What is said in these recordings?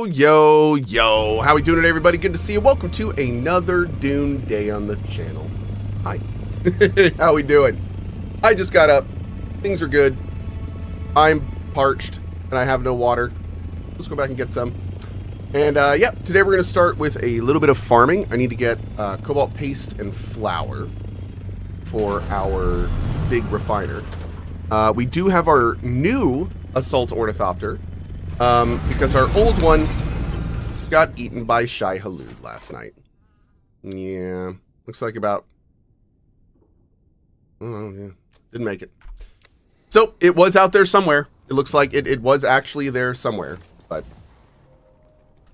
Yo, how we doing today, everybody? Good to see you. Welcome to another Dune day on the channel. Hi. How we doing? I just got up. Things are good. I'm parched, and I have no water. Let's go back and get some. And, yeah, today we're going to start with a little bit of farming. I need to get cobalt paste and flour for our big refiner. We do have our new assault ornithopter. Because our old one got eaten by Shai Halud last night. Yeah, looks like about... Oh, yeah, didn't make it. So, it was out there somewhere. It looks like it was actually there somewhere. But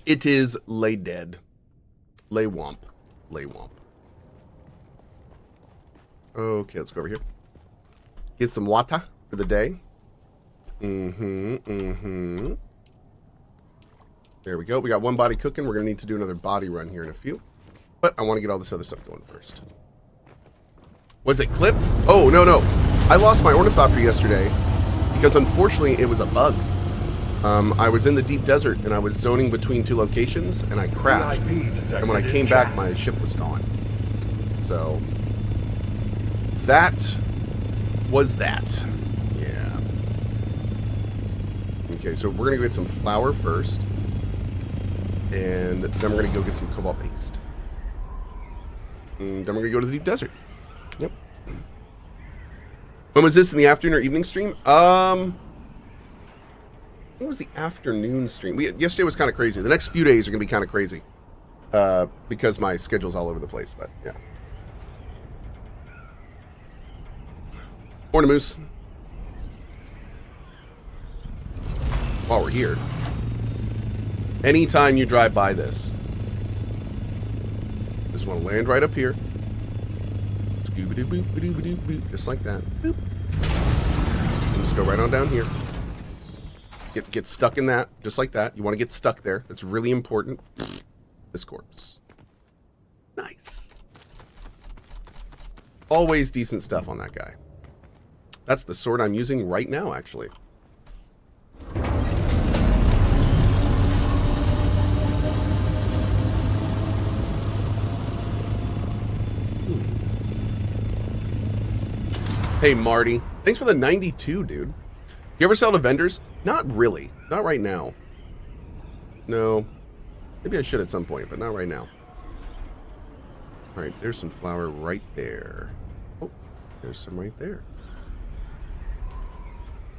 it is lay dead. Lay womp. Lay womp. Okay, let's go over here. Get some water for the day. There we go. We got one body cooking. We're going to need to do another body run here in a few. But I want to get all this other stuff going first. Was it clipped? Oh, no. I lost my ornithopter yesterday because unfortunately it was a bug. I was in the deep desert and I was zoning between two locations and I crashed. And when I came back, my ship was gone. So that was that. Yeah. Okay, so we're going to go get some flour first. And then we're going to go get some cobalt paste. And then we're going to go to the deep desert. Yep. When was this, in the afternoon or evening stream? It was the afternoon stream. Yesterday was kind of crazy. The next few days are going to be kind of crazy. Because my schedule's all over the place, but yeah. Morning, Moose. While we're here. Anytime you drive by this, just want to land right up here. Scooby-doo-boop-a-doo-ba-doo-boop, just like that. Boop. And just go right on down here. Get stuck in that, just like that. You want to get stuck there. That's really important. This corpse. Nice. Always decent stuff on that guy. That's the sword I'm using right now, actually. Hey, Marty. Thanks for the 92, dude. You ever sell to vendors? Not really. Not right now. No. Maybe I should at some point, but not right now. Alright, there's some flour right there. Oh, there's some right there.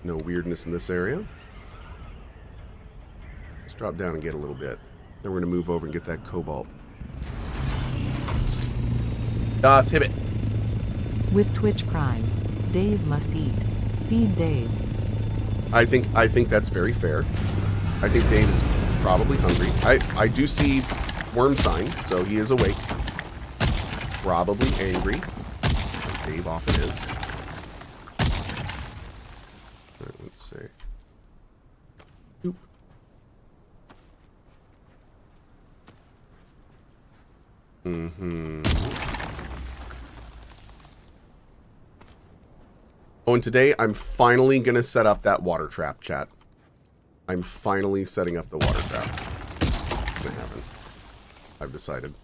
No weirdness in this area. Let's drop down and get a little bit. Then we're going to move over and get that cobalt. Das Hibbit. With Twitch Prime. Dave must eat. Feed Dave. I think that's very fair. I think Dave is probably hungry. I do see worm sign, so he is awake. Probably angry. As Dave often is. Right, let's see. Oop. Oh, and today I'm finally going to set up that water trap, chat. I'm finally setting up the water trap. I haven't. I've decided.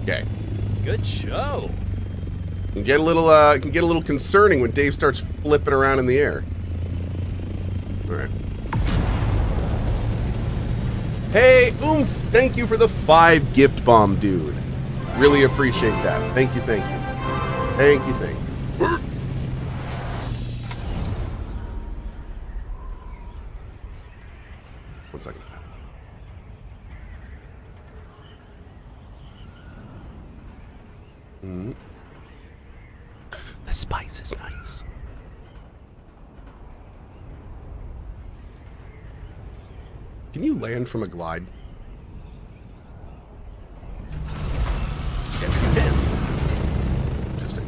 Okay. Good show. It can get a little concerning when Dave starts flipping around in the air. All right. Hey, oomph! Thank you for the 5 gift bomb, dude. Really appreciate that. Thank you, thank you. Thank you, thank you. One second. The spice is nice. Can you land from a glide? Yes, you can. Interesting.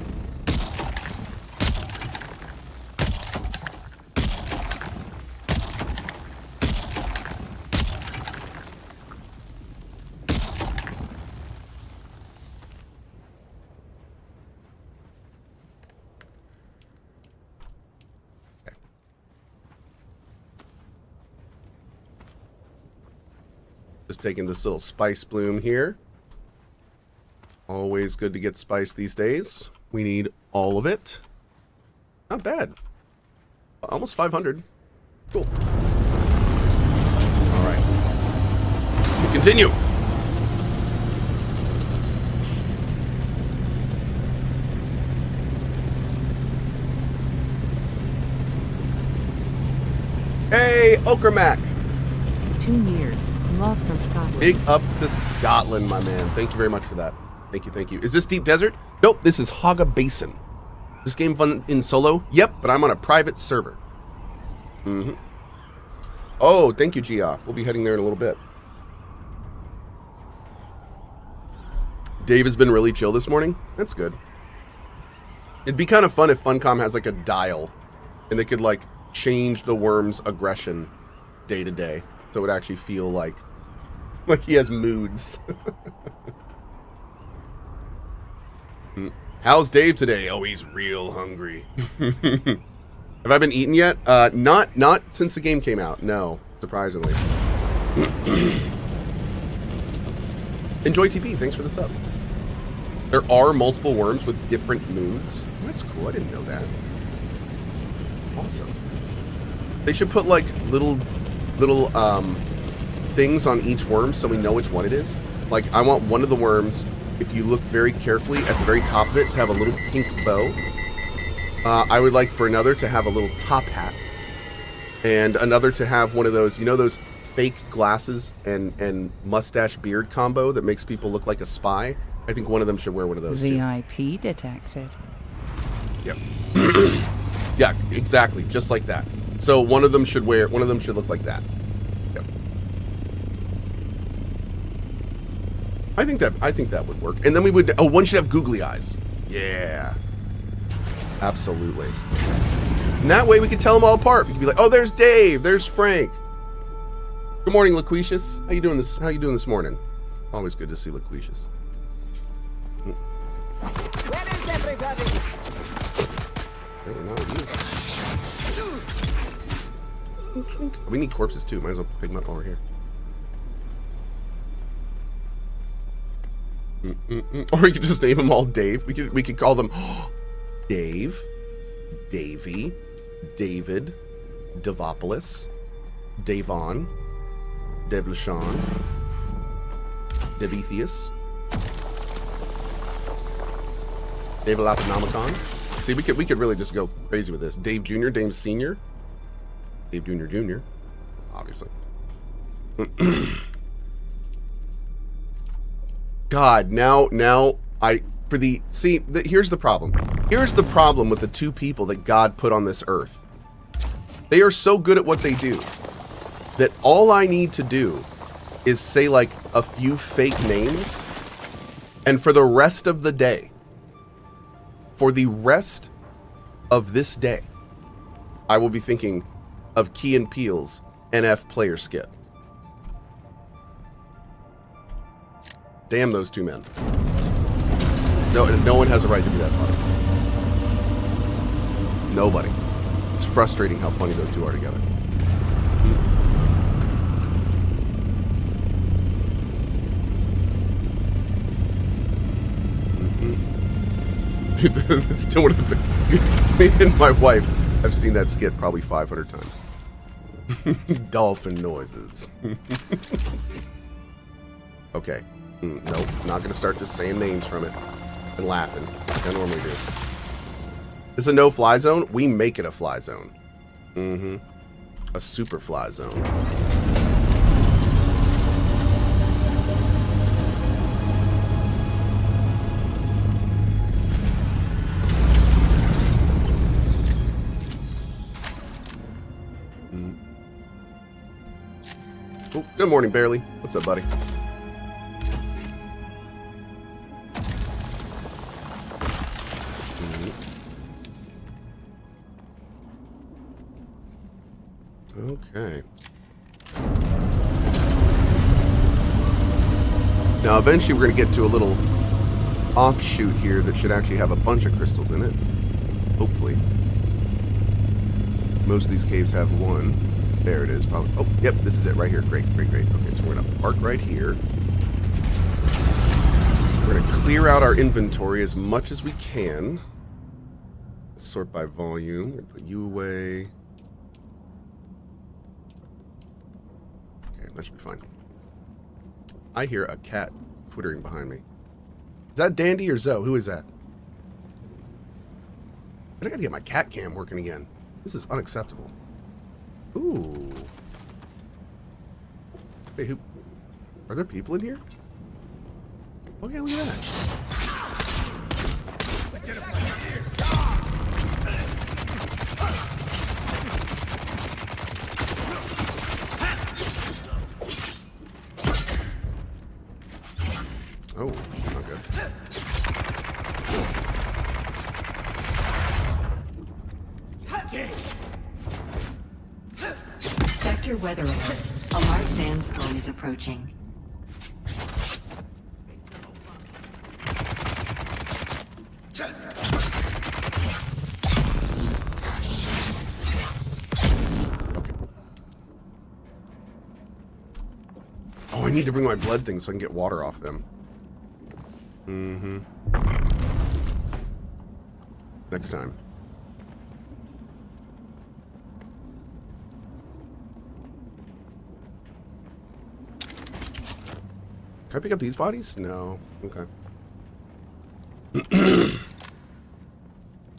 Okay. Just taking this little spice bloom here. Always good to get spice these days. We need all of it. Not bad. Almost 500. Cool. All right. We continue. Hey, Okermac. 2 years. Love from Scotland. Big ups to Scotland, my man. Thank you very much for that. Thank you, thank you. Is this Deep Desert? Nope, this is Haga Basin. This game fun in solo? Yep, but I'm on a private server. Oh, thank you, Geoff. We'll be heading there in a little bit. Dave has been really chill this morning. That's good. It'd be kind of fun if Funcom has like a dial and they could like change the worm's aggression day to day. So it would actually feel like he has moods. How's Dave today? Oh, he's real hungry. Have I been eating yet? Not since the game came out. No, surprisingly. Enjoy TP. Thanks for the sub. There are multiple worms with different moods. That's cool. I didn't know that. Awesome. They should put like little things on each worm so we know which one it is. Like I want one of the worms, if you look very carefully at the very top of it, to have a little pink bow. I would like for another to have a little top hat. And another to have one of those, you know those fake glasses and mustache beard combo that makes people look like a spy? I think one of them should wear one of those VIP detected. Yep. Yeah, exactly. Just like that. So one of them should look like that. Yep. I think that would work. And then we would, one should have googly eyes. Yeah. Absolutely. And that way we could tell them all apart. We could be like, oh, there's Dave, there's Frank. Good morning, Laquitius. How you doing this morning? Always good to see Laquitius. Where is everybody? We need corpses too. Might as well pick them up over here. Or we could just name them all Dave. We could call them Dave, Davey, David, Devopoulos, Davon, Devlashan, Debetheus, Dave Alathanomicon. See, we could really just go crazy with this. Dave Jr., Dave Senior, Dave Jr. Jr., obviously. God, now here's the problem. Here's the problem with the two people that God put on this earth. They are so good at what they do that all I need to do is say like a few fake names, and for the rest of the day, for the rest of this day, I will be thinking of Key and Peele's NF player skit. Damn those two men. No one has a right to be that funny. Nobody. It's frustrating how funny those two are together. It's still one of the me and my wife have seen that skit probably 500 times. Dolphin noises. Okay. Nope. Not gonna start just saying names from it and laughing like I normally do. This is a no-fly zone? We make it a fly zone. A super fly zone. Oh, Good morning, Barely. What's up, buddy? Okay. Now, eventually we're going to get to a little offshoot here that should actually have a bunch of crystals in it. Hopefully. Most of these caves have one. There it is, probably. Oh, yep, this is it right here. Great, great, great. Okay, so we're going to park right here. We're going to clear out our inventory as much as we can. Sort by volume. We're going to put you away. Okay, that should be fine. I hear a cat twittering behind me. Is that Dandy or Zoe? Who is that? I gotta get my cat cam working again. This is unacceptable. Ooh. Hey, who? Are there people in here? Oh yeah, look at that. Oh, not good. Sector weather alert. A large sandstorm is approaching. Oh, I need to bring my blood thing so I can get water off them. Mm-hmm. Next time. Can I pick up these bodies? No. Okay.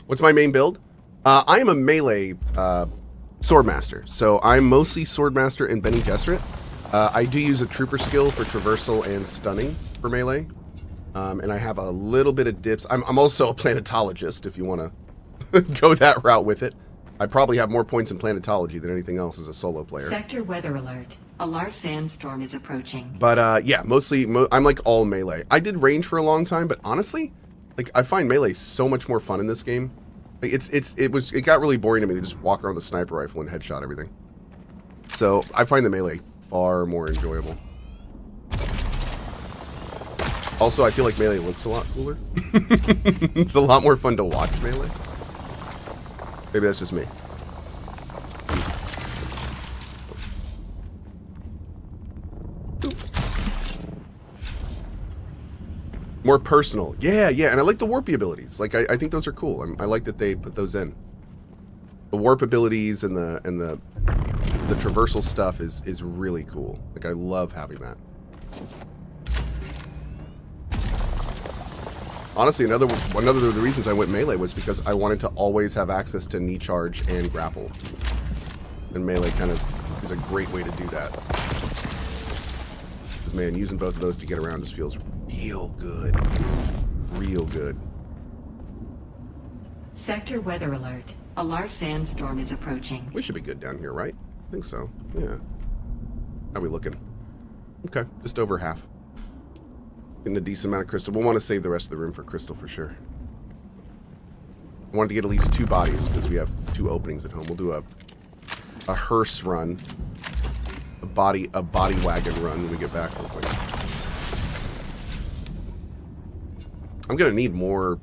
What's my main build? I am a melee swordmaster. So I'm mostly swordmaster and Bene Gesserit. I do use a trooper skill for traversal and stunning for melee. And I have a little bit of dips. I'm also a planetologist, if you want to go that route with it. I probably have more points in planetology than anything else as a solo player. Sector weather alert. A large sandstorm is approaching. But yeah, mostly I'm like all melee. I did range for a long time, but honestly, like I find melee so much more fun in this game. Like, it got really boring to me to just walk around with a sniper rifle and headshot everything. So I find the melee far more enjoyable. Also, I feel like melee looks a lot cooler. It's a lot more fun to watch melee. Maybe that's just me. More personal. Yeah, yeah, and I like the warpy abilities. Like, I think those are cool. I like that they put those in. The warp abilities and the traversal stuff is really cool. Like, I love having that. Honestly, another of the reasons I went melee was because I wanted to always have access to knee charge and grapple. And melee kind of is a great way to do that. Because, man, using both of those to get around just feels real good. Real good. Sector weather alert. A large sandstorm is approaching. We should be good down here, right? I think so. Yeah. How are we looking? Okay, just over half. Getting a decent amount of crystal. We'll want to save the rest of the room for crystal for sure. I wanted to get at least 2 bodies because we have 2 openings at home. We'll do a hearse run, a body wagon run when we get back real quick. I'm gonna need more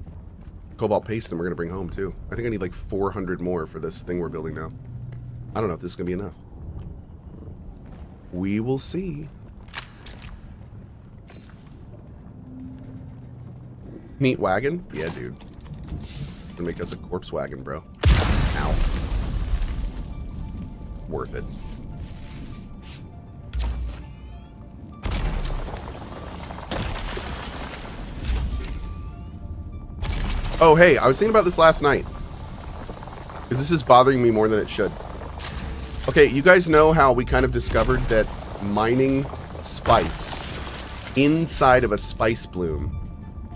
cobalt paste than we're gonna bring home too. I think I need like 400 more for this thing we're building now. I don't know if this is gonna be enough. We will see. Neat wagon? Yeah, dude. Gonna make us a corpse wagon, bro. Ow. Worth it. Oh, hey, I was thinking about this last night. Because this is bothering me more than it should. Okay, you guys know how we kind of discovered that mining spice inside of a spice bloom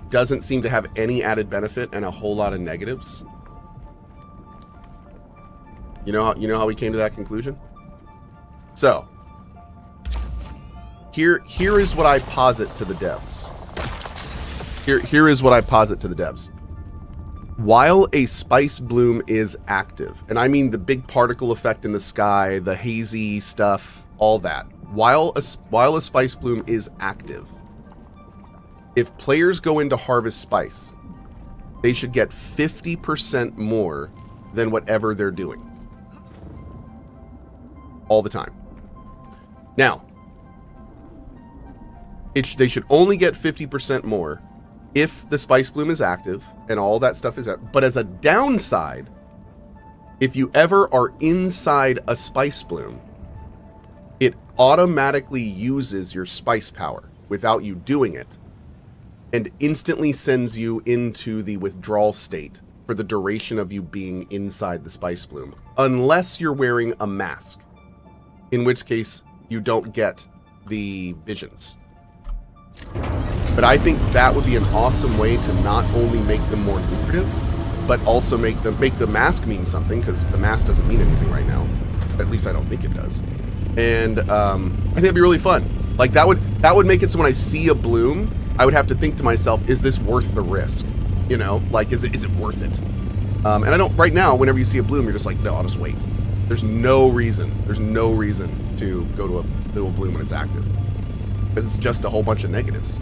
doesn't seem to have any added benefit and a whole lot of negatives? You know how we came to that conclusion? So, Here is what I posit to the devs. Here is what I posit to the devs. While a spice bloom is active, and I mean the big particle effect in the sky, the hazy stuff, all that. While a spice bloom is active, if players go in to harvest spice, they should get 50% more than whatever they're doing. All the time. Now, they should only get 50% more if the spice bloom is active and all that stuff is out. But as a downside, if you ever are inside a spice bloom, it automatically uses your spice power without you doing it and instantly sends you into the withdrawal state for the duration of you being inside the spice bloom, unless you're wearing a mask, in which case you don't get the visions. But I think that would be an awesome way to not only make them more lucrative, but also make the mask mean something, because the mask doesn't mean anything right now. At least I don't think it does. And I think it'd be really fun. Like that would make it so when I see a bloom, I would have to think to myself, is this worth the risk? You know, like is it worth it? And I don't right now. Whenever you see a bloom, you're just like, no, I'll just wait. There's no reason to go to a bloom when it's active, because it's just a whole bunch of negatives.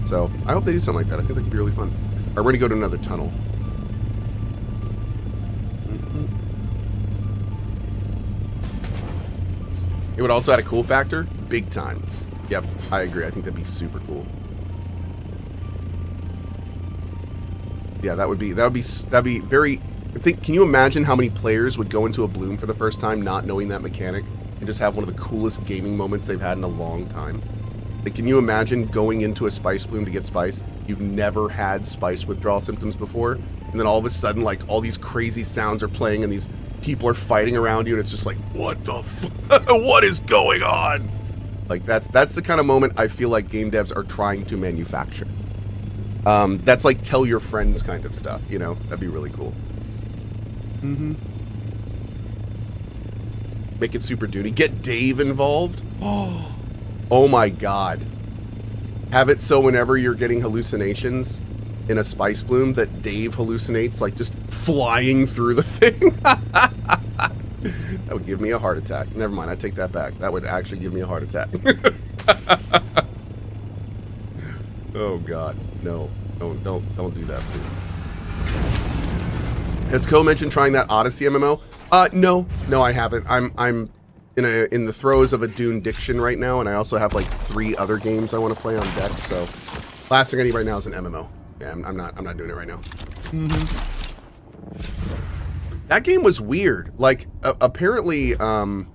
So I hope they do something like that. I think that could be really fun. All right, we're gonna go to another tunnel. It would also add a cool factor, big time. Yep, I agree. I think that'd be super cool. Yeah, that'd be very. I think. Can you imagine how many players would go into a bloom for the first time, not knowing that mechanic, and just have one of the coolest gaming moments they've had in a long time? Like, can you imagine going into a spice bloom to get spice? You've never had spice withdrawal symptoms before, and then all of a sudden, like, all these crazy sounds are playing, and these people are fighting around you, and it's just like, what the what is going on? Like, that's the kind of moment I feel like game devs are trying to manufacture. That's like tell your friends kind of stuff, you know? That'd be really cool. Make it super Dune-y. Get Dave involved. Oh my god. Have it so whenever you're getting hallucinations in a spice bloom that Dave hallucinates, like just flying through the thing. That would give me a heart attack. Never mind, I take that back. That would actually give me a heart attack. Oh god, no. Don't do that, please. Has Cohh mentioned trying that Odyssey MMO? No, I haven't. I'm in the throes of a Dune diction right now, and I also have like 3 other games I want to play on deck. So, last thing I need right now is an MMO. Yeah, I'm not doing it right now. That game was weird. Like apparently, and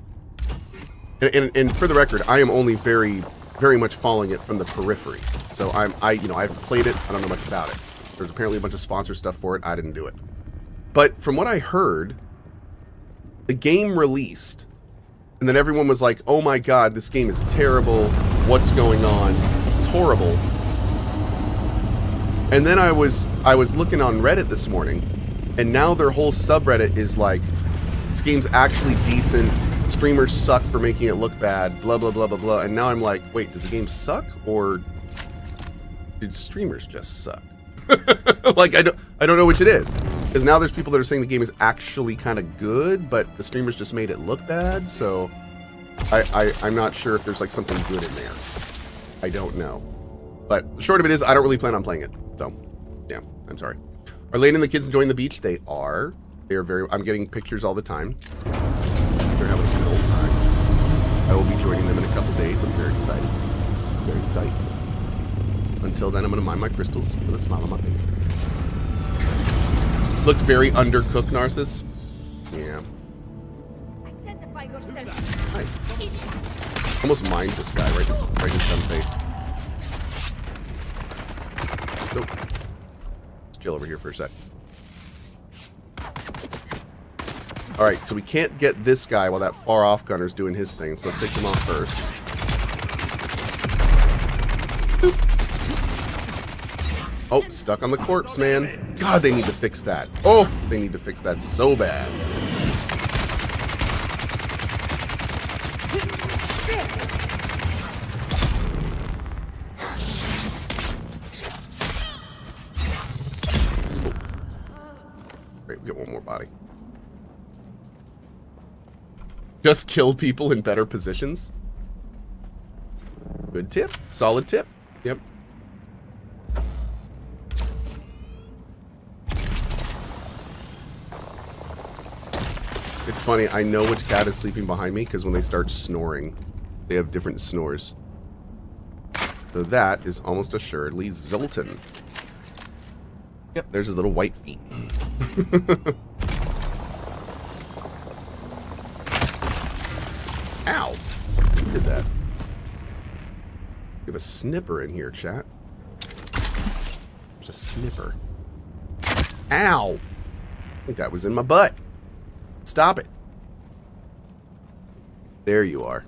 for the record, I am only very much following it from the periphery. So I've played it. I don't know much about it. There's apparently a bunch of sponsor stuff for it. I didn't do it. But from what I heard, the game released, and then everyone was like, oh my god, this game is terrible. What's going on? This is horrible. And then I was looking on Reddit this morning, and now their whole subreddit is like, this game's actually decent. Streamers suck for making it look bad, blah, blah, blah, blah, blah. And now I'm like, wait, does the game suck, or did streamers just suck? Like, I don't know which it is. Because now there's people that are saying the game is actually kind of good, but the streamers just made it look bad, so I'm not sure if there's like something good in there. I don't know. But the short of it is, I don't really plan on playing it. So, yeah, I'm sorry. Are Lane and the kids enjoying the beach? They are. They are very, I'm getting pictures all the time. They're having a good old time. I will be joining them in a couple days. I'm very excited. Very excited. Until then, I'm going to mine my crystals with a smile on my face. Looked very undercooked, Narcissus. Yeah. Identify yourself. Hi. Almost mined this guy right in his face. Nope. Let's chill over here for a sec. Alright, so we can't get this guy while that far off gunner's doing his thing, so let's take him off first. Boop. Oh, stuck on the corpse, man. God, they need to fix that. Oh, they need to fix that so bad. Get one more body. Just kill people in better positions. Good tip. Solid tip. Yep. It's funny, I know which cat is sleeping behind me because when they start snoring, they have different snores. So that is almost assuredly Zoltan. Yep, there's his little white feet. Ow! Who did that? We have a snipper in here, chat. There's a snipper. Ow! I think that was in my butt. Stop it. There you are.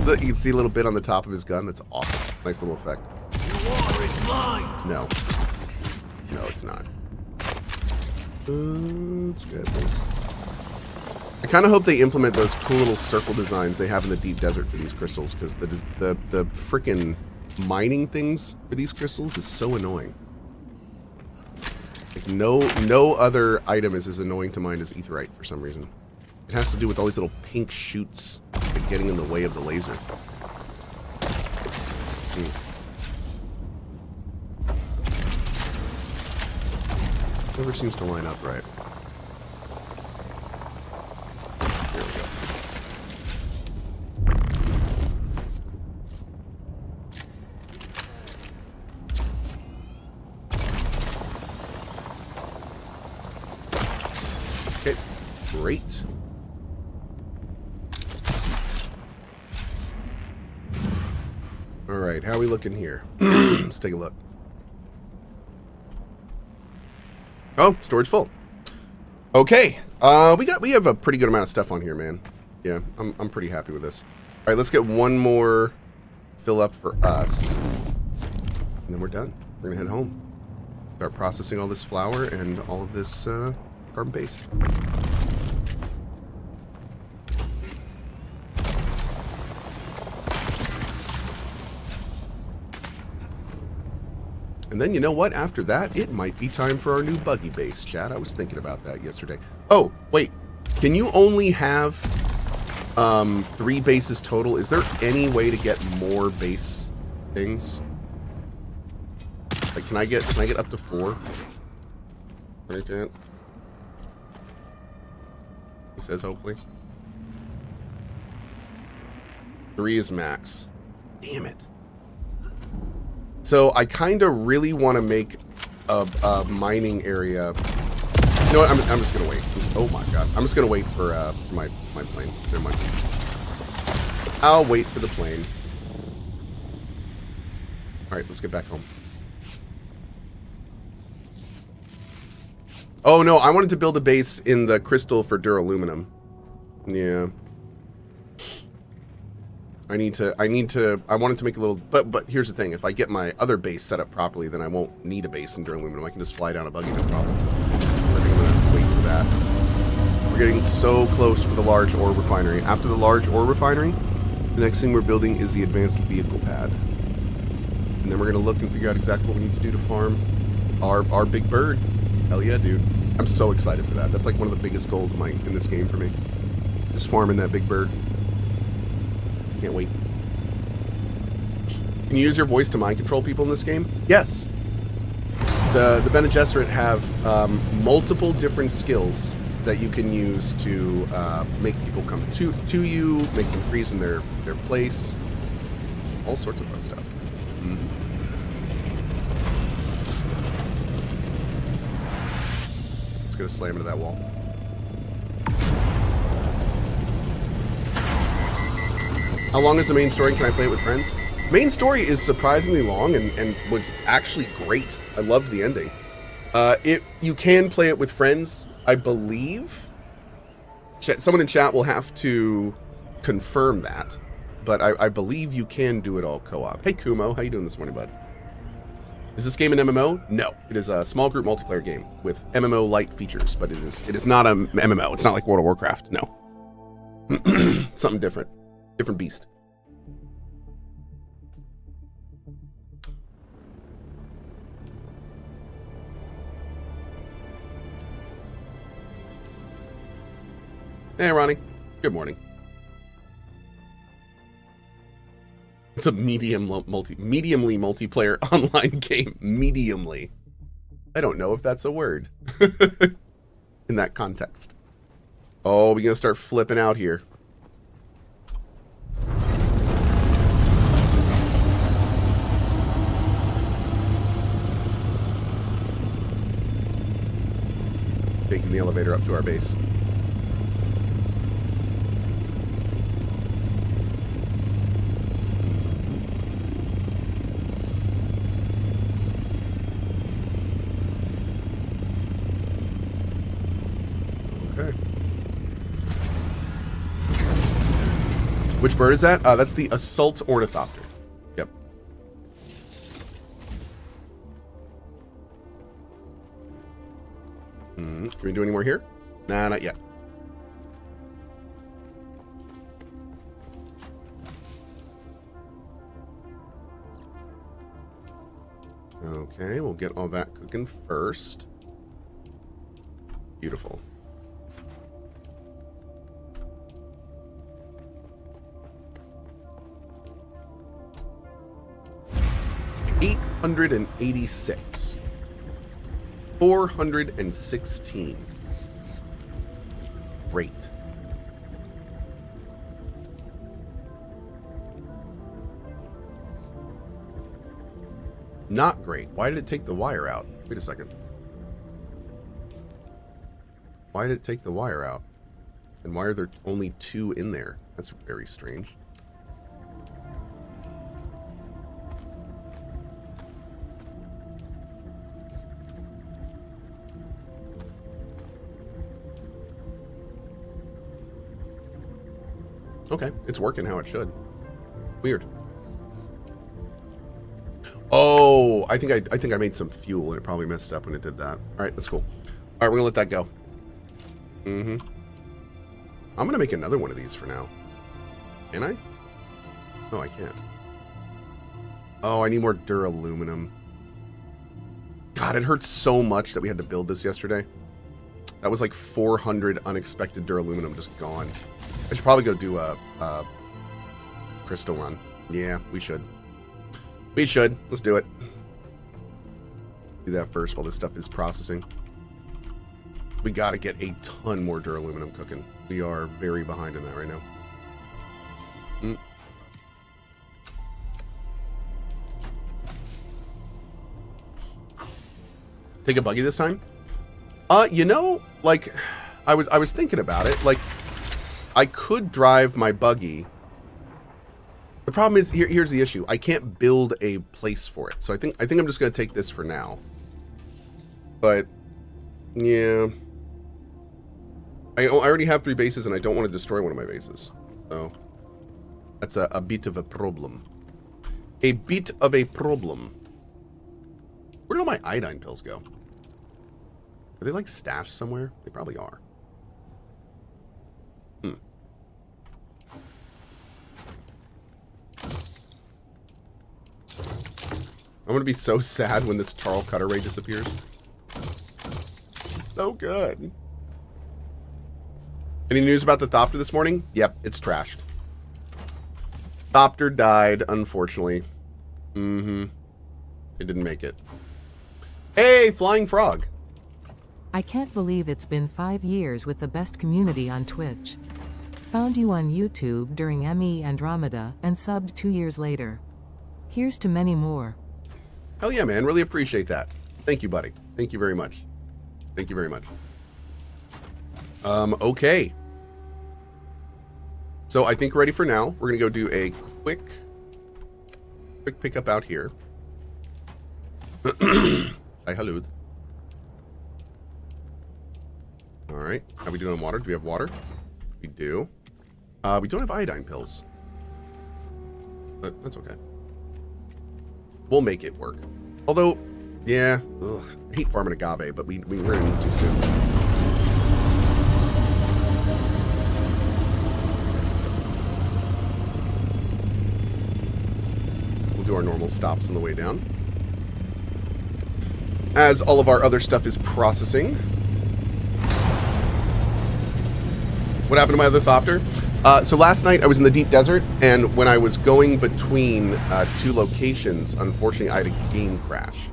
Look, you can see a little bit on the top of his gun. That's awesome. Nice little effect. The war is mine. No. No, it's not. Let's grab this. I kind of hope they implement those cool little circle designs they have in the deep desert for these crystals, because the frickin' mining things for these crystals is so annoying. Like no other item is as annoying to mine as aetheryte for some reason. It has to do with all these little pink shoots like getting in the way of the laser. Never seems to line up right. There we go. Okay, great. All right, how are we looking here? Let's take a look. Oh, storage full. Okay, we have a pretty good amount of stuff on here, man. Yeah, I'm pretty happy with this. All right, let's get one more fill up for us, and then we're done. We're gonna head home. Start processing all this flour and all of this carbon paste. And then, you know what? After that, it might be time for our new buggy base, chat. I was thinking about that yesterday. Oh, wait. Can you only have 3 bases total? Is there any way to get more base things? Like, can I get up to 4? Any chance? He says hopefully. 3 is max. Damn it. So I kind of really want to make a mining area. You know what? I'm just gonna wait. Oh my god! I'm just gonna wait for my plane. Never mind. I'll wait for the plane. All right, let's get back home. Oh no! I wanted to build a base in the crystal for duraluminum. Yeah. I wanted to make a little, but here's the thing, if I get my other base set up properly, then I won't need a base in duraluminum. I can just fly down a buggy, no problem. I think I'm gonna wait for that. We're getting so close for the large ore refinery. After the large ore refinery, the next thing we're building is the advanced vehicle pad. And then we're gonna look and figure out exactly what we need to do to farm our big bird. Hell yeah, dude. I'm so excited for that. That's like one of the biggest goals in this game for me. Is farming that big bird. Can't wait. Can you use your voice to mind control people in this game? Yes. The Bene Gesserit have multiple different skills that you can use to make people come to you, make them freeze in their place. All sorts of fun stuff. It's gonna slam into that wall. How long is the main story? Can I play it with friends? Main story is surprisingly long and was actually great. I loved the ending. You can play it with friends, I believe. Someone in chat will have to confirm that, but I believe you can do it all co-op. Hey Kumo, how you doing this morning, bud? Is this game an MMO? No, it is a small group multiplayer game with MMO-like features, but it is not a MMO. It's not like World of Warcraft. No, something different. Different beast. Hey, Ronnie. Good morning. It's a mediumly multiplayer online game. Mediumly. I don't know if that's a word in that context. Oh, we're gonna start flipping out here. Taking the elevator up to our base. Okay. Which bird is that? That's the assault ornithopter. Yep. Can we do any more here? Nah, not yet. Okay, we'll get all that cooking first. Beautiful. $886. 416. Great. Not great. Why did it take the wire out? Wait a second. Why did it take the wire out? And why are there only 2 in there? That's very strange. Okay, it's working how it should. Weird. Oh, I think I made some fuel and it probably messed up when it did that. All right, that's cool. All right, we're gonna let that go. I'm gonna make another one of these for now. Can I? No, I can't. Oh, I need more duraluminum. God, it hurts so much that we had to build this yesterday. That was like 400 unexpected duraluminum just gone. I should probably go do a crystal run. Yeah, we should. We should. Let's do it. Do that first while this stuff is processing. We got to get a ton more duraluminum cooking. We are very behind in that right now. Take a buggy this time? You know, like I was thinking about it. Like I could drive my buggy. The problem is here's the issue. I can't build a place for it. So I think I'm just going to take this for now. But yeah. I already have 3 bases and I don't want to destroy one of my bases. So that's a bit of a problem. A bit of a problem. Where did all my iodine pills go? Are they like stashed somewhere? They probably are. I'm gonna be so sad when this Tarl Cutter Ray disappears. So good. Any news about the Thopter this morning? Yep, it's trashed. Thopter died, unfortunately. It didn't make it. Hey, Flying Frog. I can't believe it's been 5 years with the best community on Twitch. Found you on YouTube during ME Andromeda and subbed 2 years later. Here's to many more. Hell yeah, man. Really appreciate that. Thank you, buddy. Thank you very much. Thank you very much. Okay. So I think we're ready for now. We're going to go do a quick pickup out here. Hi, hello. All right. How are we doing on water? Do we have water? We do. We don't have iodine pills. But that's okay. We'll make it work. Although, yeah, I hate farming agave, but we're going to need to soon. We'll do our normal stops on the way down. As all of our other stuff is processing. What happened to my other Thopter? So last night I was in the deep desert, and when I was going between two locations, unfortunately I had a game crash.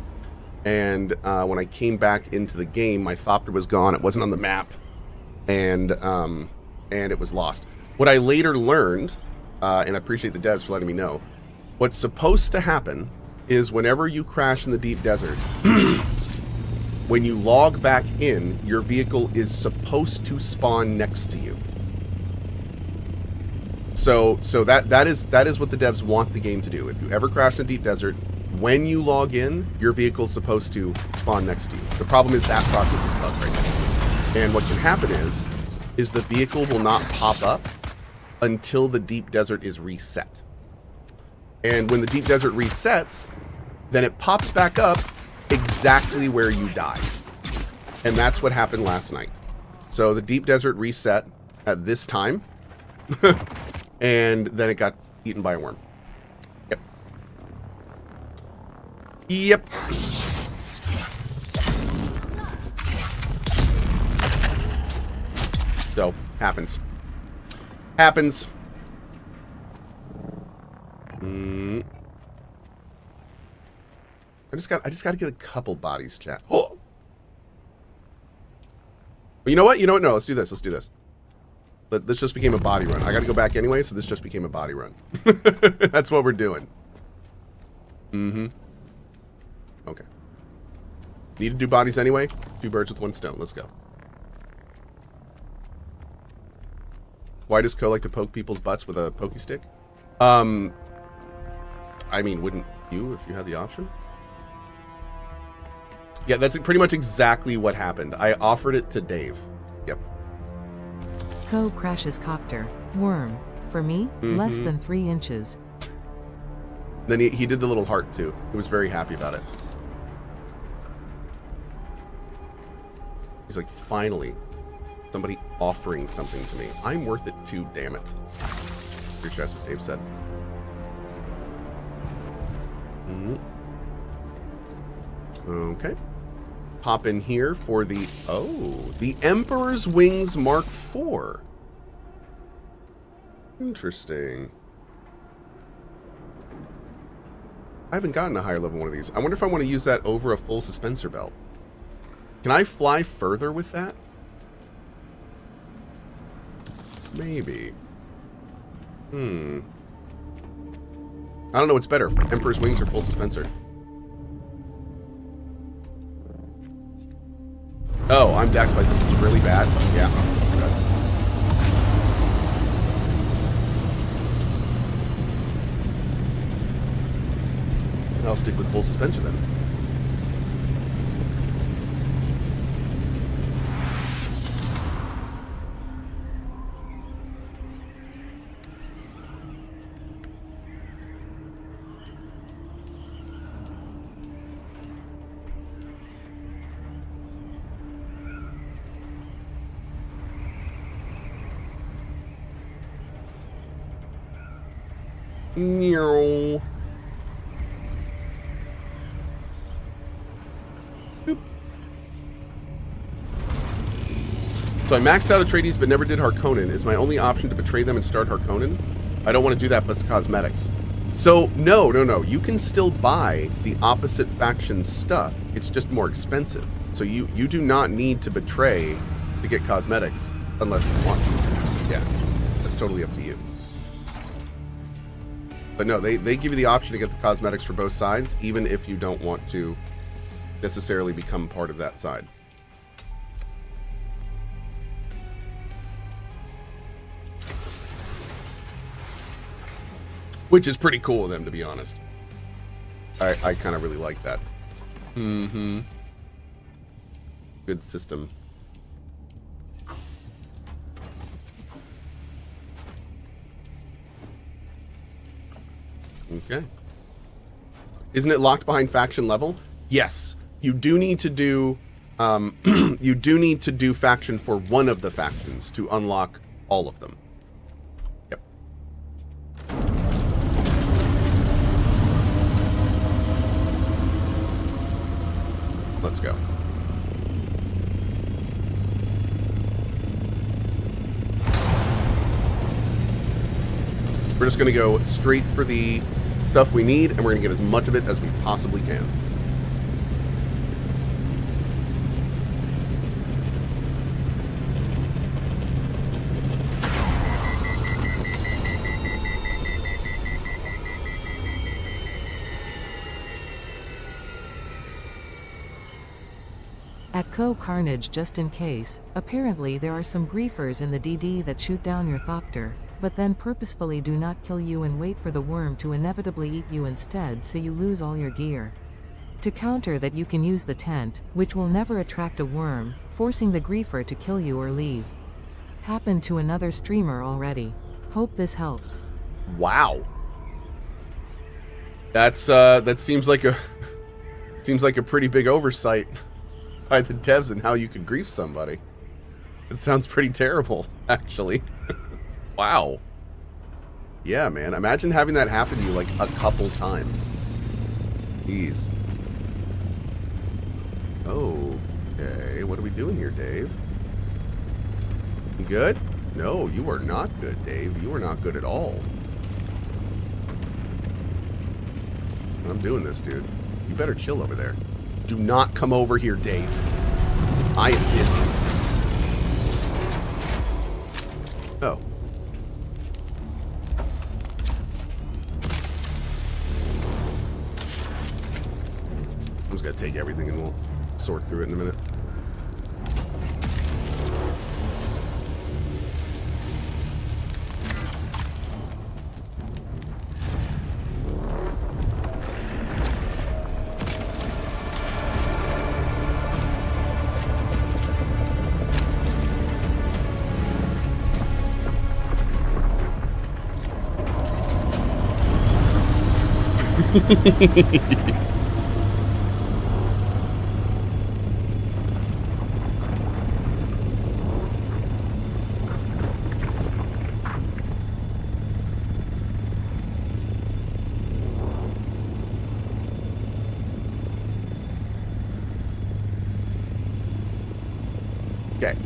And when I came back into the game, my Thopter was gone. It wasn't on the map, and it was lost. What I later learned, and I appreciate the devs for letting me know, what's supposed to happen is whenever you crash in the deep desert, when you log back in, your vehicle is supposed to spawn next to you. So that is what the devs want the game to do. If you ever crash in the deep desert, when you log in, your vehicle is supposed to spawn next to you. The problem is that process is bugged right now. And what can happen is the vehicle will not pop up until the deep desert is reset. And when the deep desert resets, then it pops back up exactly where you died. And that's what happened last night. So the deep desert reset at this time, and then it got eaten by a worm. Yep. Yep. So, happens. Happens. I just got to get a couple bodies, chat. Oh. But you know what? No, let's do this. This just became a body run. I got to go back anyway, so this just became a body run. That's what we're doing. Okay. Need to do bodies anyway? 2 birds with 1 stone. Let's go. Why does Cohh like to poke people's butts with a pokey stick? I mean, wouldn't you if you had the option? Yeah, that's pretty much exactly what happened. I offered it to Dave. Yep. Cohh crashes copter. Worm. For me, less than 3 inches. Then he did the little heart too. He was very happy about it. He's like, finally, somebody offering something to me. I'm worth it too, damn it. Pretty sure that's what Dave said. Okay. Pop in here for the... Oh, the Emperor's Wings Mark IV. Interesting. I haven't gotten a higher level one of these. I wonder if I want to use that over a full suspensor belt. Can I fly further with that? Maybe. I don't know what's better, Emperor's Wings or full suspensor. Oh, I'm Dax by since it's really bad. Yeah. I'll stick with full suspension then. Boop. So I maxed out Atreides but never did Harkonnen. Is my only option to betray them and start Harkonnen? I don't want to do that, but it's cosmetics. So no. You can still buy the opposite faction stuff. It's just more expensive. So you do not need to betray to get cosmetics unless you want to. Yeah, that's totally up to you. But no, they give you the option to get the cosmetics for both sides, even if you don't want to necessarily become part of that side. Which is pretty cool of them, to be honest. I kind of really like that. Good system. Okay. Isn't it locked behind faction level? Yes. You do need to do you do need to do faction for one of the factions to unlock all of them. Yep. Let's go. We're just going to go straight for the stuff we need, and we're going to get as much of it as we possibly can. At CohhCarnage, just in case, apparently there are some griefers in the DD that shoot down your Thopter, but then purposefully do not kill you and wait for the worm to inevitably eat you instead, so you lose all your gear. To counter that, you can use the tent, which will never attract a worm, forcing the griefer to kill you or leave. Happened to another streamer already. Hope this helps. Wow. That seems like a pretty big oversight by the devs and how you could grief somebody. It sounds pretty terrible, actually. Wow. Yeah, man. Imagine having that happen to you like a couple times. Jeez. Okay, what are we doing here, Dave? You good? No, you are not good, Dave. You are not good at all. I'm doing this, dude. You better chill over there. Do not come over here, Dave. I am busy. Oh. I'm just gonna take everything and we'll sort through it in a minute. Okay.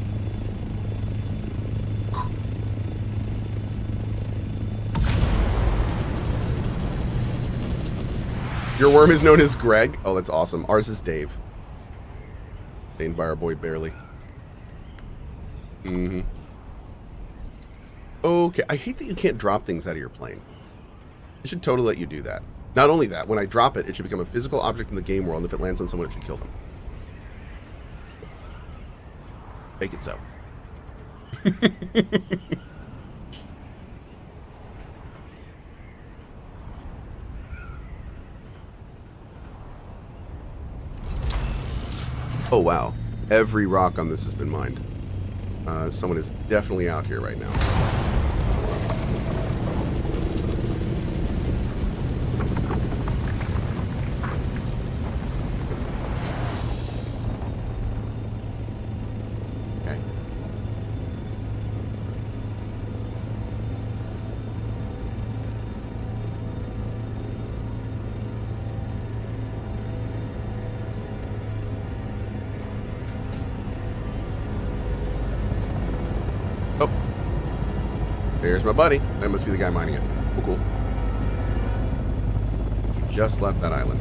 Your worm is known as Greg. Oh, that's awesome. Ours is Dave. Named by our boy Barely. Mm-hmm. Okay. I hate that you can't drop things out of your plane. It should totally let you do that. Not only that, when I drop it, it should become a physical object in the game world, and if it lands on someone, it should kill them. Make it so. Oh, wow. Every rock on this has been mined. Someone is definitely out here right now. Okay. Oh. There's my buddy. That must be the guy mining it. Oh, cool. Just left that island.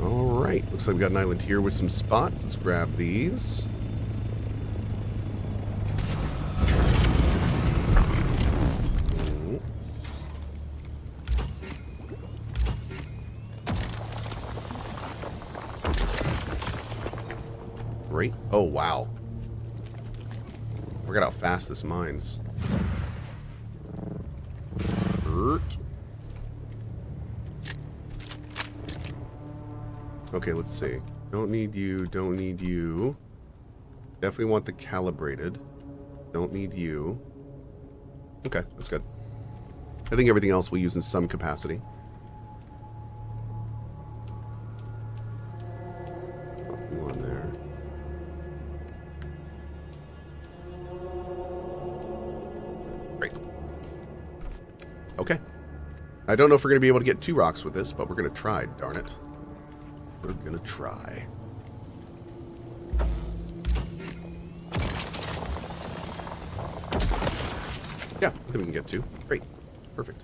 Alright. Looks like we got an island here with some spots. Let's grab these. Great. Oh, wow. Forgot how fast this mines. Okay, let's see. Don't need you, don't need you. Definitely want the calibrated. Don't need you. Okay, that's good. I think everything else we'll use in some capacity. One there. Great. Okay. I don't know if we're going to be able to get 2 rocks with this, but we're going to try, darn it. We're going to try. Yeah, I think we can get 2. Great. Perfect.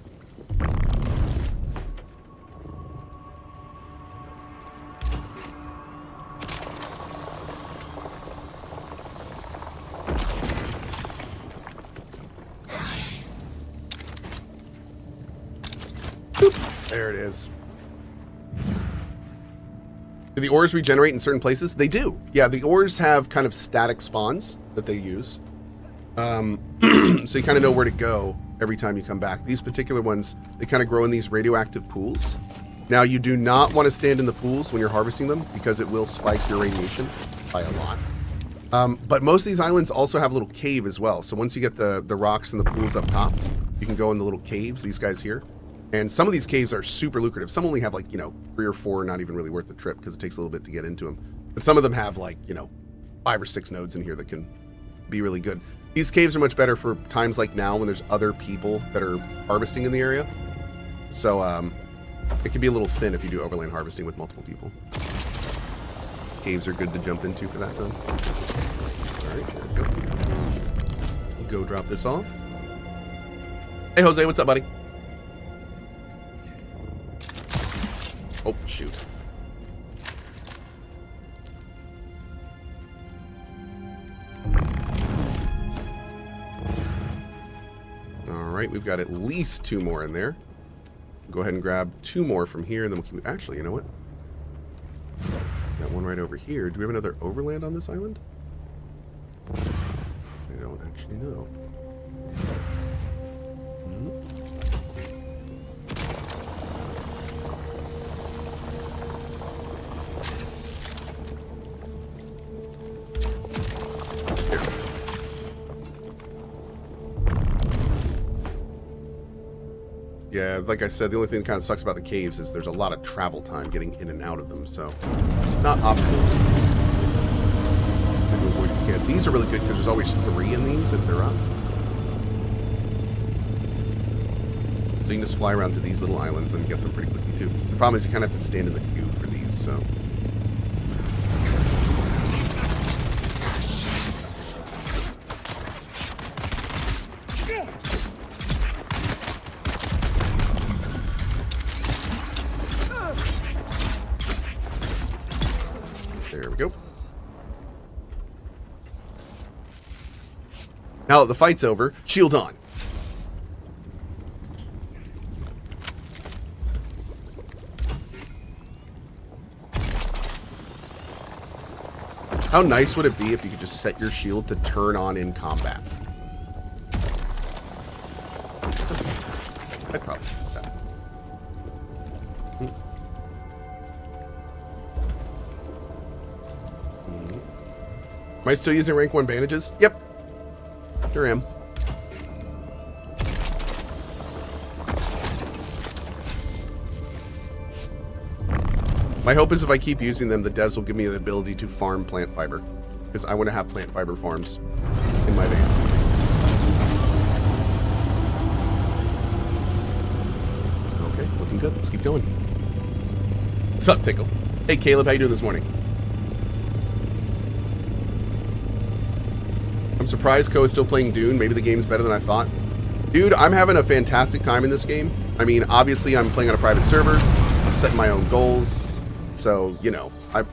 There it is. Do the ores regenerate in certain places? They do. Yeah, the ores have kind of static spawns that they use. So you kind of know where to go every time you come back. These particular ones, they kind of grow in these radioactive pools. Now, you do not want to stand in the pools when you're harvesting them because it will spike your radiation by a lot. But most of these islands also have a little cave as well. So once you get the rocks and the pools up top, you can go in the little caves, these guys here. And some of these caves are super lucrative. Some only have like, 3 or 4, not even really worth the trip because it takes a little bit to get into them. But some of them have like, 5 or 6 nodes in here that can be really good. These caves are much better for times like now when there's other people that are harvesting in the area. So it can be a little thin if you do overland harvesting with multiple people. Caves are good to jump into for that time. All right, here we go. Go drop this off. Hey, Jose, what's up, buddy? Oh, shoot. All right, we've got at least 2 more in there. Go ahead and grab 2 more from here, and then we'll keep... Actually, you know what? Got one right over here. Do we have another overland on this island? I don't actually know. Yeah, like I said, the only thing that kind of sucks about the caves is there's a lot of travel time getting in and out of them, so not optimal. Yeah, these are really good because there's always 3 in these if they're up. So you can just fly around to these little islands and get them pretty quickly too. The problem is you kind of have to stand in the queue for these, so... There we go. Now that the fight's over, shield on. How nice would it be if you could just set your shield to turn on in combat? I'd probably do that. Am I still using rank 1 bandages? Yep. Sure am. My hope is if I keep using them, the devs will give me the ability to farm plant fiber. Because I want to have plant fiber farms in my base. Okay, looking good. Let's keep going. What's up, Tickle? Hey, Caleb, how you doing this morning? I'm surprised Cohh is still playing Dune. Maybe the game's better than I thought. Dude, I'm having a fantastic time in this game. I mean, obviously, I'm playing on a private server. I'm setting my own goals. So,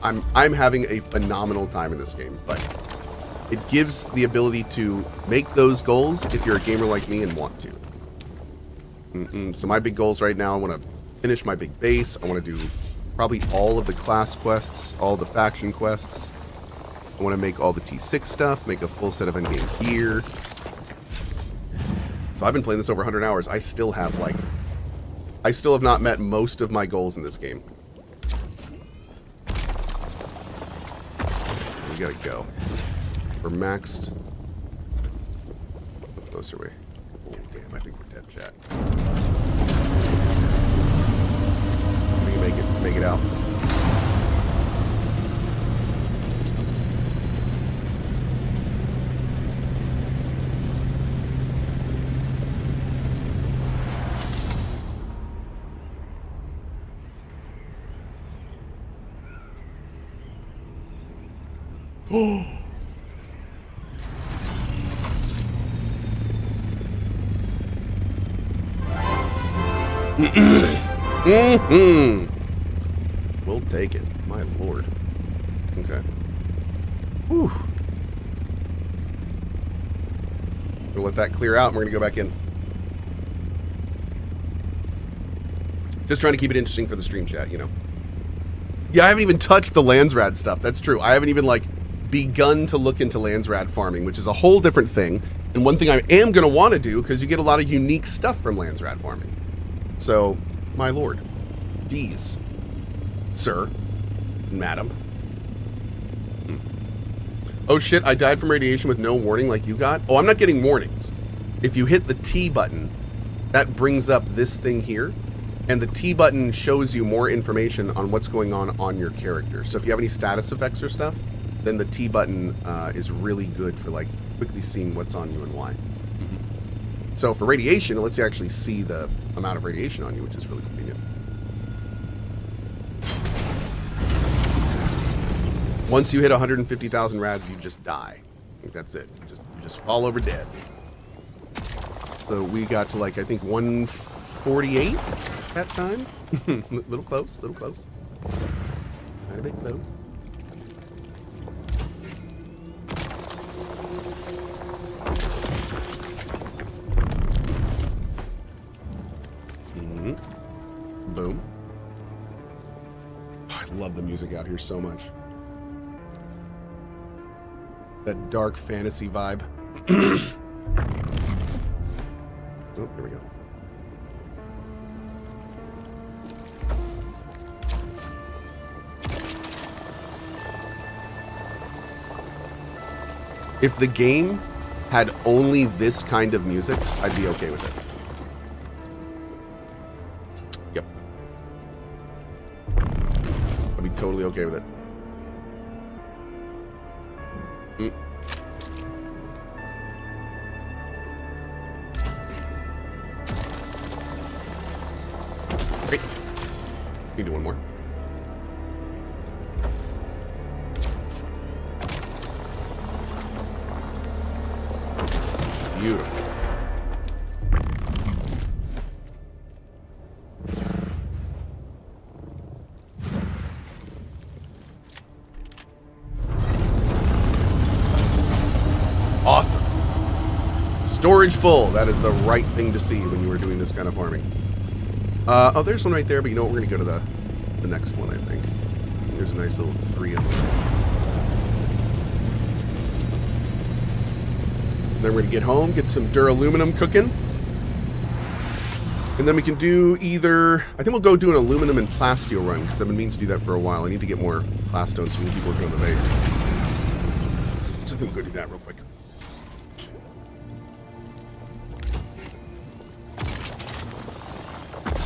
I'm having a phenomenal time in this game. But it gives the ability to make those goals if you're a gamer like me and want to. So my big goals right now, I want to finish my big base. I want to do probably all of the class quests, all the faction quests. I want to make all the T6 stuff, make a full set of endgame gear. So I've been playing this over 100 hours. I still have not met most of my goals in this game. We gotta go. We're maxed. Closer way. Oh, damn, I think we're dead, chat. We can make it out. We'll take it. My lord. Okay. Whew. We'll let that clear out and we're going to go back in. Just trying to keep it interesting for the stream chat, you know. Yeah, I haven't even touched the Landsrad stuff. That's true. I haven't even, like, begun to look into Landsrad farming, which is a whole different thing. And one thing I am going to want to do, because you get a lot of unique stuff from Landsrad farming. So, my lord. Geez. Sir. Madam. Oh shit, I died from radiation with no warning like you got? Oh, I'm not getting warnings. If you hit the T button, that brings up this thing here. And the T button shows you more information on what's going on your character. So if you have any status effects or stuff, then the T button is really good for like quickly seeing what's on you and why. Mm-hmm. So for radiation, it lets you actually see the amount of radiation on you, which is really convenient. Once you hit 150,000 rads, you just die. I think that's it. You just fall over dead. So we got to like, I think 148 that time. Little close, little close. Not a bit close. Mm-hmm. Boom. I love the music out here so much. That dark fantasy vibe. Oh, here we go. If the game had only this kind of music, I'd be okay with it. Yep. I'd be totally okay with it. Great. We can do one more. Beautiful. Awesome. Storage full. That is the right thing to see when you were doing this kind of farming. Oh, there's one right there, but you know what? We're going to go to the next one, I think. There's a nice little 3 of them. Then we're going to get home, get some duraluminum cooking. And then we can do either... I think we'll go do an aluminum and plasteel run, because I've been meaning to do that for a while. I need to get more plastone so we can keep working on the base. So I think we'll go do that real quick.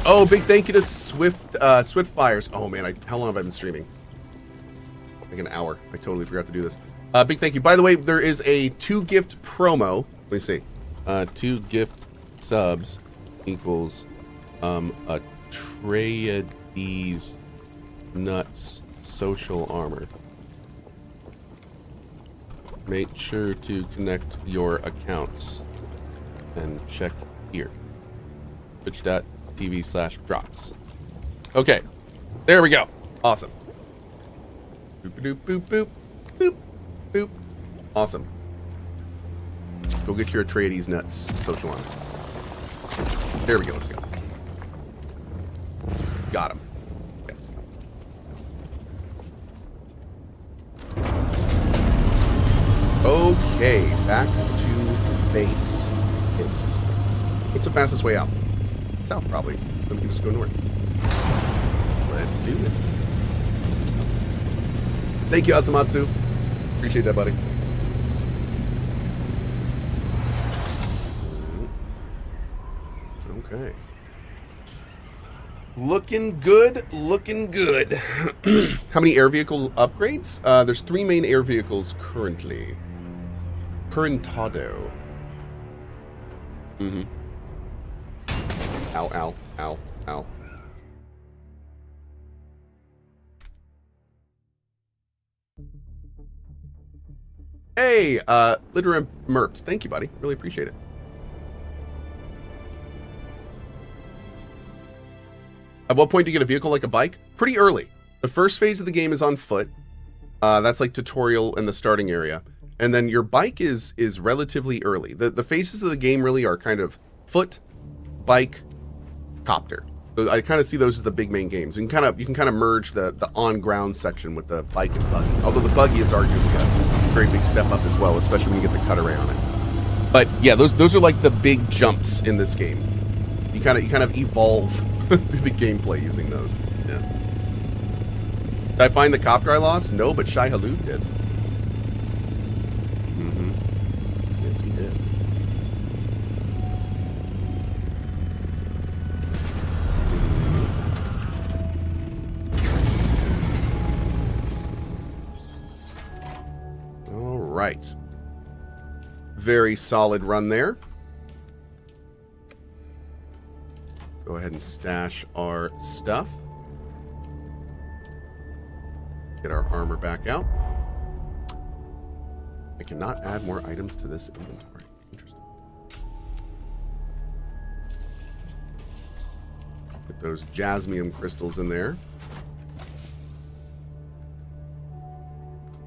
Oh, big thank you to Swiftfires. Oh man, how long have I been streaming? Like an hour. I totally forgot to do this. Big thank you. By the way, there is a 2-gift promo. Let me see. 2 gift subs equals a tray of these nuts social armor. Make sure to connect your accounts and check here. Twitch.tv/drops. Okay, there we go. Awesome. Boop boop boop boop boop boop. Awesome. Go get your Atreides nuts social armor. There we go. Let's go. Got him. Yes. Okay, back to base. What's the fastest way out? South, probably. Then we can just go north. Let's do it. Thank you, Asamatsu. Appreciate that, buddy. Okay. Looking good, looking good. How many air vehicle upgrades? There's 3 main air vehicles currently. Currentado. Mm-hmm. Ow, ow, ow, ow. Hey, Litter and Merps. Thank you, buddy. Really appreciate it. At what point do you get a vehicle like a bike? Pretty early. The first phase of the game is on foot. That's like tutorial in the starting area. And then your bike is relatively early. The phases of the game really are kind of foot, bike, copter. So I kind of see those as the big main games. You can kind of merge the on-ground section with the bike and buggy. Although the buggy is arguably a very big step up as well, especially when you get the cutaway on it. But yeah, those are like the big jumps in this game. You kind of evolve through the gameplay using those. Yeah. Did I find the copter I lost? No, but Shai Halud did. Yes, he did. All right. Very solid run there. Go ahead and stash our stuff. Get our armor back out. I cannot add more items to this inventory. Interesting. Put those jasmium crystals in there.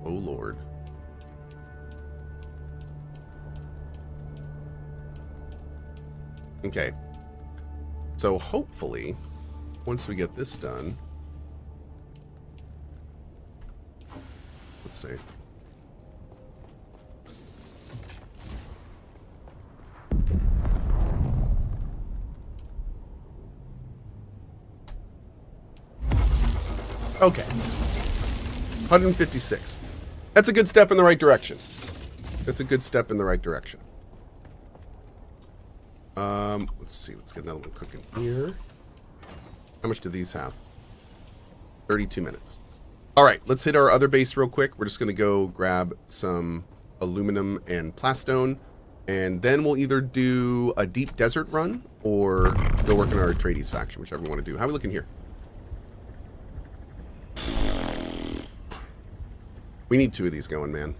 Oh, Lord. Okay. So hopefully, once we get this done, let's see. Okay. 156. That's a good step in the right direction. That's a good step in the right direction. Let's see. Let's get another one cooking here. How much do these have? 32 minutes. All right, let's hit our other base real quick. We're just going to go grab some aluminum and plastone, and then we'll either do a deep desert run or go work on our Atreides faction, whichever we want to do. How are we looking here? We need 2 of these going, man.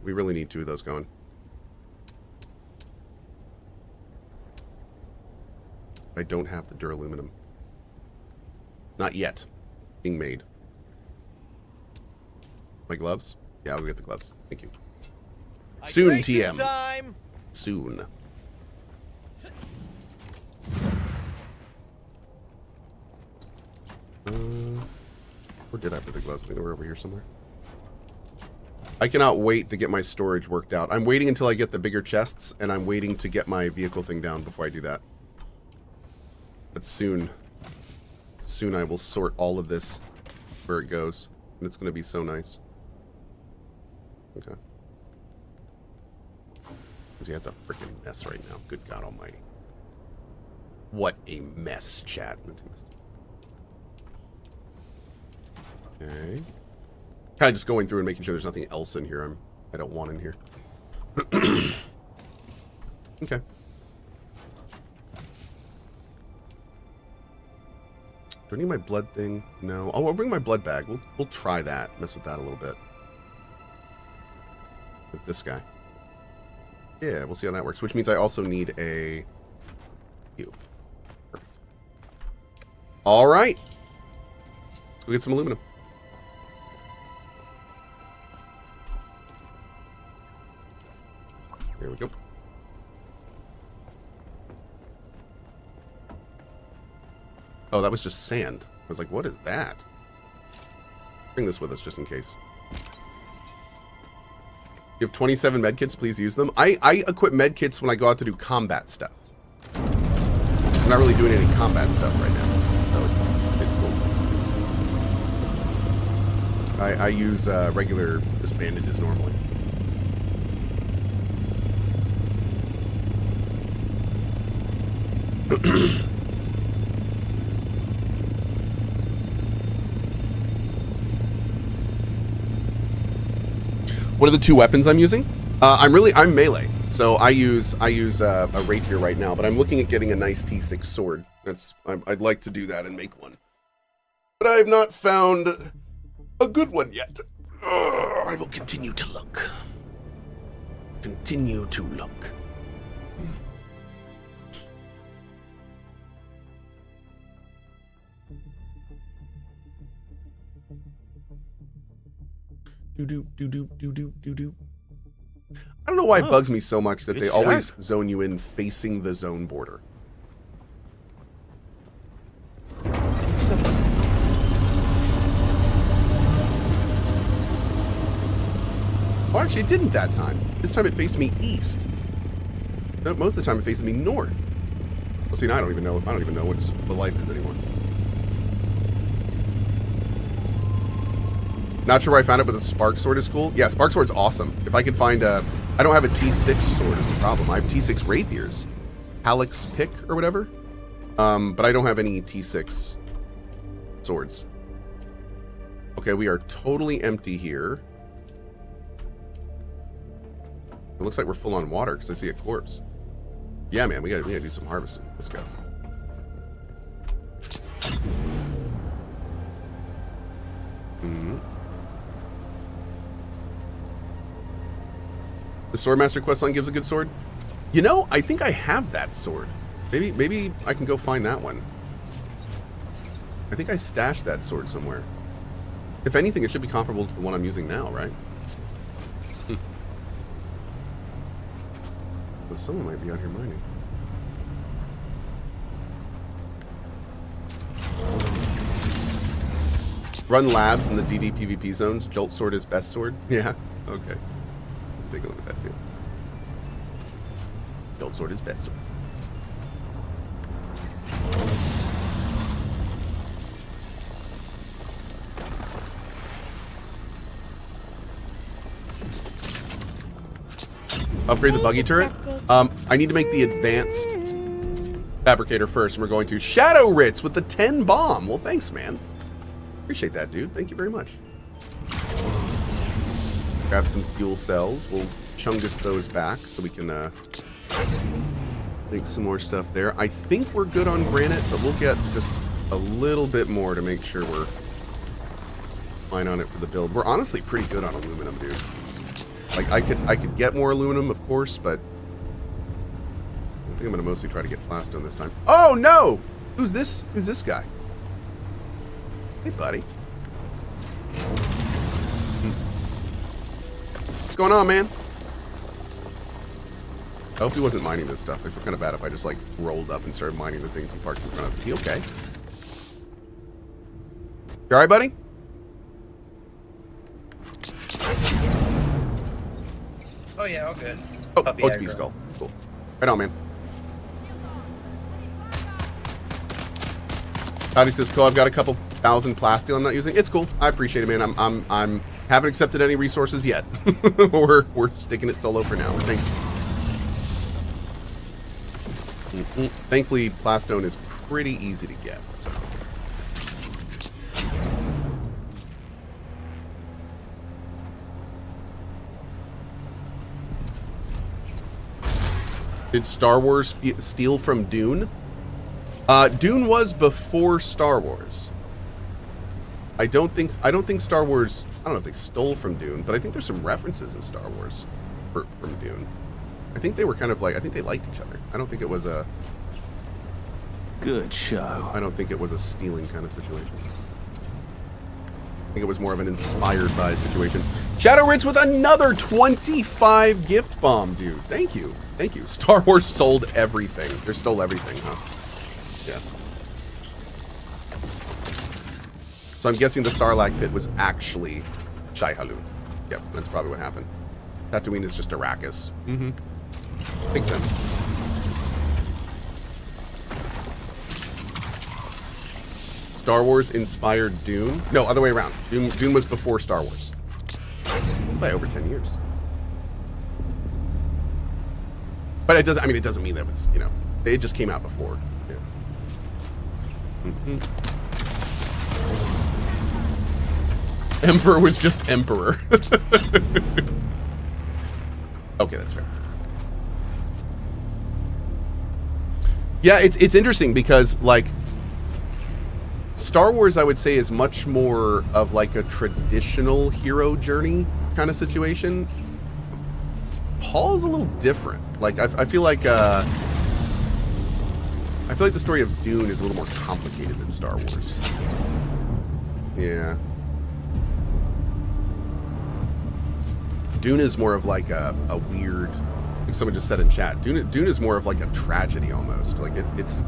We really need 2 of those going. I don't have the duraluminum. Not yet. Being made. My gloves? Yeah, I'll go get the gloves. Thank you. Soon, TM. Time. Soon. Where did I put the gloves? I think they were over here somewhere. I cannot wait to get my storage worked out. I'm waiting until I get the bigger chests, and I'm waiting to get my vehicle thing down before I do that. But soon I will sort all of this where it goes, and it's going to be so nice. Okay. Because yeah, it's a freaking mess right now. Good God Almighty. What a mess, chat. Okay. Kind of just going through and making sure there's nothing else in here I don't want in here. Okay. Do I need my blood thing? No. Oh, I'll bring my blood bag. We'll try that. Mess with that a little bit. With this guy. Yeah, we'll see how that works. Which means I also need a... Perfect. All right. Let's go get some aluminum. There we go. Oh, that was just sand. I was like, what is that? Bring this with us just in case. You have 27 medkits, please use them. I equip medkits when I go out to do combat stuff. I'm not really doing any combat stuff right now. So it's cool. I use regular just bandages normally. What are the 2 weapons I'm using? I'm melee, so I use a rapier right now, but I'm looking at getting a nice T6 sword. I'd like to do that and make one, but I have not found a good one yet. I will continue to look. Continue to look. Do. I don't know why it bugs me so much that Good they shot. always zone you in facing the zone border. Oh, actually, it didn't that time. This time it faced me east. No, most of the time it faces me north. Well, see, now I don't even know what the life is anymore. Not sure where I found it, but the Spark Sword is cool. Yeah, Spark Sword's awesome. If I could find a... I don't have a T6 sword is the problem. I have T6 rapiers. Halleck's Pick or whatever. But I don't have any T6 swords. Okay, we are totally empty here. It looks like we're full on water because I see a corpse. Yeah, man, we gotta do some harvesting. Let's go. The Swordmaster questline gives a good sword. You know, I think I have that sword. Maybe I can go find that one. I think I stashed that sword somewhere. If anything, it should be comparable to the one I'm using now, right? Oh, someone might be out here mining. Run labs in the DD PvP zones. Jolt sword is best sword. Yeah, okay. Let's take a look at that too. Jolt sword is best sword. Upgrade the buggy turret. I need to make the advanced fabricator first, and we're going to Shadow Ritz with the 10 bomb. Well, thanks, man. Appreciate that, dude. Thank you very much. Grab some fuel cells. We'll chungus those back so we can make some more stuff there. I think we're good on granite, but we'll get just a little bit more to make sure we're fine on it for the build. We're honestly pretty good on aluminum, dude. Like, I could get more aluminum, of course, but I think I'm going to mostly try to get plastone this time. Oh, no! Who's this? Who's this guy? Hey, buddy. What's going on, man? I hope he wasn't mining this stuff. I feel kind of bad if I just, like, rolled up and started mining the things and parked in front of it. Is he okay? You alright, buddy? Oh yeah, all good. Oh, Puppy OTP aggro. skull. Cool. Right on, man. Howdy says, Cohh, I've got a couple thousand plasteel I'm not using. It's cool. I appreciate it, man. I'm haven't accepted any resources yet. we're sticking it solo for now. Thank you. Thankfully, plastone is pretty easy to get. So. Did Star Wars steal from Dune? Dune was before Star Wars. I don't think Star Wars. I don't know if they stole from Dune, but I think there's some references in Star Wars from Dune. I think they were kind of like. I think they liked each other. I don't think it was a. Good show. I don't think it was a stealing kind of situation. I think it was more of an inspired by situation. Shadow Ritz with another 25 gift bomb, dude. Thank you. Thank you. Star Wars sold everything. They stole everything, huh? Yeah. So I'm guessing the Sarlacc pit was actually Shai Hulud. Yep, that's probably what happened. Tatooine is just Arrakis. Mm-hmm. Makes sense. Star Wars inspired Dune? No, other way around. Dune was before Star Wars. By over 10 years. But it doesn't mean that it was, it just came out before. Yeah. Emperor was just Emperor. Okay, that's fair. Yeah, it's interesting because, like, Star Wars, I would say, is much more of like a traditional hero journey kind of situation. Paul's a little different. Like I feel like the story of Dune is a little more complicated than Star Wars. Yeah. Dune is more of like a weird, like someone just said in chat, Dune is more of like a tragedy almost. Like it's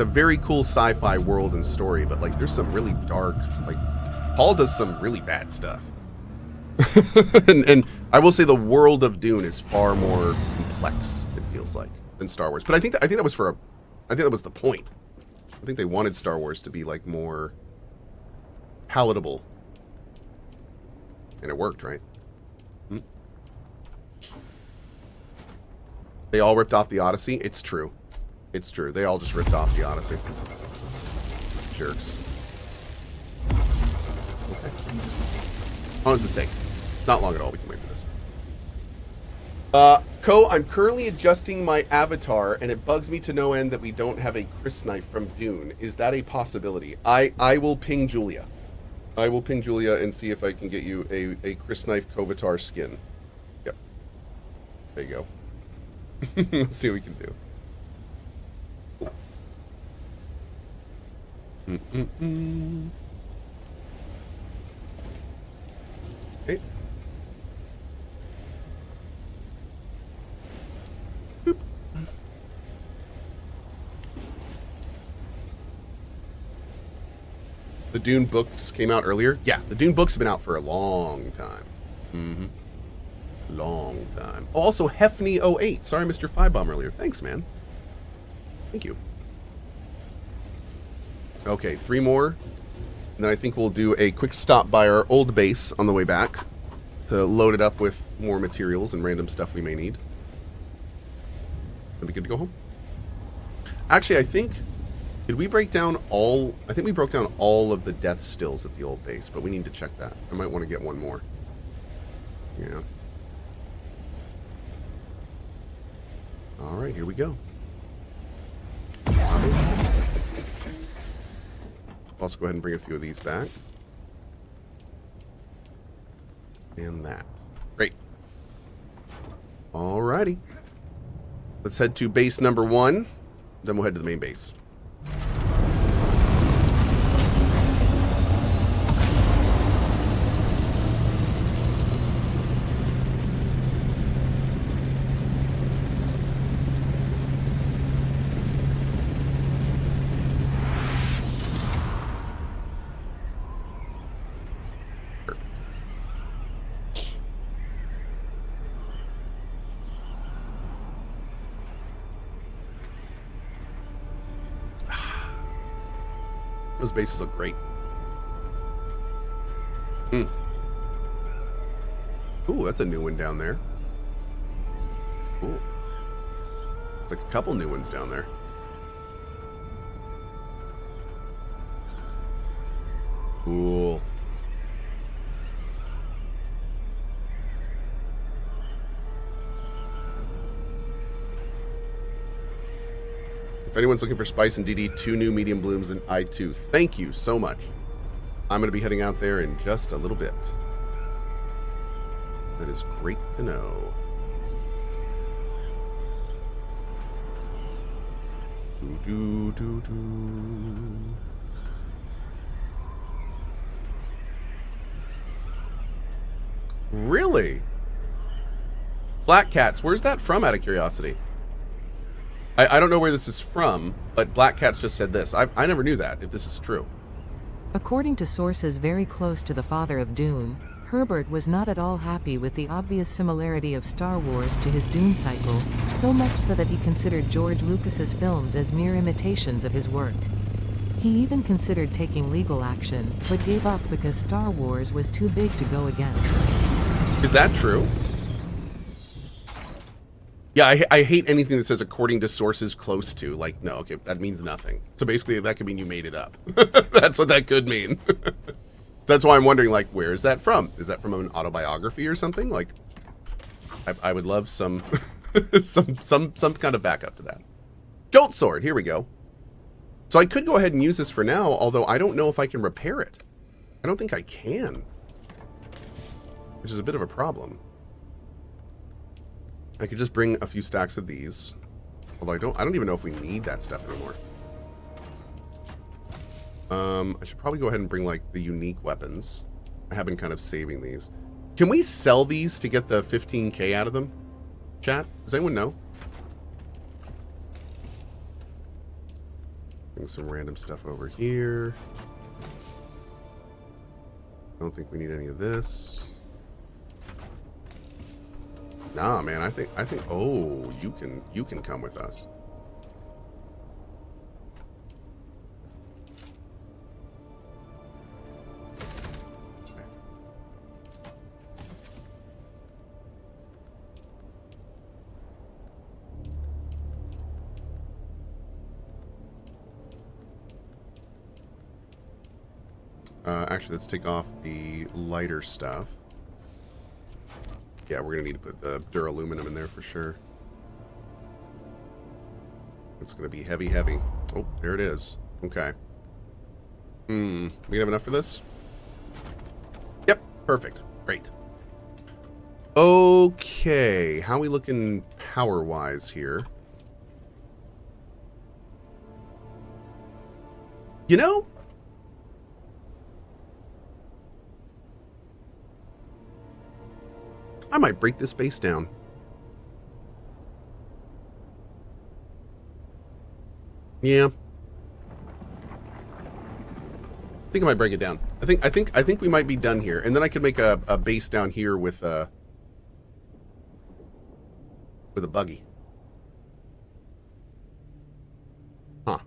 a very cool sci-fi world and story, but like there's some really dark, like Paul does some really bad stuff. and I will say the world of Dune is far more complex, it feels like, than Star Wars. But I think that was the point. I think they wanted Star Wars to be like more palatable. And it worked, right? They all ripped off the Odyssey. It's true. It's true. They all just ripped off the Odyssey. Jerks. Okay. How long does this take? Not long at all. We can wait for this. Cohh, I'm currently adjusting my avatar, and it bugs me to no end that we don't have a Chris knife from Dune. Is that a possibility? I will ping Julia. I will ping Julia and see if I can get you a Chris knife Kovatar skin. Yep. There you go. Let's see what we can do. Okay. Boop. The Dune books came out earlier? Yeah, the Dune books have been out for a long time. Long time. Oh, also, Hefney08. Sorry, Mr. Firebomb earlier. Thanks, man. Thank you. Okay, 3 more. And then I think we'll do a quick stop by our old base on the way back to load it up with more materials and random stuff we may need. That'll be good to go home. Actually, I think... Did we break down all... I think we broke down all of the death stills at the old base, but we need to check that. I might want to get one more. Yeah. Alright, here we go. Also go ahead and bring a few of these back. And that. Great. Alrighty. Let's head to base number 1. Then we'll head to the main base. Those bases look great. Ooh, that's a new one down there. Ooh. It's like a couple new ones down there. Cool. If anyone's looking for spice and DD, 2 new medium blooms and I2. Thank you so much. I'm going to be heading out there in just a little bit. That is great to know. Really? Black Cats, where's that from, out of curiosity? I don't know where this is from, but Black Cats just said this. I never knew that, if this is true. According to sources very close to the father of Dune, Herbert was not at all happy with the obvious similarity of Star Wars to his Dune cycle, so much so that he considered George Lucas's films as mere imitations of his work. He even considered taking legal action, but gave up because Star Wars was too big to go against. Is that true? Yeah, I hate anything that says according to sources close to. Like, no, okay, that means nothing. So basically, that could mean you made it up. That's what that could mean. That's why I'm wondering, like, where is that from? Is that from an autobiography or something? Like, I would love some, some kind of backup to that. Jolt Sword, here we go. So I could go ahead and use this for now, although I don't know if I can repair it. I don't think I can. Which is a bit of a problem. I could just bring a few stacks of these. Although I don't even know if we need that stuff anymore. I should probably go ahead and bring like the unique weapons. I have been kind of saving these. Can we sell these to get the 15k out of them? Chat? Does anyone know? Bring some random stuff over here. I don't think we need any of this. Nah, man, I think oh, you can come with us. Actually, let's take off the lighter stuff. Yeah, we're going to need to put the duraluminum in there for sure. It's going to be heavy, heavy. Oh, there it is. Okay. We have enough for this? Yep, perfect. Great. Okay, how are we looking power-wise here? You know, I might break this base down. Yeah. I think I might break it down. I think we might be done here. And then I could make a base down here with a buggy. Huh.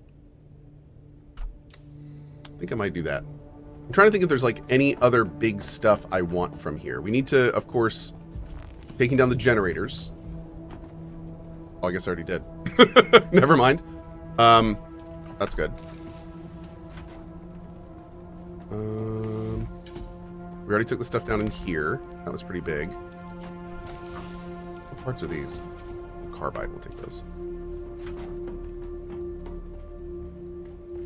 I think I might do that. I'm trying to think if there's like any other big stuff I want from here. We need to, of course, taking down the generators. Oh, I guess I already did. Never mind. That's good. We already took the stuff down in here. That was pretty big. What parts are these? Carbide, we'll take those.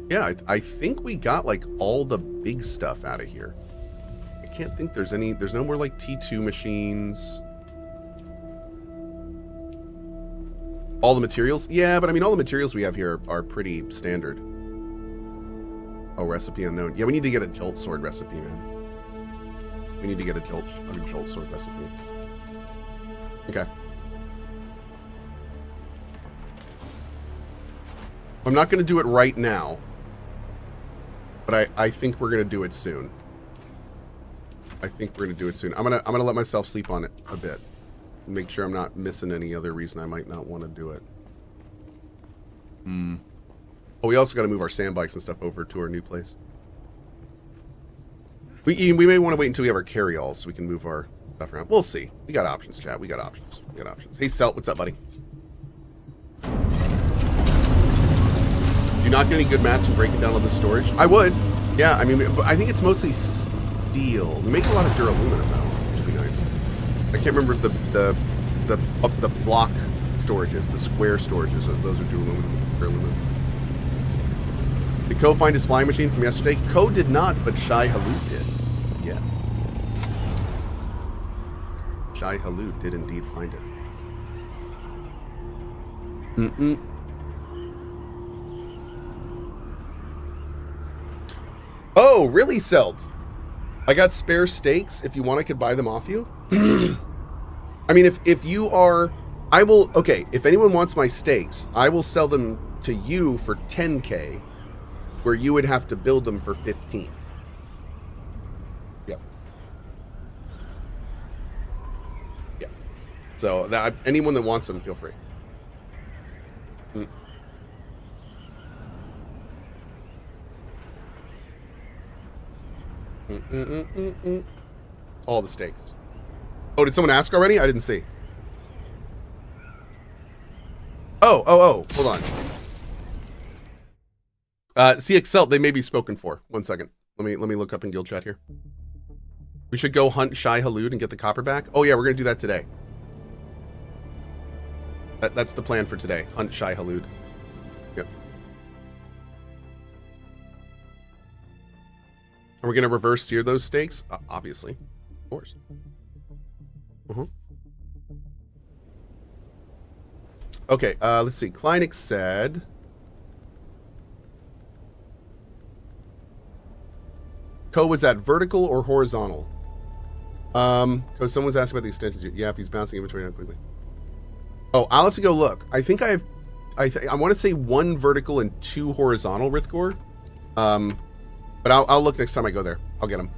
Yeah, I think we got like all the big stuff out of here. I can't think there's no more like T2 machines. All the materials? Yeah, but I mean, all the materials we have here are pretty standard. Oh, recipe unknown. Yeah, we need to get a jolt sword recipe, man. We need to get a jolt sword recipe. Okay. I'm not going to do it right now, but I think we're going to do it soon. I'm gonna let myself sleep on it a bit. Make sure I'm not missing any other reason I might not want to do it. Oh, we also got to move our sand bikes and stuff over to our new place. We may want to wait until we have our carry-alls so we can move our stuff around. We'll see. We got options, chat. We got options. Hey, Selt, what's up, buddy? Do you not get any good mats from breaking down all the storage? I would. Yeah, I mean, I think it's mostly steel. We make a lot of duraluminum now, which would be nice. I can't remember if the block storages, the square storages, those are duraluminum. Did Cohh find his flying machine from yesterday? Cohh did not, but Shai Halud did. Yes. Shai Halud did indeed find it. Oh, really, Selt? I got spare steaks. If you want, I could buy them off you. I mean, if you are, I will, okay, if anyone wants my steaks, I will sell them to you for 10K, where you would have to build them for 15. Yep. Yeah. So that anyone that wants them, feel free. All the steaks. Oh, did someone ask already? I didn't see. Oh, hold on. CX Selt, they may be spoken for. 1 second. Let me look up in guild chat here. We should go hunt Shai Halud and get the copper back. Oh yeah, we're gonna do that today. That's the plan for today. Hunt Shai Halud. Yep. Are we going to reverse sear those steaks? Obviously. Of course. Okay, let's see. Kleinik said... Cohh, was that vertical or horizontal? Because someone was asking about the extensions. Yeah, if he's bouncing inventory down quickly. Oh, I'll have to go look. I think I have... I want to say 1 vertical and 2 horizontal Rithgor. But I'll look next time I go there. I'll get them.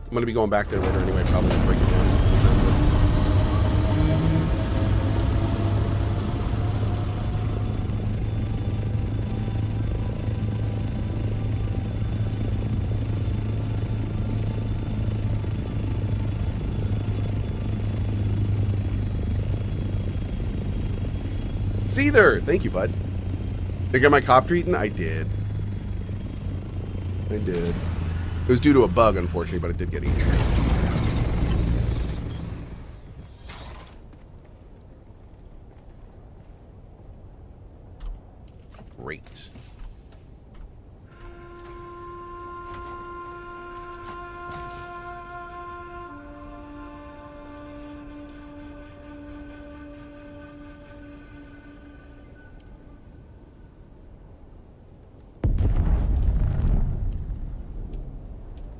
I'm going to be going back there later anyway, probably to break it down. Seether! Thank you, bud. Did I get my copter eaten? I did. I did. It was due to a bug, unfortunately, but it did get eaten. Great.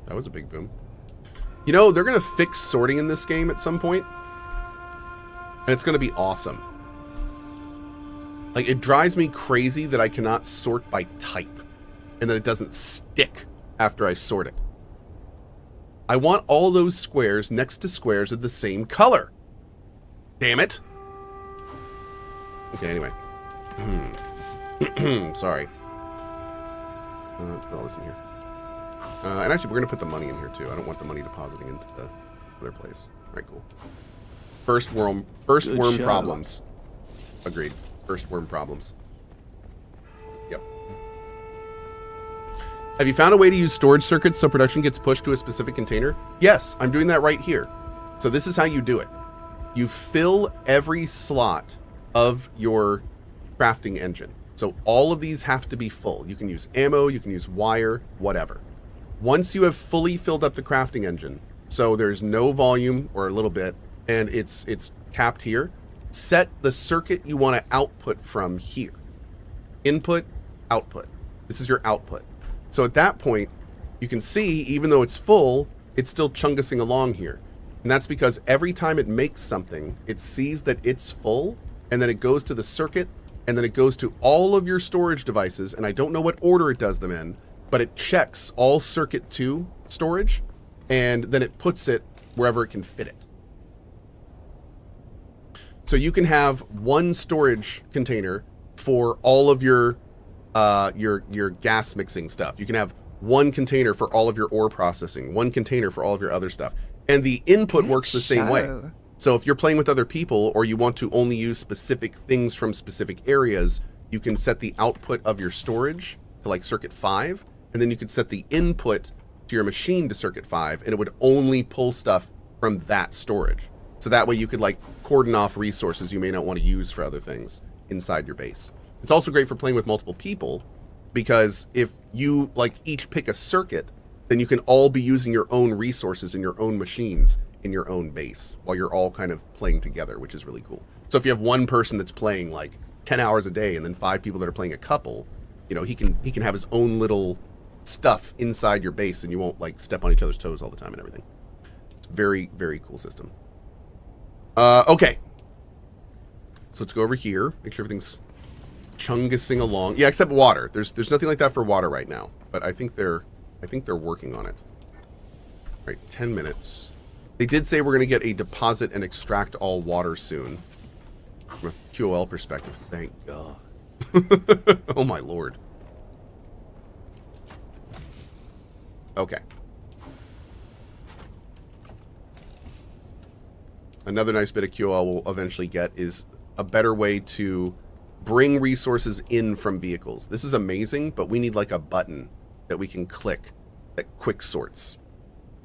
That was a big boom. You know, they're going to fix sorting in this game at some point. And it's going to be awesome. Like, it drives me crazy that I cannot sort by type. And that it doesn't stick after I sort it. I want all those squares next to squares of the same color. Damn it. Okay, anyway. Sorry. Let's put all this in here. And actually, we're going to put the money in here, too. I don't want the money depositing into the other place. All right, cool. First worm problems. Agreed. First worm problems. Yep. Have you found a way to use storage circuits so production gets pushed to a specific container? Yes, I'm doing that right here. So this is how you do it. You fill every slot of your crafting engine. So all of these have to be full. You can use ammo, you can use wire, whatever. Once you have fully filled up the crafting engine, so there's no volume or a little bit, and it's capped here, set the circuit you want to output from here. Input, output. This is your output. So at that point, you can see, even though it's full, it's still chungussing along here. And that's because every time it makes something, it sees that it's full, and then it goes to the circuit, and then it goes to all of your storage devices, and I don't know what order it does them in, but it checks all circuit 2 storage, and then it puts it wherever it can fit it. So you can have 1 storage container for all of your gas mixing stuff. You can have 1 container for all of your ore processing, 1 container for all of your other stuff. And the input works the same way. So if you're playing with other people or you want to only use specific things from specific areas, you can set the output of your storage to like circuit 5. And then you could set the input to your machine to circuit 5, and it would only pull stuff from that storage. So that way you could like cordon off resources you may not want to use for other things inside your base. It's also great for playing with multiple people, because if you like each pick a circuit, then you can all be using your own resources in your own machines in your own base while you're all kind of playing together, which is really cool. So if you have one person that's playing like 10 hours a day and then 5 people that are playing a couple, you know, he can have his own little stuff inside your base, and you won't like step on each other's toes all the time and everything. It's very, very cool system. Okay, so let's go over here, make sure everything's chungussing along. Yeah, except water. There's nothing like that for water right now, but I think they're working on it. All right, 10 minutes. They did say we're going to get a deposit and extract all water soon. From a QOL perspective, thank God. Oh my lord. Okay. Another nice bit of QOL we'll eventually get is a better way to bring resources in from vehicles. This is amazing, but we need like a button that we can click that quick sorts.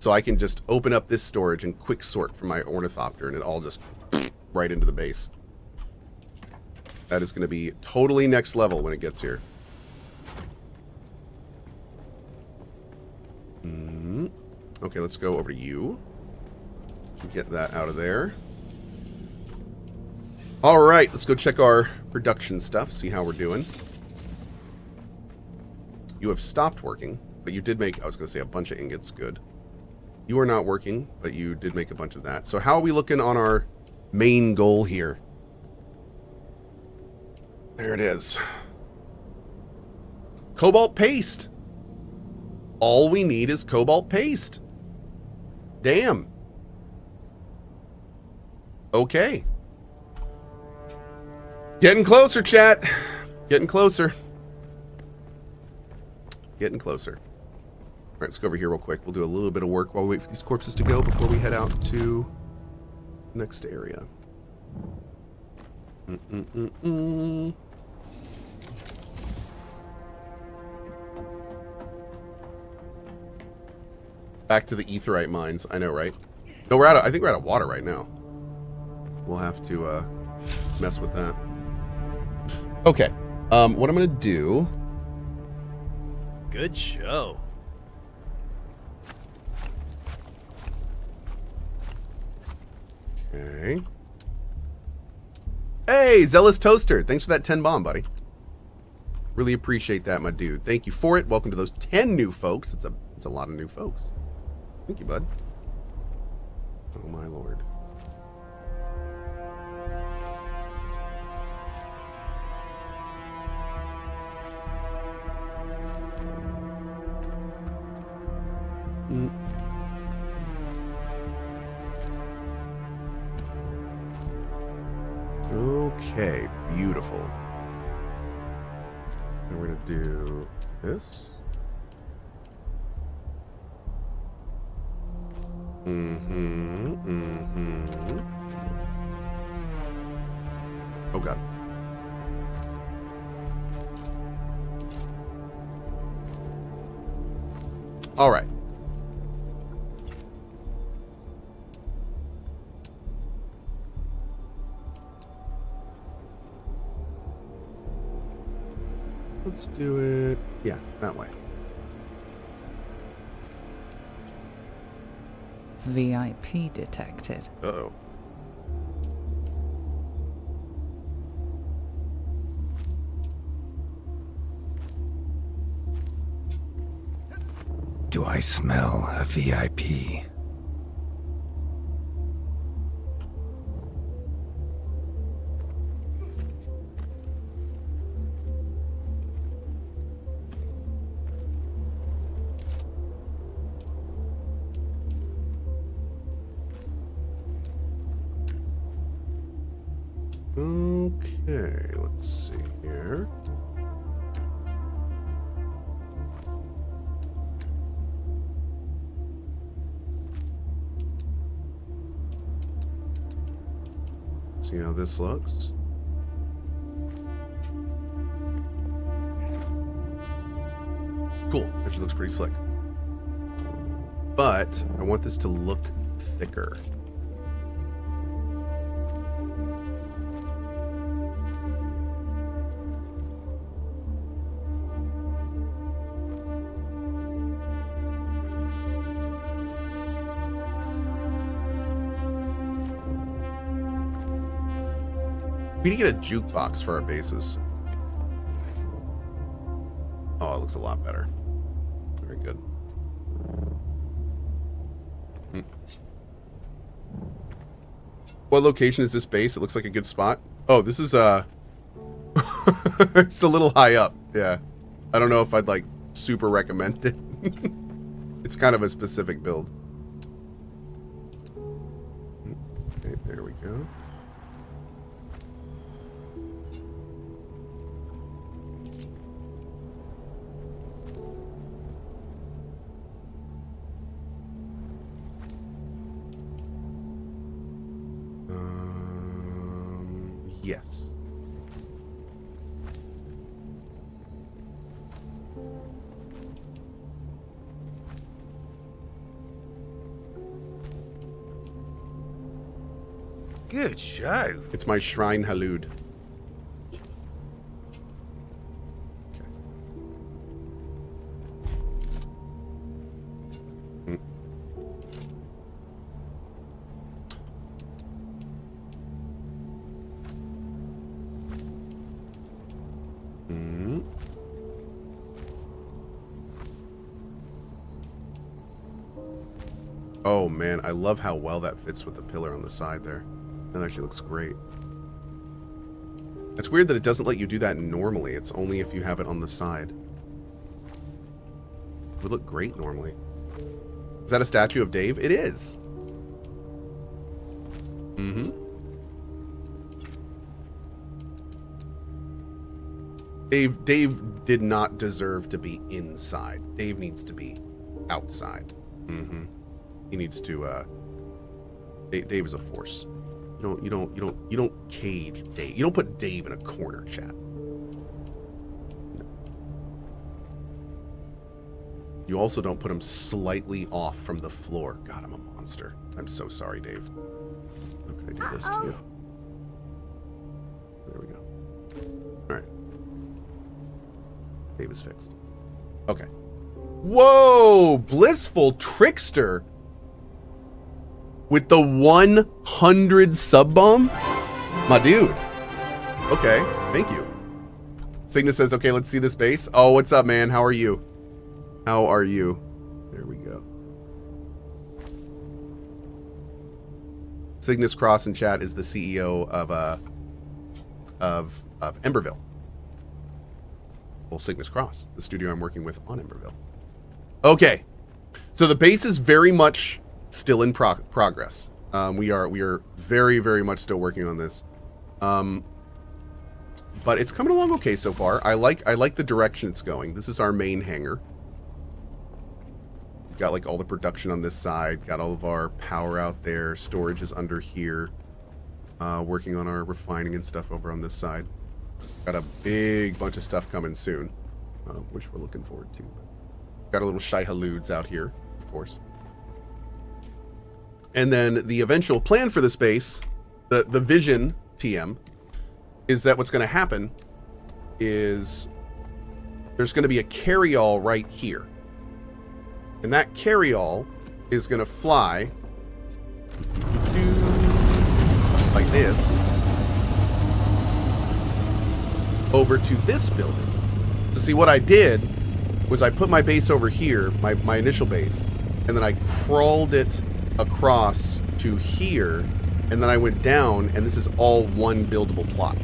So I can just open up this storage and quick sort from my ornithopter, and it all just right into the base. That is going to be totally next level when it gets here. Okay, let's go over to you. Get that out of there. All right, let's go check our production stuff, see how we're doing. You have stopped working, but you did make, I was going to say, a bunch of ingots. Good. You are not working, but you did make a bunch of that. So how are we looking on our main goal here? There it is. Cobalt paste. All we need is cobalt paste. Damn. Okay. Getting closer, chat. Getting closer. Getting closer. All right, let's go over here real quick. We'll do a little bit of work while we wait for these corpses to go before we head out to the next area. Back to the aetherite mines. I know, right? No, we're out of, I think we're out of water right now. We'll have to mess with that. Okay. What I'm going to do... Good show. Okay. Hey, Zealous Toaster. Thanks for that 10 bomb, buddy. Really appreciate that, my dude. Thank you for it. Welcome to those 10 new folks. It's a lot of new folks. Thank you, bud. Oh, my lord. Okay, beautiful. And we're gonna do this. Oh god. All right. Let's do it, yeah, that way. VIP detected. Uh-oh. Do I smell a VIP? Okay, let's see here. See how this looks. Cool, actually looks pretty slick. But I want this to look thicker. We need to get a jukebox for our bases. Oh, it looks a lot better. Very good. What location is this base? It looks like a good spot. Oh, this is it's a little high up. Yeah. I don't know if I'd like super recommend it. It's kind of a specific build. Okay, there we go. Yes. Good show. It's my shrine Halud. Okay. Oh man, I love how well that fits with the pillar on the side there. That actually looks great. It's weird that it doesn't let you do that normally. It's only if you have it on the side. It would look great normally. Is that a statue of Dave? It is. Mm-hmm. Dave did not deserve to be inside. Dave needs to be outside. Mm-hmm. He needs to Dave is a force. You don't cage Dave. You don't put Dave in a corner, chat. No. You also don't put him slightly off from the floor. God, I'm a monster. I'm so sorry, Dave. How could I do this to you? There we go. All right. Dave is fixed. Okay. Whoa! Blissful Trickster with the 100 sub bomb? My dude. Okay, thank you. Cygnus says, okay, let's see this base. Oh, what's up, man? How are you? How are you? There we go. Cygnus Cross in chat is the CEO of Emberville. Well, Cygnus Cross, the studio I'm working with on Emberville. Okay, so the base is very much still in progress. We are very, very much still working on this, but it's coming along okay so far. I like the direction it's going. This is our main hangar. We've got like all the production on this side. Got all of our power out there. Storage is under here. Working on our refining and stuff over on this side. Got a big bunch of stuff coming soon, which we're looking forward to. Got a little shy haloods out here, of course. And then the eventual plan for this base, the vision TM, is that what's going to happen is there's going to be a carryall right here. And that carryall is going to fly like this over to this building. So see, what I did was I put my base over here, my initial base, and then I crawled it across to here, and then I went down, and this is all one buildable plot.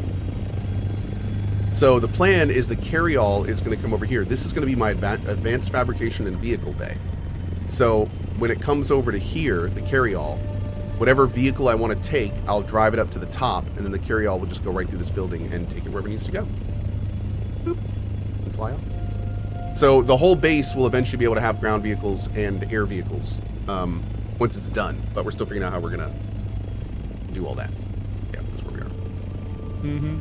So the plan is the carryall is going to come over here. This is going to be my advanced fabrication and vehicle bay. So when it comes over to here, the carryall, whatever vehicle I want to take, I'll drive it up to the top, and then the carryall will just go right through this building and take it wherever it needs to go. Boop. And fly up. So the whole base will eventually be able to have ground vehicles and air vehicles once it's done. But we're still figuring out how we're going to do all that. Yeah, that's where we are. Mm-hmm.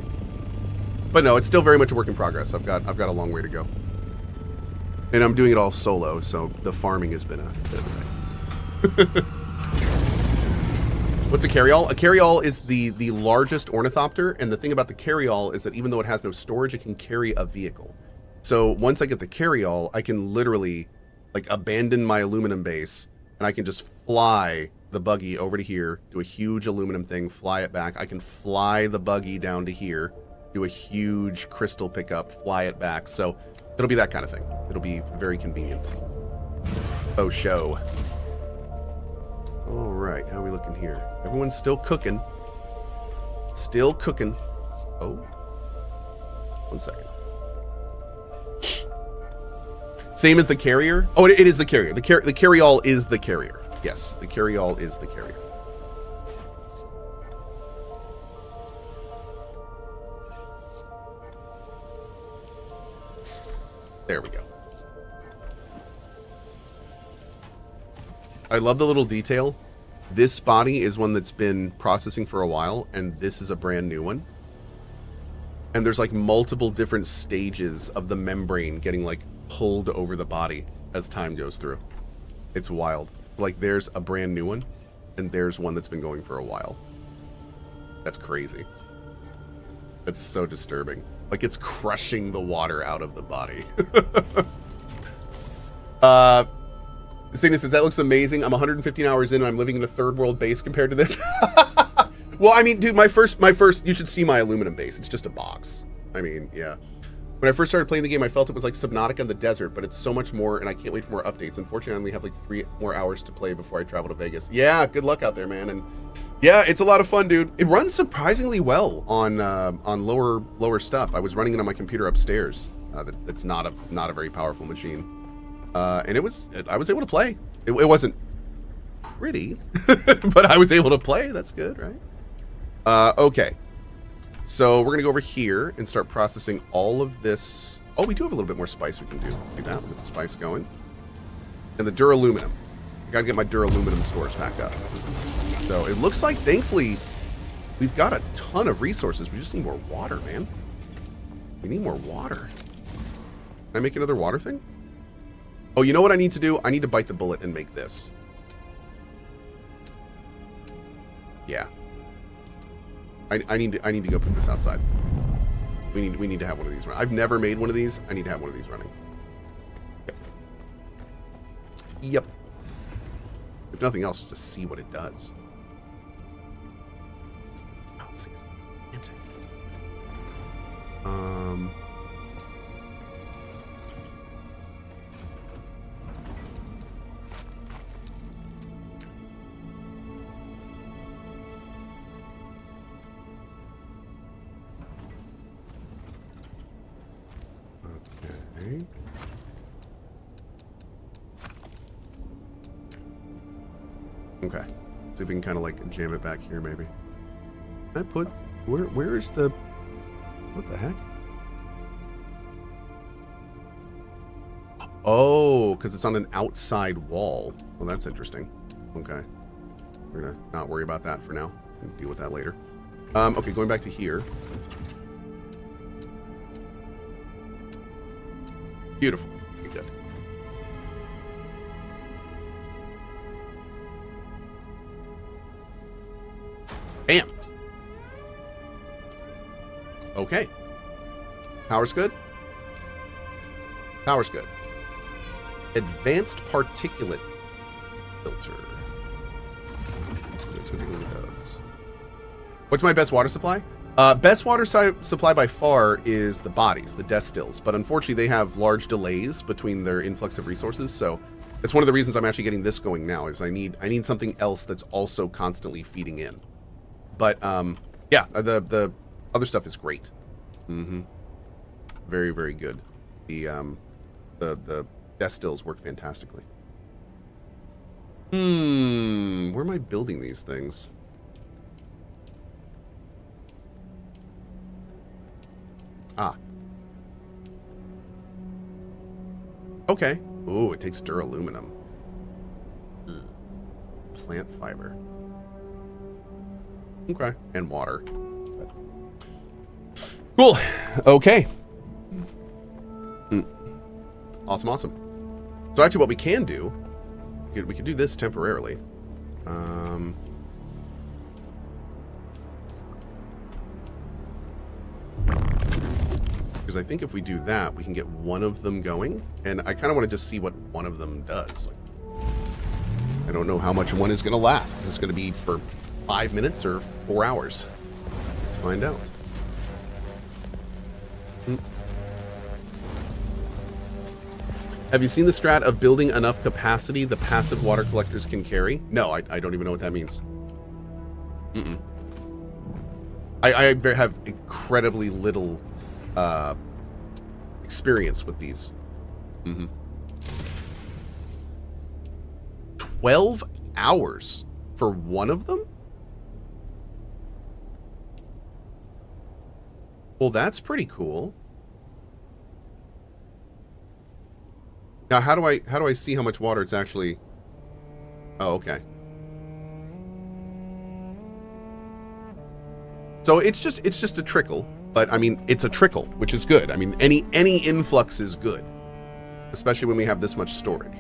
But no, it's still very much a work in progress. I've got a long way to go. And I'm doing it all solo, so the farming has been a bit of a thing. What's a carryall? A carryall is the largest ornithopter, and the thing about the carryall is that even though it has no storage, it can carry a vehicle. So once I get the carryall, I can literally like abandon my aluminum base, and I can just fly the buggy over to here, do a huge aluminum thing, fly it back. I can fly the buggy down to here, do a huge crystal pickup, fly it back. So it'll be that kind of thing. It'll be very convenient. Oh, show. All right, how are we looking here? Everyone's still cooking. Still cooking. Oh, 1 second. Same as the carrier. Oh, it is the carrier. The carryall is the carrier. Yes, the carryall is the carrier. There we go. I love the little detail. This body is one that's been processing for a while, and this is a brand new one. And there's like multiple different stages of the membrane getting like pulled over the body as time goes through. It's wild. Like there's a brand new one, and there's one that's been going for a while. That's crazy. That's so disturbing. Like it's crushing the water out of the body. Cygnus says, that looks amazing. I'm 115 hours in and I'm living in a third world base compared to this. Well, I mean, dude, my first, you should see my aluminum base. It's just a box. I mean, yeah. When I first started playing the game, I felt it was like Subnautica in the desert, but it's so much more, and I can't wait for more updates. Unfortunately, I only have like 3 more hours to play before I travel to Vegas. Yeah, good luck out there, man. And yeah, it's a lot of fun, dude. It runs surprisingly well on lower stuff. I was running it on my computer upstairs. That's not a very powerful machine, and I was able to play. It wasn't pretty, but I was able to play. That's good, right? Okay. So we're going to go over here and start processing all of this. Oh, we do have a little bit more spice we can do. Let's do that. Get the spice going. And the duraluminum. I got to get my duraluminum stores back up. So it looks like, thankfully, we've got a ton of resources. We just need more water, man. We need more water. Can I make another water thing? Oh, you know what I need to do? I need to bite the bullet and make this. Yeah. I need to go put this outside. We need to have one of these run. I've never made one of these. I need to have one of these running. Yep. If nothing else, just see what it does. Oh, this thing is gigantic. Okay. See if we can kind of like jam it back here, maybe. Can I put where is the what the heck? Oh, because it's on an outside wall. Well, that's interesting. Okay. We're gonna not worry about that for now. We can deal with that later. Okay, going back to here. Beautiful. Okay, good. Bam. Okay. Power's good. Power's good. Advanced particulate filter. Let's go take a look at those. What's my best water supply? Best water supply by far is the bodies, the death stills, but unfortunately they have large delays between their influx of resources, so that's one of the reasons I'm actually getting this going now, is I need something else that's also constantly feeding in. But yeah, the other stuff is great. Very, very good. The death stills work fantastically. Where am I building these things? Ah. Okay. Ooh, it takes duraluminum. Plant fiber. Okay. And water. Cool. Okay. Awesome, awesome. So actually what we can do, we could do this temporarily. Because I think if we do that, we can get one of them going. And I kind of want to just see what one of them does. Like, I don't know how much one is going to last. Is this going to be for 5 minutes or 4 hours? Let's find out. Have you seen the strat of building enough capacity the passive water collectors can carry? No, I don't even know what that means. I have incredibly little experience with these. 12 hours for one of them? Well, that's pretty cool. Now, how do I see how much water it's actually? Oh, okay. So it's just a trickle, but I mean it's a trickle, which is good. I mean any influx is good, especially when we have this much storage.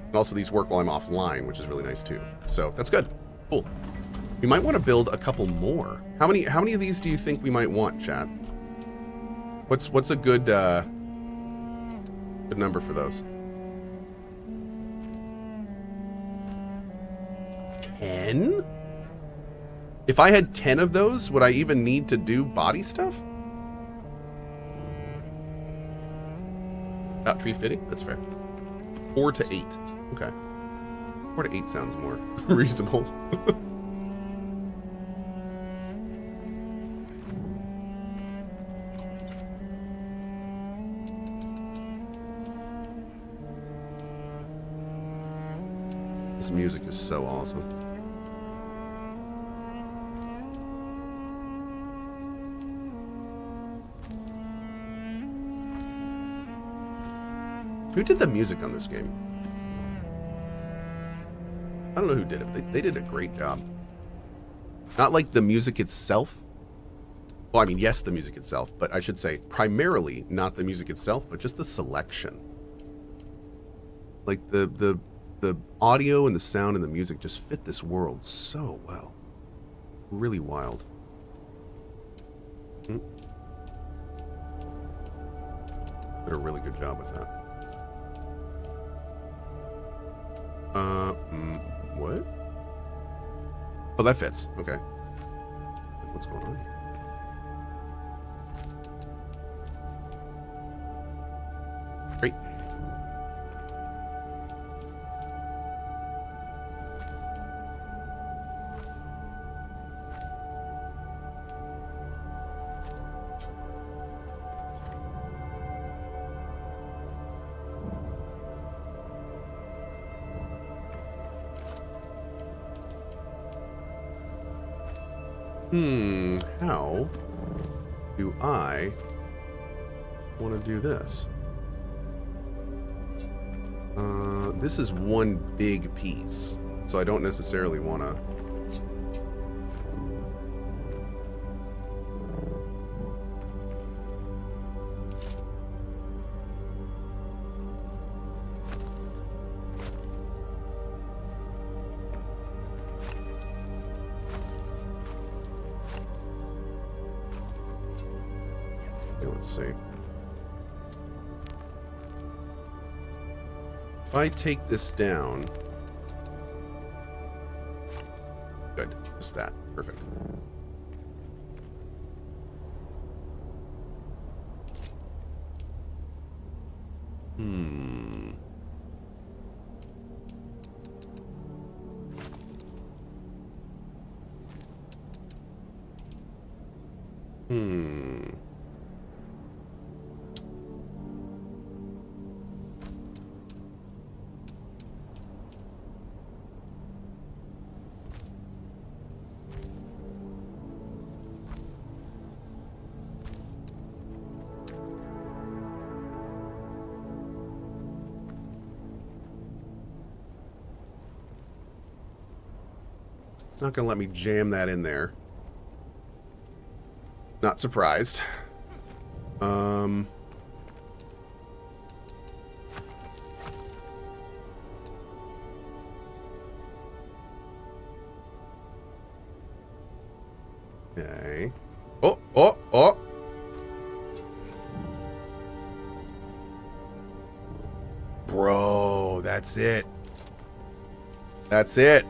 And also these work while I'm offline, which is really nice too. So that's good. Cool. We might want to build a couple more. How many of these do you think we might want, chat? What's a good good number for those? 10? If I had 10 of those, would I even need to do body stuff? 350? That's fair. 4 to 8. Okay. 4 to 8 sounds more reasonable. This music is so awesome. Who did the music on this game? I don't know who did it. They did a great job. Not like the music itself. Well, I mean, yes, the music itself, but I should say primarily not the music itself, but just the selection. Like the audio and the sound and the music just fit this world so well. Really wild. Did a really good job with that. What? Oh, that fits. Okay. What's going on here? Great. How do I want to do this? This is one big piece, so I don't necessarily want to... Let's see. If I take this down... Good. Just that. Perfect. It's not going to let me jam that in there. Not surprised. Okay. Oh! Bro, that's it. That's it.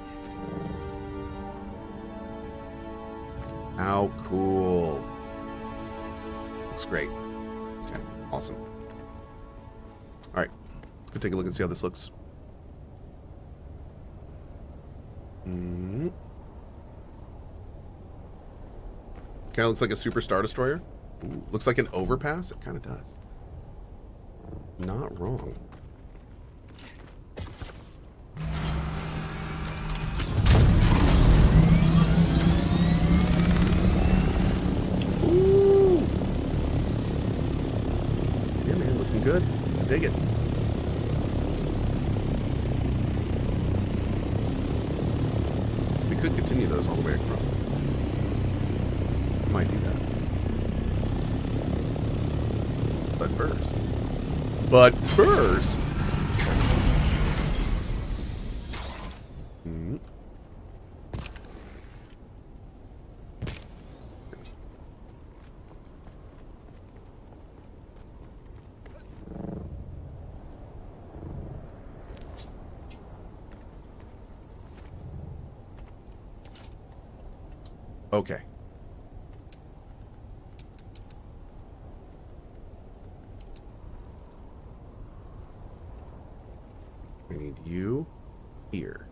How cool. Looks great. Okay, awesome. Alright, let's go take a look and see how this looks. Kind of looks like a Super Star Destroyer. Ooh, looks like an overpass. It kind of does. Not wrong. Ooh. Yeah, man, looking good. I dig it. We could continue those all the way across. Might do that. But first... Okay. need you here.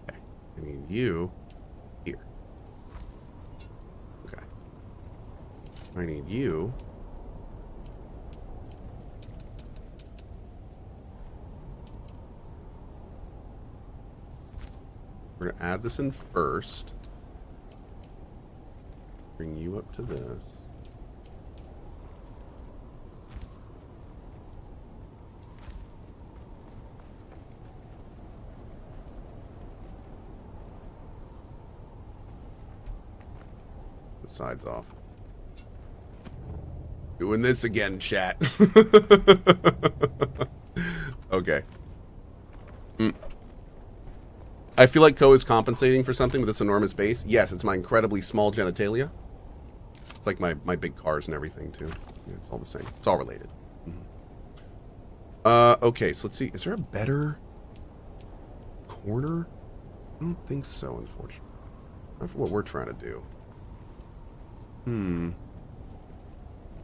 Okay. I need you here. Okay. I need you. We're going to add this in first. Bring you up to this. The sides off. Doing this again, chat. Okay. I feel like Cohh is compensating for something with this enormous base. Yes, it's my incredibly small genitalia. It's like my big cars and everything, too. Yeah, it's all the same. It's all related. Okay, so let's see. Is there a better corner? I don't think so, unfortunately. Not for what we're trying to do.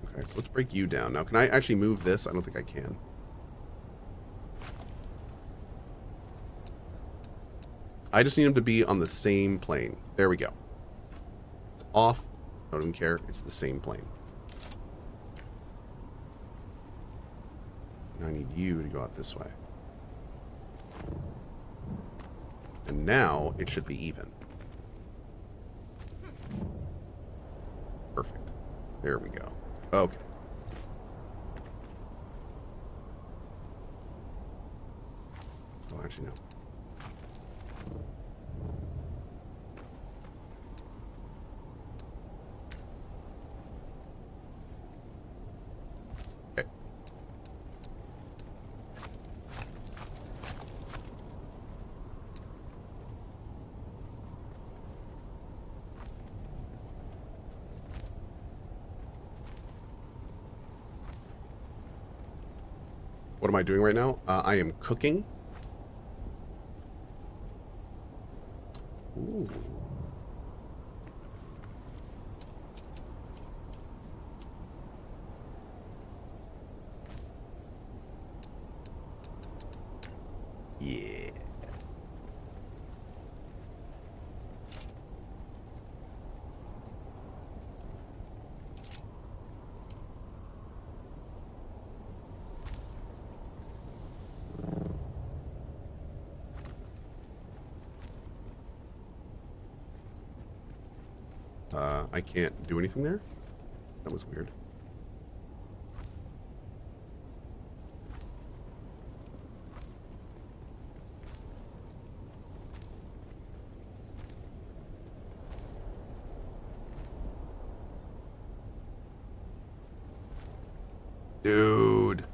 Okay, so let's break you down. Now, can I actually move this? I don't think I can. I just need them to be on the same plane. There we go. It's off. I don't even care. It's the same plane. And I need you to go out this way. And now it should be even. Perfect. There we go. Okay. Oh, actually, no. Okay. What am I doing right now? I am cooking. Ooh. Yeah. I can't do anything there? That was weird. Dude.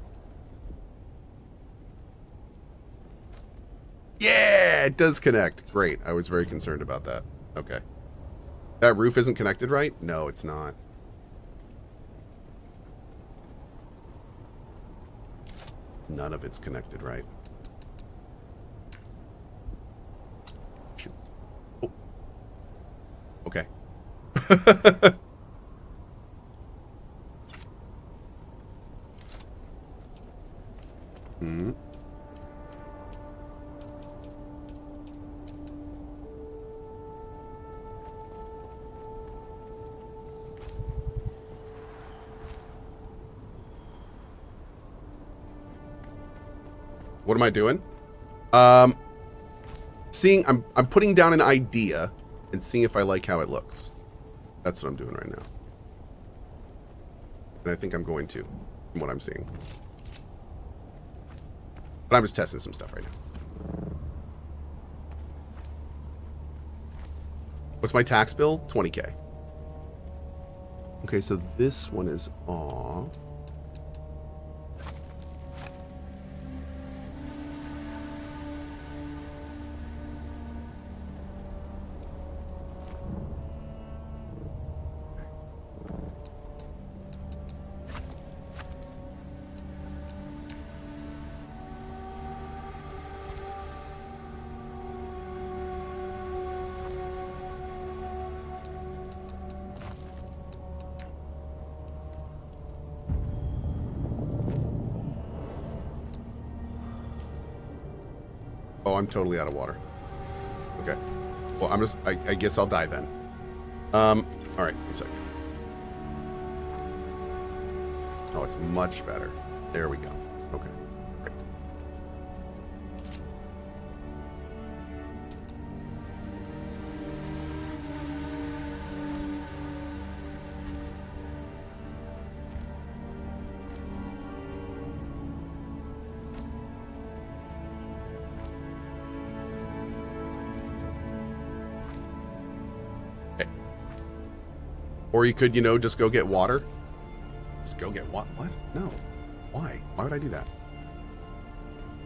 Yeah, it does connect. Great. I was very concerned about that. Okay. That roof isn't connected right? No, it's not. None of it's connected right. Shoot. Oh. Okay. What am I doing? I'm putting down an idea and seeing if I like how it looks. That's what I'm doing right now. And I think I'm going to, from what I'm seeing. But I'm just testing some stuff right now. What's my tax bill? 20K. Okay, so this one is off. Oh, I'm totally out of water. Okay. Well, I guess I'll die then. All right, 1 second. Oh, it's much better. There we go. Okay. Great. Okay. Or you could, just go get water. Just go get what? What? No. Why? Why would I do that?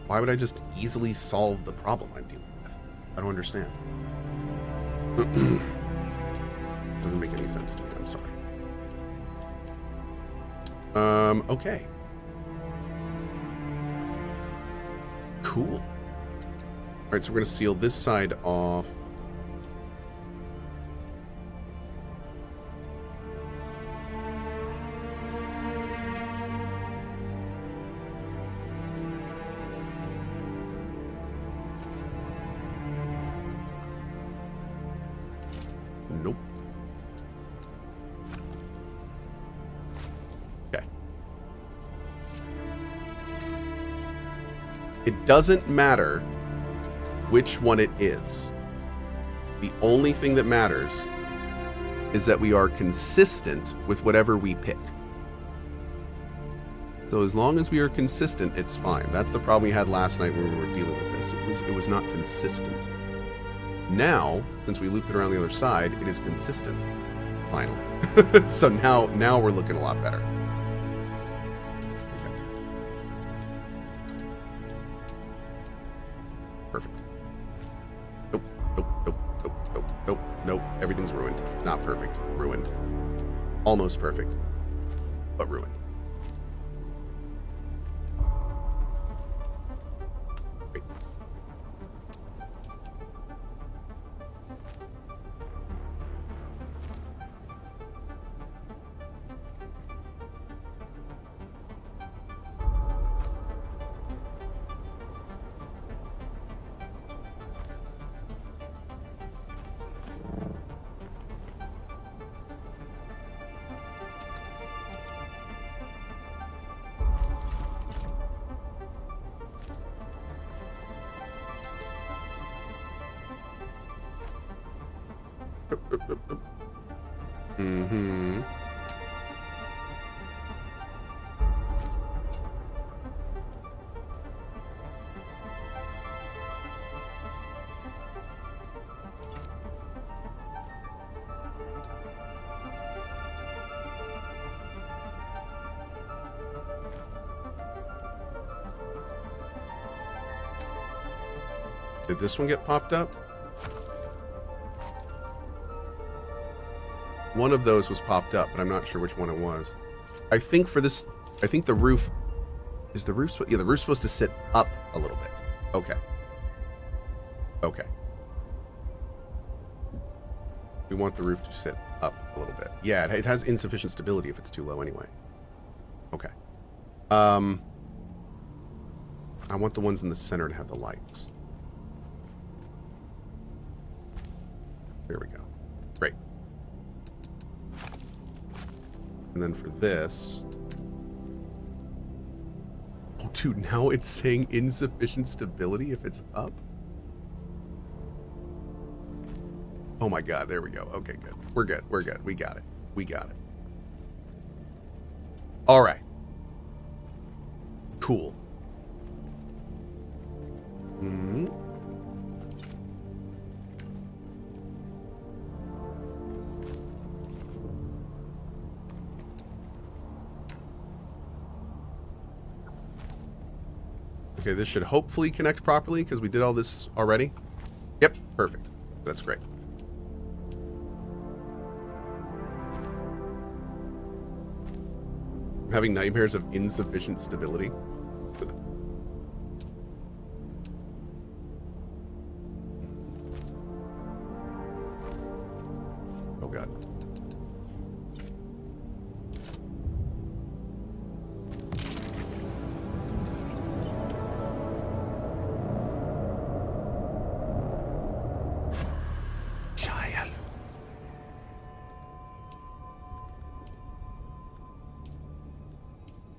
Why would I just easily solve the problem I'm dealing with? I don't understand. Doesn't make any sense to me. I'm sorry. Okay. Cool. All right, so we're going to seal this side off. Nope. Okay. It doesn't matter which one it is. The only thing that matters is that we are consistent with whatever we pick. So as long as we are consistent, it's fine. That's the problem we had last night when we were dealing with this. It was not consistent. Now, since we looped it around the other side, it is consistent. Finally. So now we're looking a lot better. Okay. Perfect. Nope, nope, nope, nope, nope, nope, nope. Everything's ruined. Not perfect. Ruined. Almost perfect. But ruined. Great. Mm-hmm. Did this one get popped up? One of those was popped up, but I'm not sure which one it was. I think for this, I think the roof, is the roof, yeah, the roof's supposed to sit up a little bit. Okay. Okay. We want the roof to sit up a little bit. Yeah, it has insufficient stability if it's too low anyway. Okay. I want the ones in the center to have the lights. There we go. Great. And then for this... Oh, dude, now it's saying insufficient stability if it's up? Oh my god, there we go. Okay, good. We're good. We're good. We got it. We got it. All right. Cool. Hmm. Okay, this should hopefully connect properly because we did all this already. Yep, perfect. That's great. I'm having nightmares of insufficient stability. Oh god.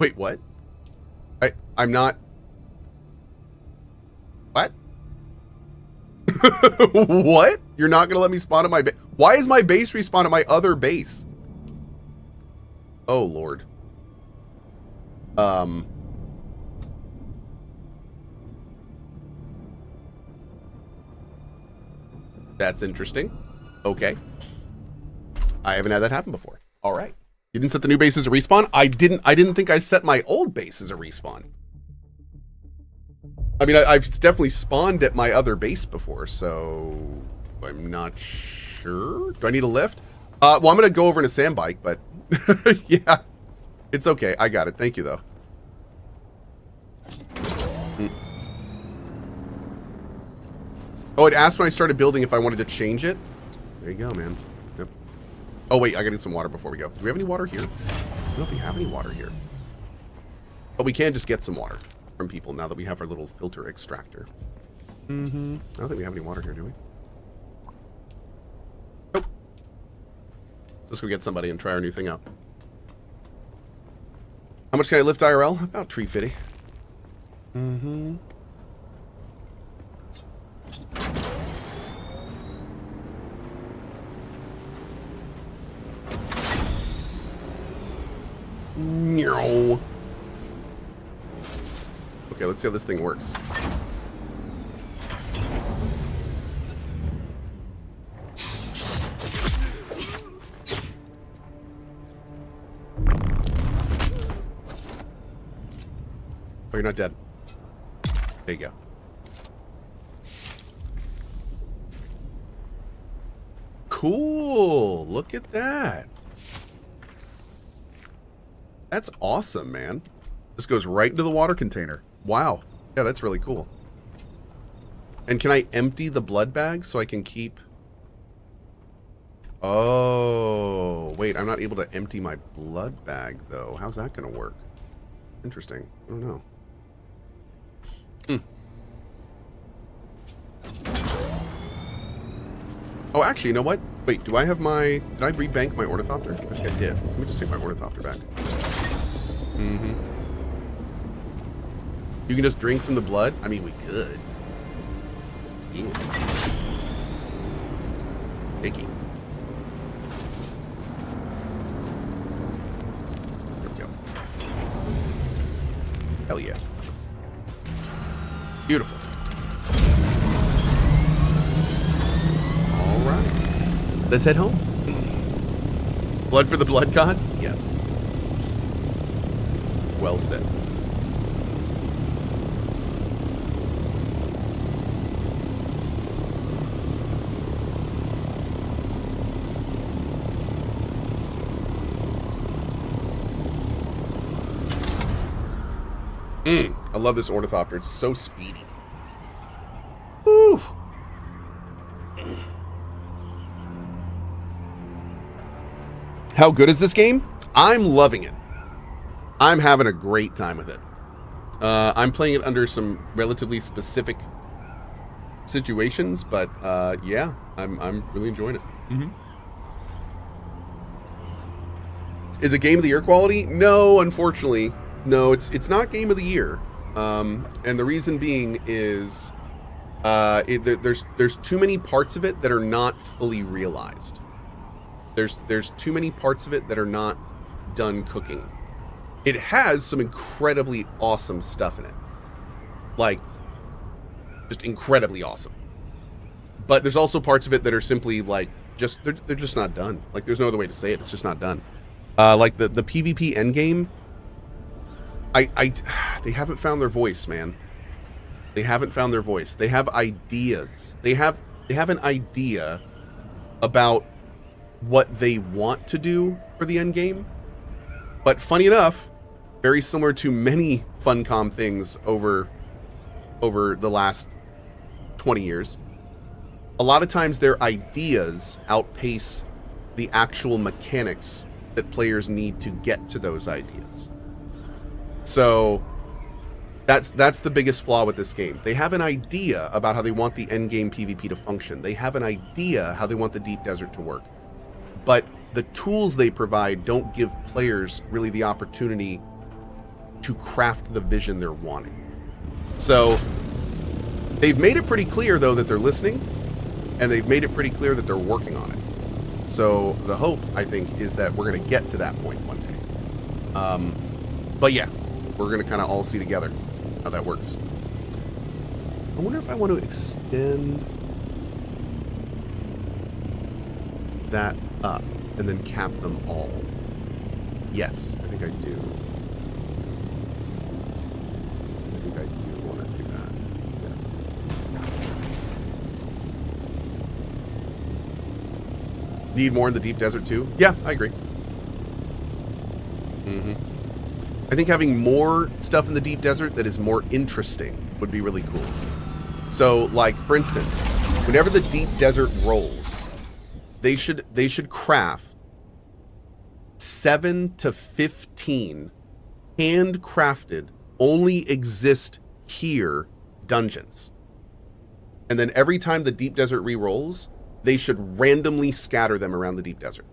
Wait, what? I'm not... What? What? You're not gonna let me spawn at my base? Why is my base respawn at my other base? Oh, Lord. That's interesting. Okay. I haven't had that happen before. All right. You didn't set the new base as a respawn? I didn't think I set my old base as a respawn. I mean, I've definitely spawned at my other base before, so I'm not sure. Do I need a lift? Well, I'm going to go over in a sand bike, but yeah, it's okay. I got it. Thank you, though. Oh, it asked when I started building if I wanted to change it. There you go, man. Yep. Oh, wait, I gotta get some water before we go. Do we have any water here? I don't know if we have any water here. But we can just get some water from people now that we have our little filter extractor. I don't think we have any water here, do we? Nope. Let's go get somebody and try our new thing out. How much can I lift IRL? About $350. No. Okay, let's see how this thing works. Oh, you're not dead. There you go. Cool. Look at that. That's awesome, man. This goes right into the water container. Wow. Yeah, that's really cool. And can I empty the blood bag so I can keep... Oh, wait, I'm not able to empty my blood bag, though. How's that going to work? Interesting. I don't know. Oh, actually, you know what? Wait, do I have my... Did I rebank my ornithopter? I think I did. Let me just take my ornithopter back. You can just drink from the blood? I mean, we could. Yeah. Icky. There we go. Hell yeah. Beautiful. Alright. Let's head home. Blood for the blood gods? Yes. Well said. I love this ornithopter. It's so speedy. Woo! How good is this game? I'm loving it. I'm having a great time with it. I'm playing it under some relatively specific situations, but yeah, I'm really enjoying it. Is it Game of the Year quality? No, unfortunately. No, it's not Game of the Year. And the reason being is there's too many parts of it that are not fully realized. There's too many parts of it that are not done cooking. It has some incredibly awesome stuff in it. Like, just incredibly awesome. But there's also parts of it that are simply like, they're just not done. Like, there's no other way to say it. It's just not done. Like the PvP endgame, they haven't found their voice, man. They haven't found their voice. They have ideas. They have an idea about what they want to do for the endgame. But funny enough, very similar to many Funcom things over the last 20 years, a lot of times their ideas outpace the actual mechanics that players need to get to those ideas. So that's the biggest flaw with this game. They have an idea about how they want the endgame PvP to function. They have an idea how they want the deep desert to work. But the tools they provide don't give players really the opportunity to craft the vision they're wanting. So they've made it pretty clear, though, that they're listening, and they've made it pretty clear that they're working on it. So the hope, I think, is that we're going to get to that point one day. But yeah, we're going to kind of all see together how that works. I wonder if I want to extend that up and then cap them all. Yes, I think I do. I think I do want to do that. Yes. Need more in the deep desert too? Yeah, I agree. I think having more stuff in the deep desert that is more interesting would be really cool. So, like, for instance, whenever the deep desert rolls, they should craft 7 to 15 handcrafted, only exist here dungeons. And then every time the deep desert re-rolls, they should randomly scatter them around the deep desert.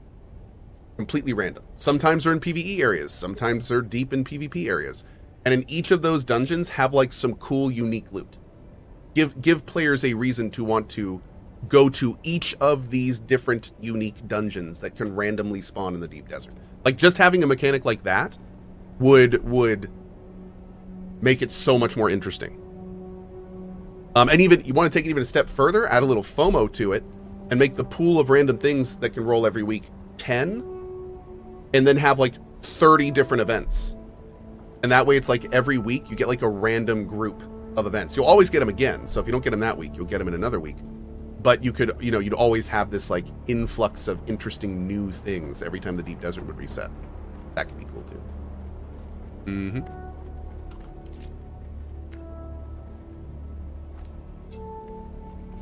Completely random. Sometimes they're in PvE areas, sometimes they're deep in PvP areas. And in each of those dungeons have like some cool, unique loot. Give players a reason to want to go to each of these different unique dungeons that can randomly spawn in the deep desert. Like, just having a mechanic like that would make it so much more interesting. And even, you want to take it even a step further, add a little FOMO to it, and make the pool of random things that can roll every week 10, and then have like 30 different events. And that way it's like every week you get like a random group of events. You'll always get them again. So if you don't get them that week, you'll get them in another week. But you could, you know, you'd always have this like influx of interesting new things every time the deep desert would reset. That could be cool too.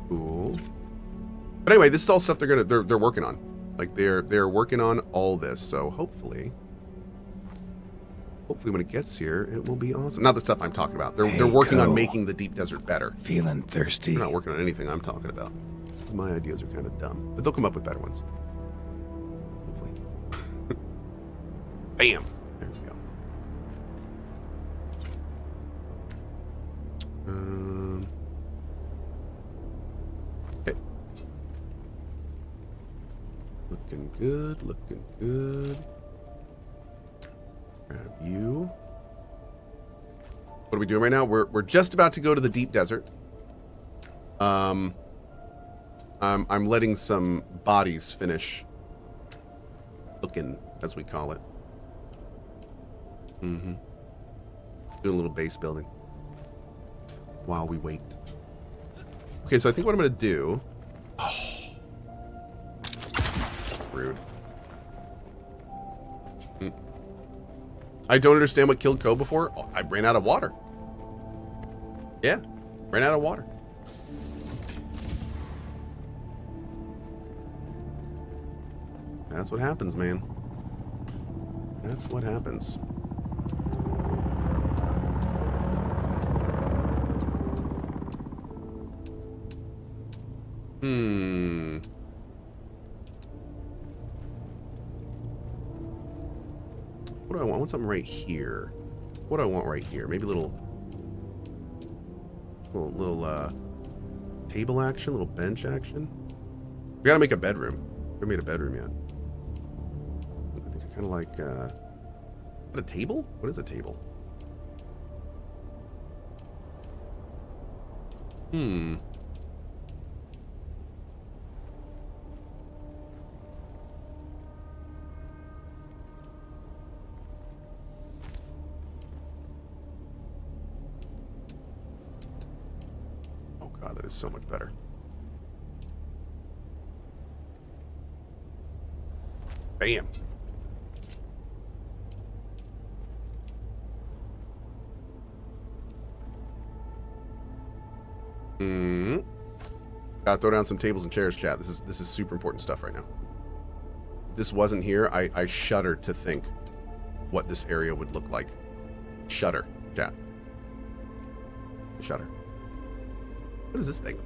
Cool. But anyway, this is all stuff they're working on. Like they're working on all this. So hopefully when it gets here, it will be awesome. Not the stuff I'm talking about. They're working on making the deep desert better. Feeling thirsty? They're not working on anything I'm talking about. My ideas are kind of dumb, but they'll come up with better ones. Hopefully. Bam. There we go. Okay. Looking good. Looking good. Grab you. What are we doing right now? We're just about to go to the deep desert. I'm letting some bodies finish cooking, as we call it. Doing a little base building while we wait. Okay, so I think what I'm gonna do. Oh, rude. I don't understand what killed Cohh before. Oh, I ran out of water. Yeah, ran out of water. That's what happens, man. That's what happens. What do I want? I want something right here. What do I want right here? Maybe a little table action, little bench action. We gotta make a bedroom. We haven't made a bedroom yet. I think I kind of like a table? What is a table? Oh god, that is so much better. Bam. Gotta throw down some tables and chairs, chat. This is super important stuff right now. If this wasn't here, I shudder to think what this area would look like. Shudder, chat. Shudder. What is this thing?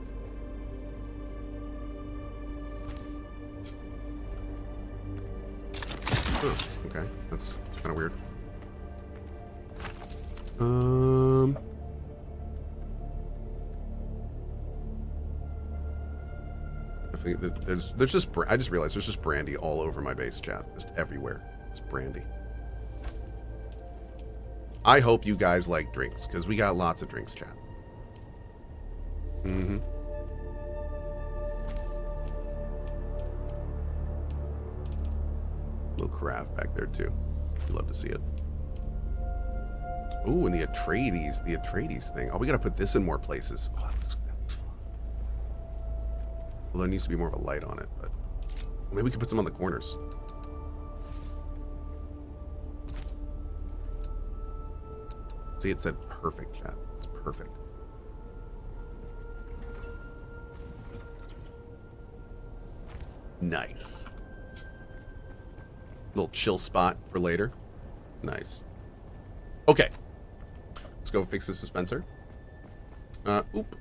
Oh, okay, that's kind of weird. I think that there's just I just realized there's just brandy all over my base, chat, just everywhere. It's brandy. I hope you guys like drinks because we got lots of drinks, chat. Mm-hmm. Little craft back there too. Love to see it. Ooh, and the Atreides thing. Oh, we gotta put this in more places. Oh, that looks fun. Well, there needs to be more of a light on it, but maybe we can put some on the corners. See, it said perfect, chat. It's perfect. Nice. Little chill spot for later. Nice. Okay. Let's go fix this dispenser. Oop.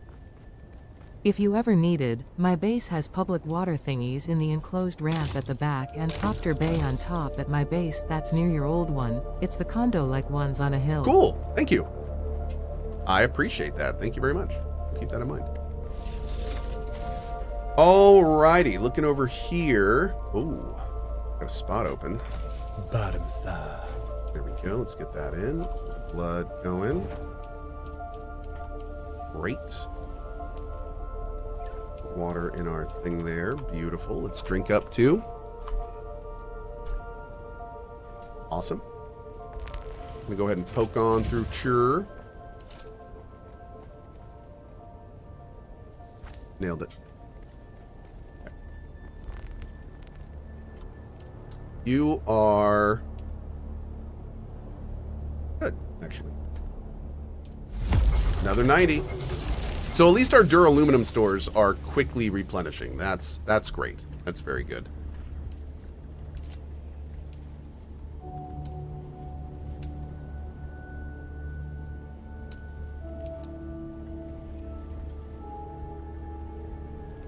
If you ever needed, my base has public water thingies in the enclosed ramp at the back and copter bay on top at my base that's near your old one. It's the condo-like ones on a hill. Cool. Thank you. I appreciate that. Thank you very much. Keep that in mind. Alrighty. Looking over here. Ooh. Got a spot open. Bottom side. There we go. Let's get that in. Let's get the blood going. Great. Water in our thing there. Beautiful. Let's drink up too. Awesome. I'm gonna go ahead and poke on through Chur. Nailed it. Okay. You are good, actually. Another 90. So at least our duraluminum stores are quickly replenishing. That's great. That's very good.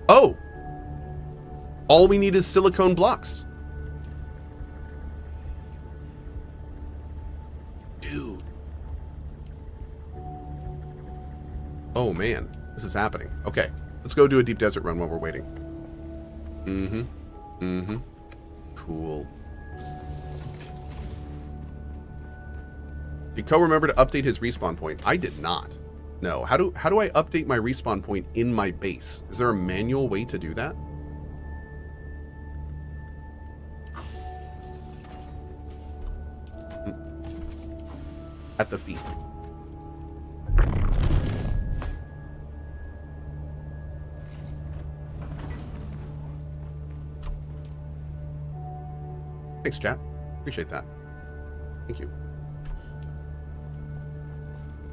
Oh! All we need is silicone blocks. Dude. Oh man, this is happening. Okay, let's go do a deep desert run while we're waiting. Cool. Did Cohh remember to update his respawn point? I did not. No. How do I update my respawn point in my base? Is there a manual way to do that? At the feet. Thanks, chat. Appreciate that. Thank you.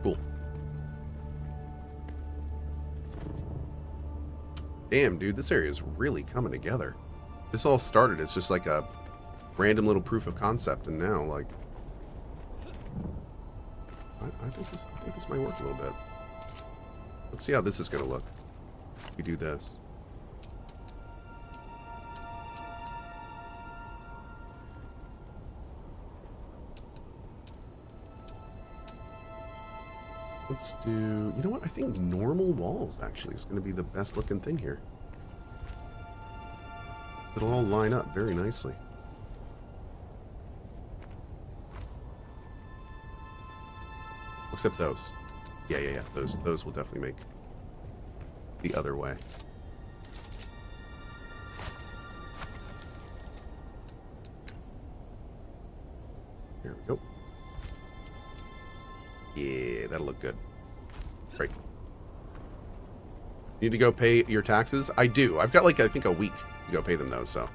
Cool. Damn, dude, this area is really coming together. This all started as just like a random little proof of concept, and now, like, I think this might work a little bit. Let's see how this is going to look if we do this. Let's do, you know what? I think normal walls actually is going to be the best looking thing here. It'll all line up very nicely. Except those. Yeah. Those will definitely make the other way. Here we go. Yeah, that'll look good. Great. You need to go pay your taxes? I do. I've got like, I think a week to go pay them though, so.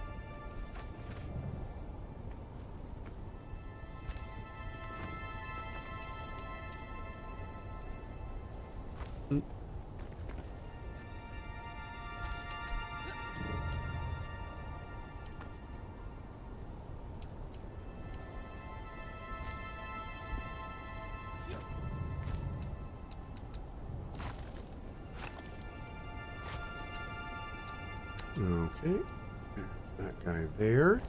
Okay, that guy there,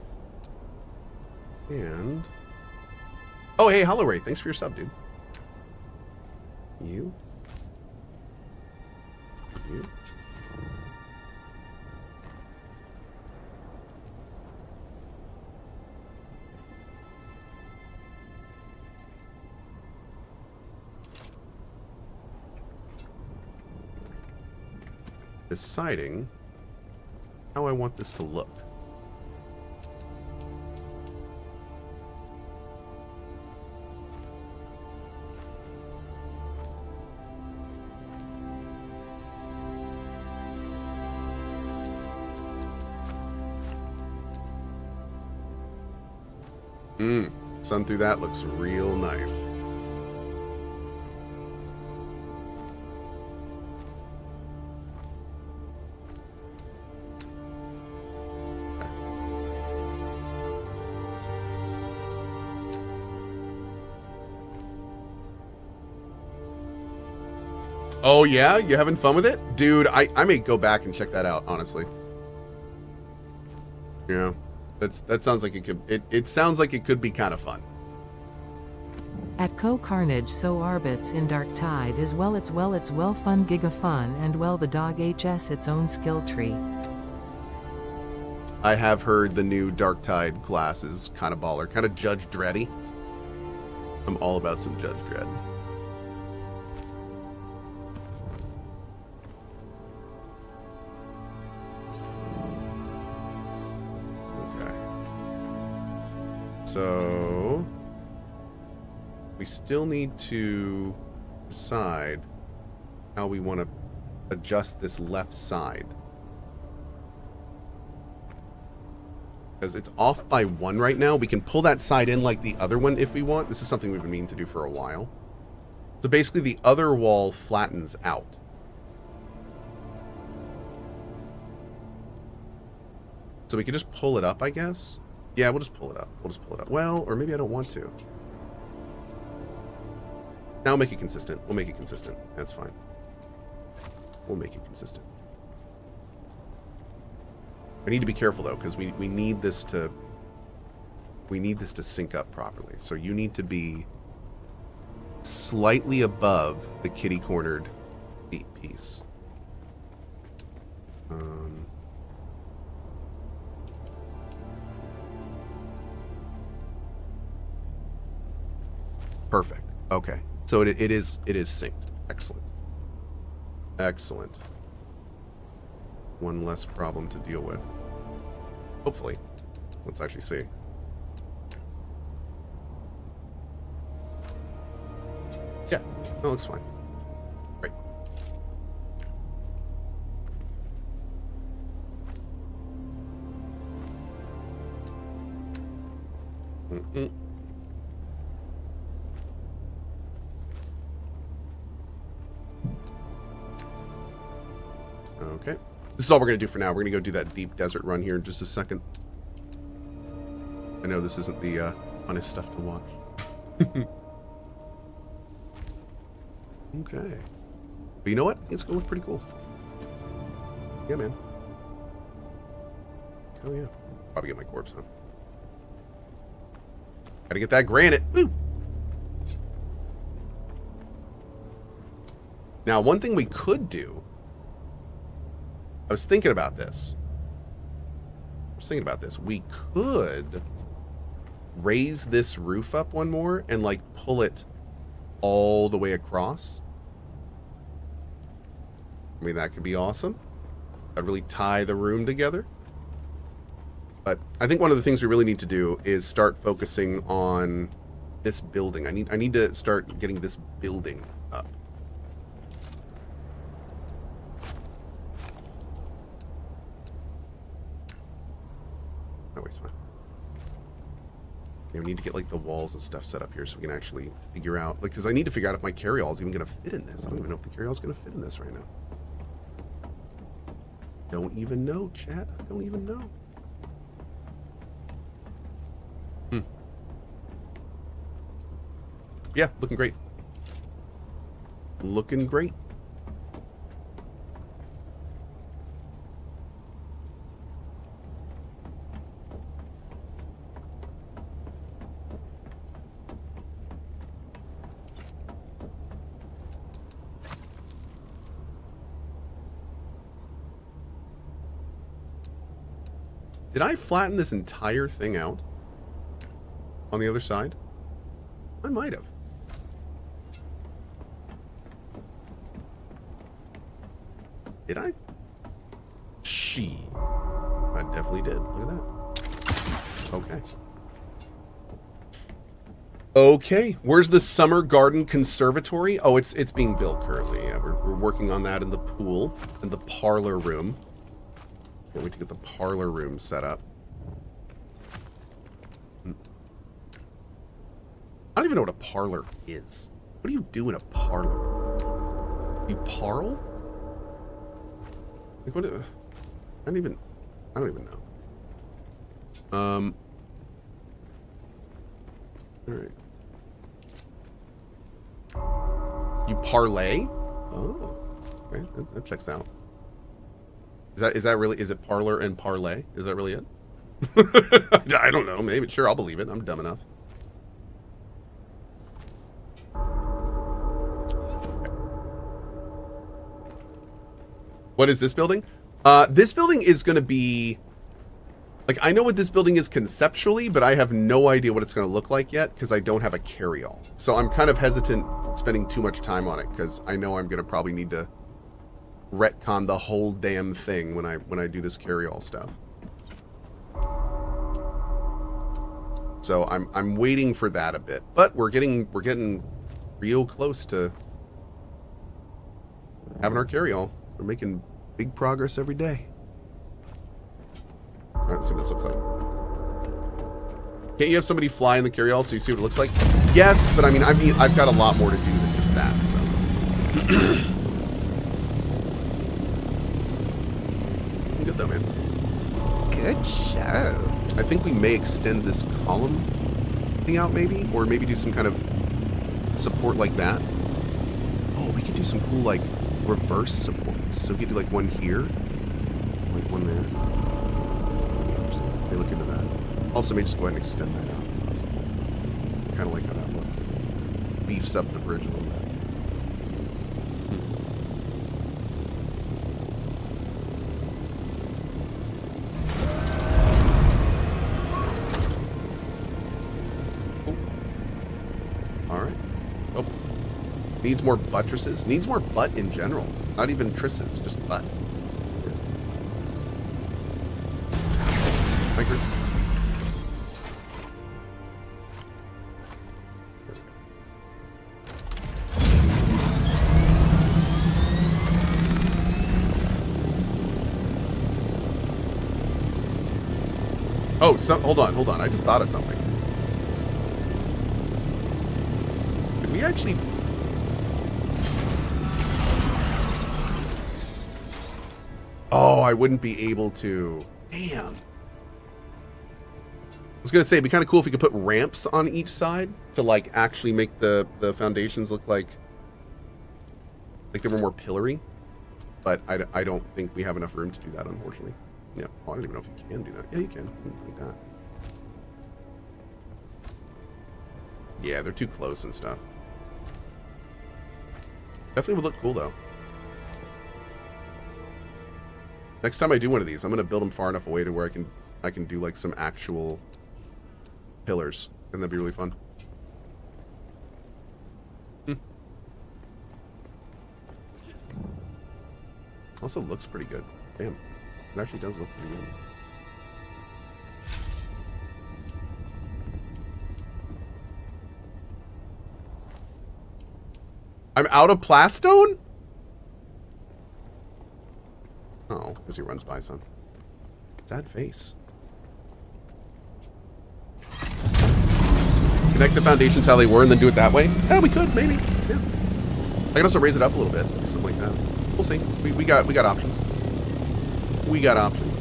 and oh hey, Hollowray, thanks for your sub, dude. You. You. Deciding how I want this to look. Sun through that looks real nice. Oh yeah, you having fun with it? Dude, I may go back and check that out, honestly. You know, that sounds like it could it sounds like it could be kind of fun. At CohhCarnage so arbits in Dark Tide is well fun giga fun and well the dog HS its own skill tree. I have heard the new Dark Tide class is kind of baller, kind of Judge Dreddy. I'm all about some Judge Dredd. So we still need to decide how we want to adjust this left side. Because it's off by 1 right now. We can pull that side in like the other one if we want. This is something we've been meaning to do for a while. So basically the other wall flattens out. So we can just pull it up, I guess. Yeah, we'll just pull it up. We'll just pull it up. Well, or maybe I don't want to. Now we'll make it consistent. We'll make it consistent. That's fine. We'll make it consistent. I need to be careful though, because we need this to sync up properly. So you need to be slightly above the kitty cornered feet piece. Perfect. Okay. So it is synced. Excellent. Excellent. One less problem to deal with. Hopefully. Let's actually see. Yeah, that looks fine. Great. Okay. This is all we're going to do for now. We're going to go do that deep desert run here in just a second. I know this isn't the funnest stuff to watch. Okay. But you know what? It's going to look pretty cool. Yeah, man. Hell yeah. Probably get my corpse on. Gotta get that granite. Woo! Now, one thing we could do... I was thinking about this. We could raise this roof up one more and like pull it all the way across. I mean, that could be awesome. That'd really tie the room together. But I think one of the things we really need to do is start focusing on this building. I need to start getting this building up. No, it's fine. Yeah, we need to get like the walls and stuff set up here so we can actually figure out, like, because I need to figure out if my carryall is even going to fit in this. I don't even know if the carryall is going to fit in this right now. Don't even know, chat. I don't even know. Yeah, looking great. Looking great. Did I flatten this entire thing out on the other side? I might have. Did I? I definitely did. Look at that. Okay. Okay. Where's the Summer Garden Conservatory? Oh, it's being built currently. Yeah, we're working on that in the pool and the parlor room. Can't wait to get the parlor room set up. I don't even know what a parlor is. What do you do in a parlor? You parle? Like what? I don't even know. All right. You parlay? Oh, okay. That checks out. Is that really? Is it parlor and parlay? Is that really it? I don't know. Maybe. Sure, I'll believe it. I'm dumb enough. What is this building? This building is going to be... Like, I know what this building is conceptually, but I have no idea what it's going to look like yet because I don't have a carry-all. So I'm kind of hesitant spending too much time on it because I know I'm going to probably need to retcon the whole damn thing when I do this carry-all stuff. So I'm waiting for that a bit, but we're getting real close to having our carry-all. We're making big progress every day. All right, let's see what this looks like. Can't you have somebody fly in the carry-all so you see what it looks like? Yes, but I mean, I've got a lot more to do than just that. So. Good though, man. Good show. I think we may extend this column thing out, maybe, or maybe do some kind of support like that. Oh, we could do some cool like reverse supports. So we could do like one here, like one there. May look into that. Also, may just go ahead and extend that out. Kind of like how that looks. Beefs up the bridge a little bit. Needs more buttresses. Needs more butt in general. Not even trisses, just butt. Thank you. Oh, hold on. I just thought of something. Could we actually... Oh, I wouldn't be able to. Damn. I was going to say, it'd be kind of cool if we could put ramps on each side to, like, actually make the foundations look like they were more pillory. But I don't think we have enough room to do that, unfortunately. Yeah. Oh, I don't even know if you can do that. Yeah, you can. Like that. Yeah, they're too close and stuff. Definitely would look cool, though. Next time I do one of these, I'm going to build them far enough away to where I can do like some actual pillars, and that'd be really fun. Also looks pretty good. Damn, it actually does look pretty good. I'm out of plastone? Oh, because he runs by some. Sad face. Connect the foundations how they were and then do it that way? Yeah, we could, maybe. Yeah. I can also raise it up a little bit, something like that. We'll see. We got options. We got options.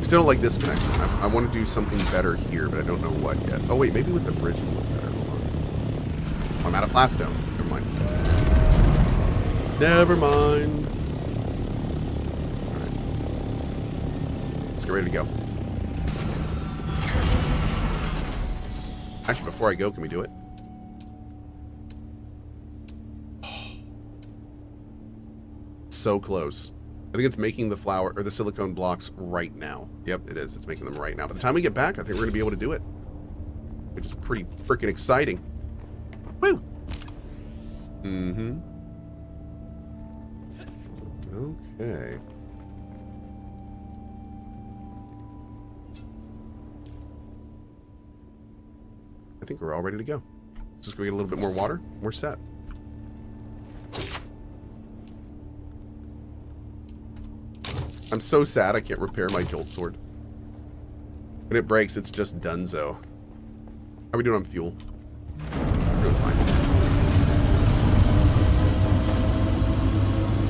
Still don't like this connection. I want to do something better here, but I don't know what yet. Oh wait, maybe with the bridge it'll look better. Hold on. Oh, I'm out of plastone. Never mind. Never mind. Alright. Let's get ready to go. Actually, before I go, can we do it? So close. I think it's making the flower or the silicone blocks right now. Yep, it is. It's making them right now. By the time we get back, I think we're going to be able to do it, which is pretty freaking exciting. Woo! Mm-hmm. Okay. I think we're all ready to go. Let's just go get a little bit more water. We're set. I'm so sad I can't repair my Jolt Sword. When it breaks, it's just donezo. How are we doing on fuel? We're doing fine.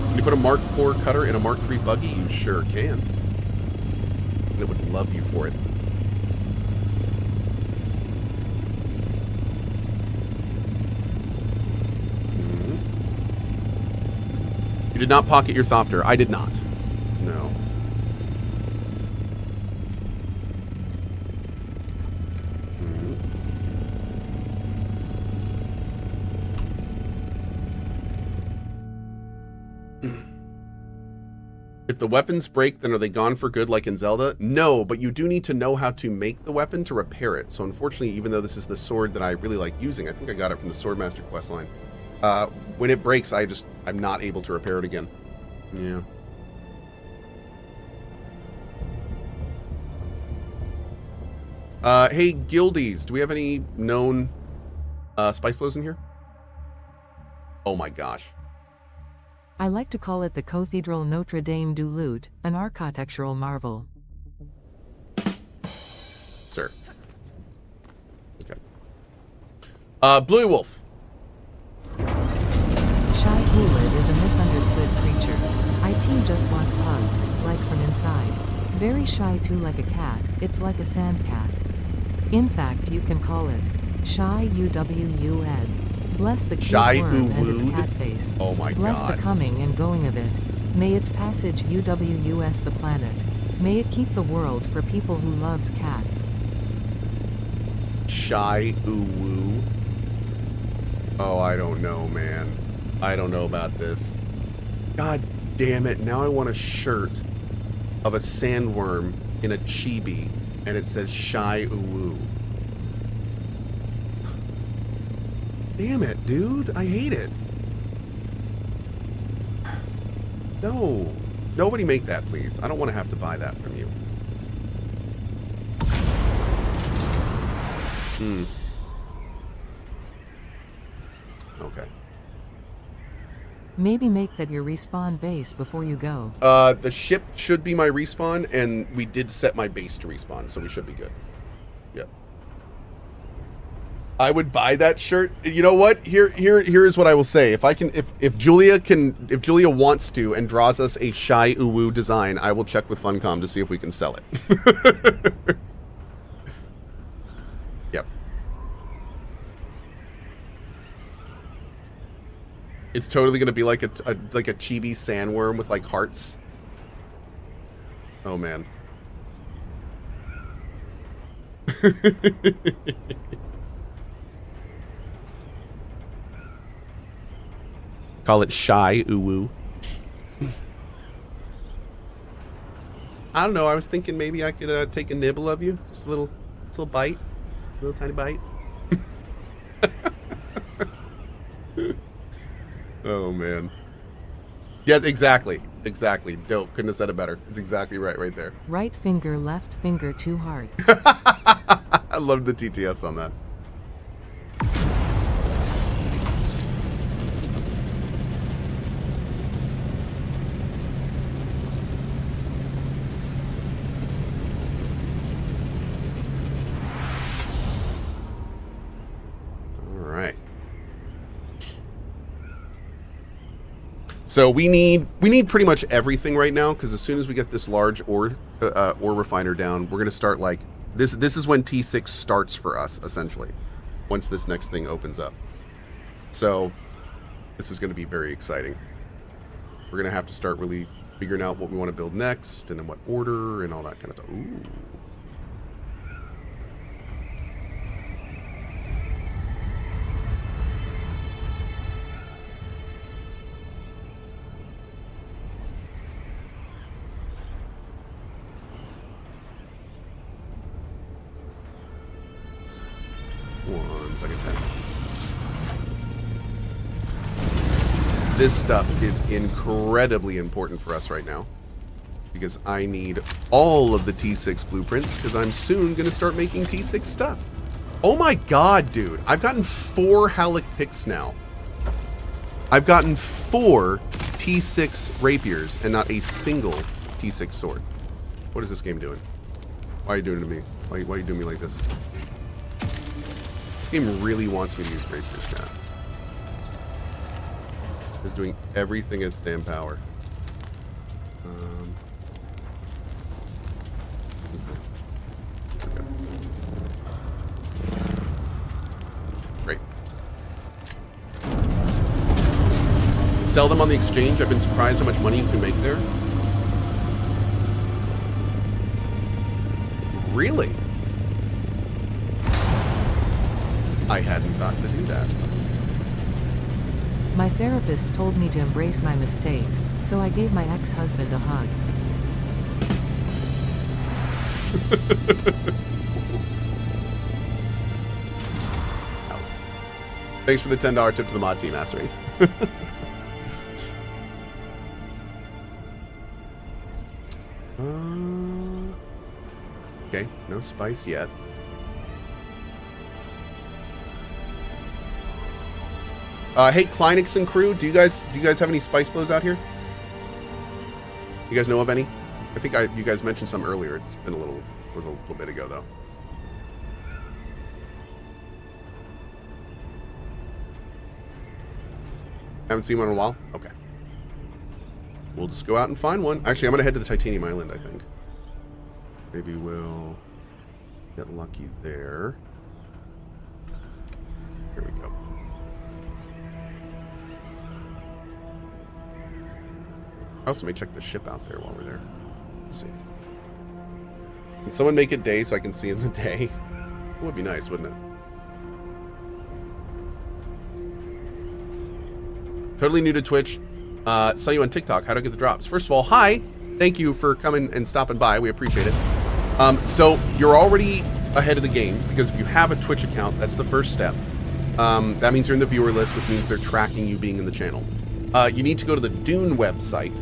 Can you put a Mark IV cutter in a Mark III buggy? You sure can. And it would love you for it. You did not pocket your Thopter. I did not. No. If the weapons break, then are they gone for good like in Zelda? No, but you do need to know how to make the weapon to repair it. So unfortunately, even though this is the sword that I really like using, I think I got it from the Swordmaster questline. When it breaks, I'm not able to repair it again. Yeah. Hey, guildies, do we have any known spice blows in here? Oh my gosh. I like to call it the Cathedral Notre Dame du Loot, an architectural marvel. Sir. Okay. Blue Wolf. Shy Hoolid is a misunderstood creature. IT just wants hugs, like from inside. Very shy too, like a cat. It's like a sand cat. In fact, you can call it Shy UWUed. Bless the cute Shy worm and its Uwud? cat face. Oh my Bless god. the coming and going of it. May its passage UWUS the planet. May it keep the world for people who loves cats. Shy Uwu. Oh, I don't know, man. I don't know about this. God damn it. Now I want a shirt of a sandworm in a chibi, and it says Shy Uwu. Damn it, dude. I hate it. No. Nobody make that, please. I don't want to have to buy that from you. Okay. Maybe make that your respawn base before you go. The ship should be my respawn, and we did set my base to respawn, so we should be good. Yep. I would buy that shirt. You know what? Here's what I will say. If Julia wants to and draws us a Shy Uwu design, I will check with Funcom to see if we can sell it. Yep. It's totally gonna be like a chibi sandworm with like hearts. Oh man. Call it Shy Uwu. I don't know. I was thinking maybe I could take a nibble of you, just a little bite, a little tiny bite. Oh man. Yeah, exactly. Dope. Couldn't have said it better. It's exactly right there. Right finger, left finger, 2 hearts. I love the TTS on that. All right. So we need pretty much everything right now, because as soon as we get this large ore refiner down, we're gonna start like this. This is when T6 starts for us essentially. Once this next thing opens up, so this is gonna be very exciting. We're gonna have to start really figuring out what we want to build next, and in what order, and all that kind of stuff. Ooh. 1 second. This stuff is incredibly important for us right now because I need all of the T6 blueprints because I'm soon going to start making T6 stuff. Oh my god, dude. I've gotten 4 Halleck picks now. I've gotten 4 T6 rapiers and not a single T6 sword. What is this game doing? Why are you doing it to me? Why are you doing me like this? This game really wants me to use rapiers, chat. It's doing everything in its damn power. Okay. Great. Sell them on the exchange. I've been surprised how much money you can make there. Really? I hadn't thought to do that. My therapist told me to embrace my mistakes, so I gave my ex-husband a hug. Thanks for the $10 tip to the mod team, Assery. Okay, no spice yet. Hey, Kleinix and crew, do you guys have any spice blows out here? You guys know of any? I think you guys mentioned some earlier. It's been was a little bit ago though. Haven't seen one in a while? Okay. We'll just go out and find one. Actually, I'm gonna head to the Titanium Island, I think. Maybe we'll get lucky there. Here we go. I also may check the ship out there while we're there. Let's see. Can someone make it day so I can see in the day? It would be nice, wouldn't it? Totally new to Twitch. Saw you on TikTok. How to get the drops? First of all, hi. Thank you for coming and stopping by. We appreciate it. So you're already ahead of the game because if you have a Twitch account, that's the first step. That means you're in the viewer list, which means they're tracking you being in the channel. You need to go to the Dune website,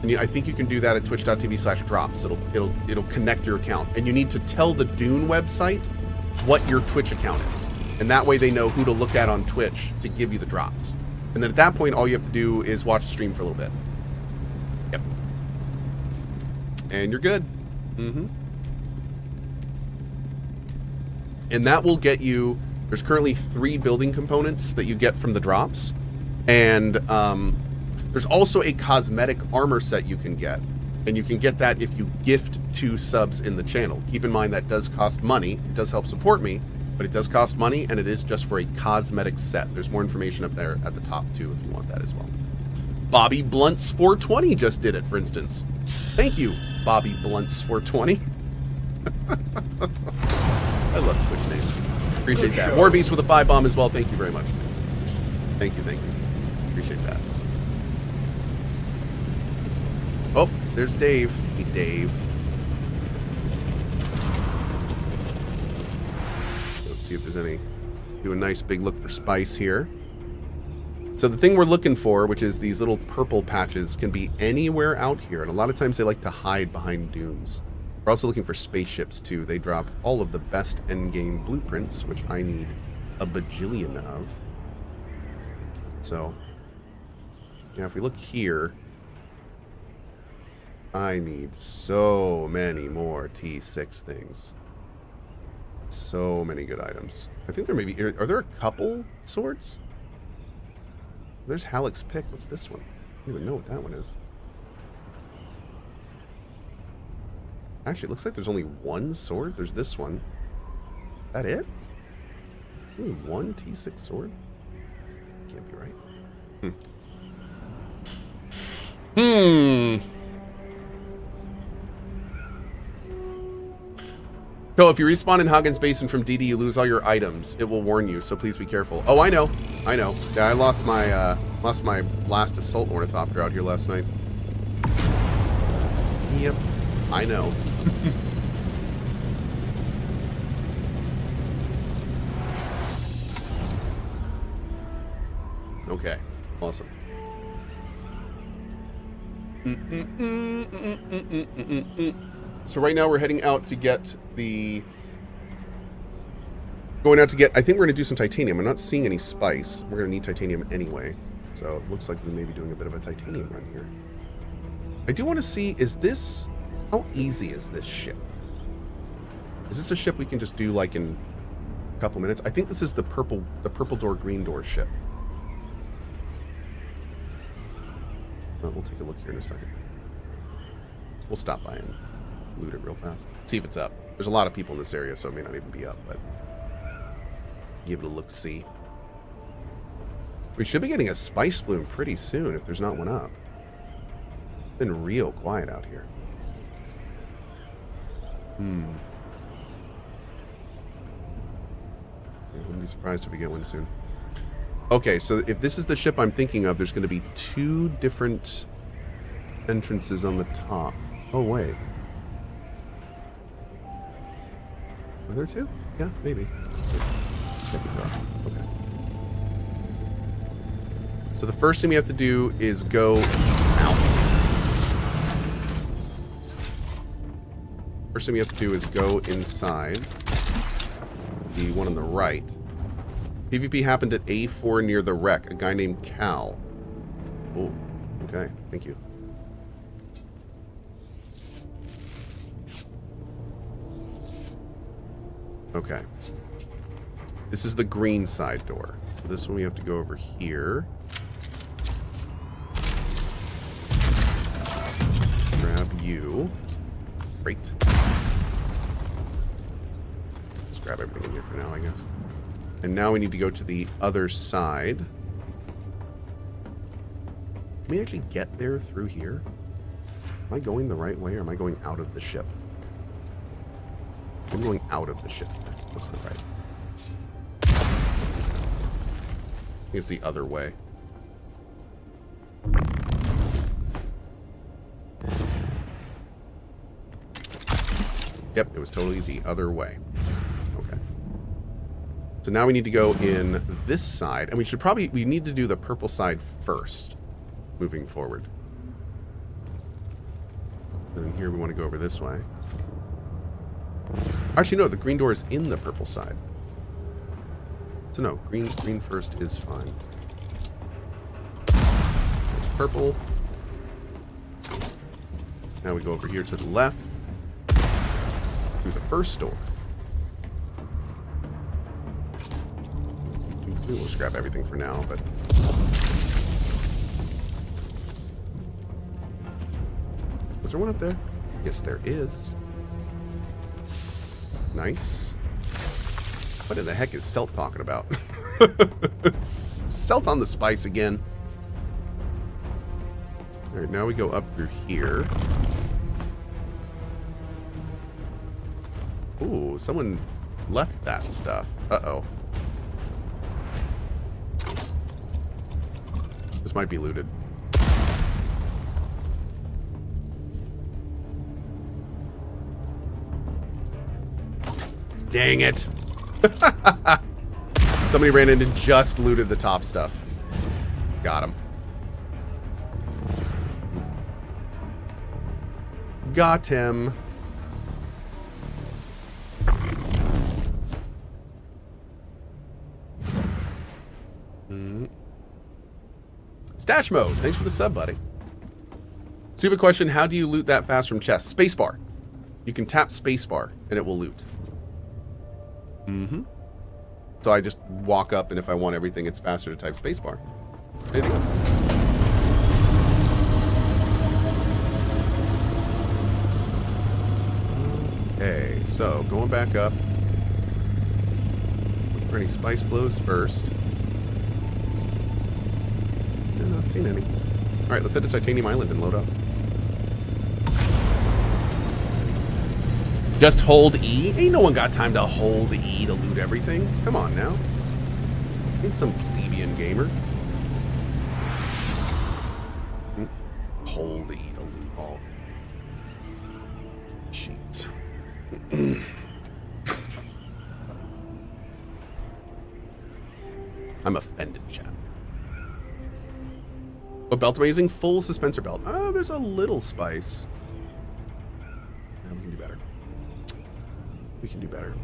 and I think you can do that at twitch.tv/drops. It'll connect your account, and you need to tell the Dune website what your Twitch account is, and that way they know who to look at on Twitch to give you the drops. And then at that point, all you have to do is watch the stream for a little bit. Yep. And you're good. Mm-hmm. And that will get you, there's currently 3 building components that you get from the drops. And there's also a cosmetic armor set you can get. And you can get that if you gift 2 subs in the channel. Keep in mind that does cost money. It does help support me, but it does cost money, and it is just for a cosmetic set. There's more information up there at the top, too, if you want that as well. Bobby Blunts 420 just did it, for instance. Thank you, Bobby Blunts 420. I love Twitch names. Appreciate that. Warbeast with a 5 bomb as well. Thank you very much. Thank you, thank you. Appreciate that. Oh, there's Dave. Hey, Dave. Let's see if there's any. Do a nice big look for spice here. So the thing we're looking for, which is these little purple patches, can be anywhere out here. And a lot of times they like to hide behind dunes. We're also looking for spaceships, too. They drop all of the best endgame blueprints, which I need a bajillion of. So, yeah, if we look here, I need so many more T6 things. So many good items. I think there may be... Are there a couple swords? There's Halleck's pick. What's this one? I don't even know what that one is. Actually, it looks like there's only 1 sword. There's this one. Is that it? Only 1 T6 sword? Can't be right. So if you respawn in Hagen's Basin from DD, you lose all your items. It will warn you, so please be careful. Oh, I know. I know. Yeah, I lost my last assault ornithopter out here last night. Yep. I know. Okay, awesome. So right now we're heading out to get the... Going out to get... I think we're going to do some titanium. I'm not seeing any spice. We're going to need titanium anyway. So it looks like we may be doing a bit of a titanium run here. I do want to see, is this... How easy is this ship? Is this a ship we can just do like in a couple minutes? I think this is the purple door, green door ship. We'll take a look here in a second. We'll stop by and loot it real fast. See if it's up. There's a lot of people in this area, so it may not even be up, but give it a look-see. We should be getting a spice bloom pretty soon if there's not one up. It's been real quiet out here. I wouldn't be surprised if we get one soon. Okay, so if this is the ship I'm thinking of, there's going to be 2 different entrances on the top. Oh, wait. Are there 2? Yeah, maybe. Let's see. Okay. So the first thing we have to do is go out. First thing we have to do is go inside. The one on the right. PvP happened at A4 near the wreck. A guy named Cal. Oh, okay. Thank you. Okay. This is the green side door. So this one we have to go over here. Grab you. Great. Let's grab everything in here for now, I guess. And now we need to go to the other side. Can we actually get there through here? Am I going the right way or am I going out of the ship? I'm going out of the ship. That's the right. I think it's the other way. Yep, it was totally the other way. Okay. So now we need to go in this side, and we need to do the purple side first, moving forward. And then here we want to go over this way. Actually, no, the green door is in the purple side. So no, green first is fine. There's purple. Now we go over here to the left. Through the first door. We'll just grab everything for now, but... Was there one up there? Yes, there is. Nice. What in the heck is Celt talking about? Celt on the spice again. Alright, now we go up through here. Ooh, someone left that stuff. Uh-oh. This might be looted. Dang it. Somebody ran in and just looted the top stuff. Got him. Got him. Stash mode. Thanks for the sub, buddy. Stupid question. How do you loot that fast from chests? Spacebar. You can tap spacebar and it will loot. So I just walk up and if I want everything, it's faster to type spacebar. Anything else? Okay, so going back up. Look for any spice blows first. I'm not seeing any. Alright, let's head to Titanium Island and load up. Just hold E? Ain't no one got time to hold E to loot everything. Come on now. Ain't some plebeian gamer. Hold E to loot all. Jeez. I'm offended, chat. What belt am I using? Full suspensor belt. Oh, there's a little spice. Yeah, we can do better. We can do better.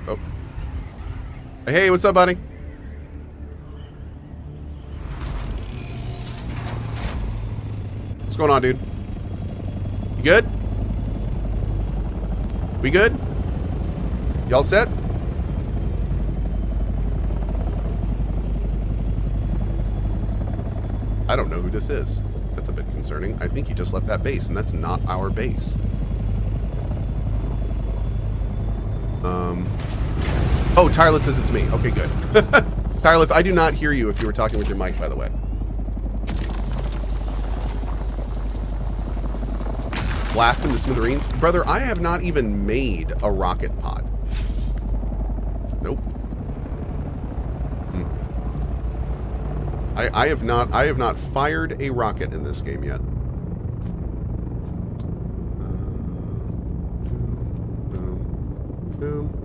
Oh. Hey, what's up, buddy? What's going on, dude? You good? We good? Y'all set? I don't know who this is. That's a bit concerning. I think he just left that base, and that's not our base. Oh, Tireless says it's me. Okay, good. Tireless, I do not hear you if you were talking with your mic, by the way. Blast him to smithereens. Brother, I have not even made a rocket pod. Nope. I have not fired a rocket in this game yet. Boom.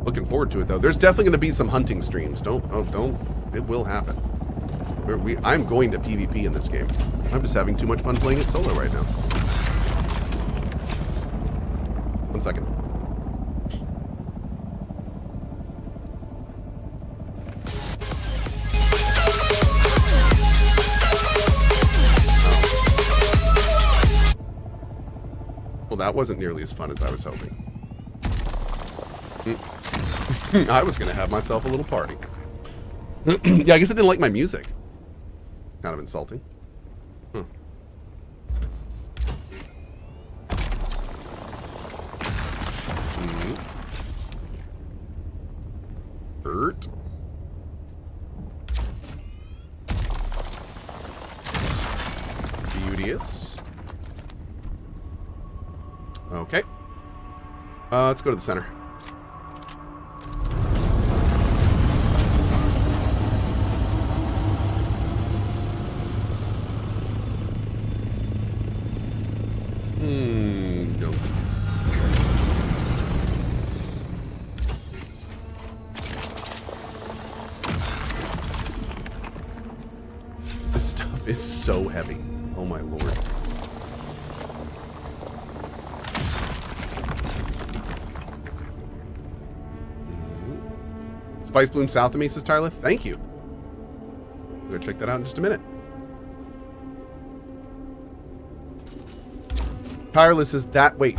Looking forward to it though. There's definitely going to be some hunting streams. Don't. It will happen. I'm going to PvP in this game. I'm just having too much fun playing it solo right now. 1 second. Well, that wasn't nearly as fun as I was hoping. I was going to have myself a little party. Yeah, I guess I didn't like my music. Kind of insulting. Huh. Hurt. Beauteous. Okay. Let's go to the center. No. This stuff is so heavy. Oh my lord. Spice Bloom south of me, says Tyler. Thank you. I'm gonna check that out in just a minute. Tireless is that. Wait.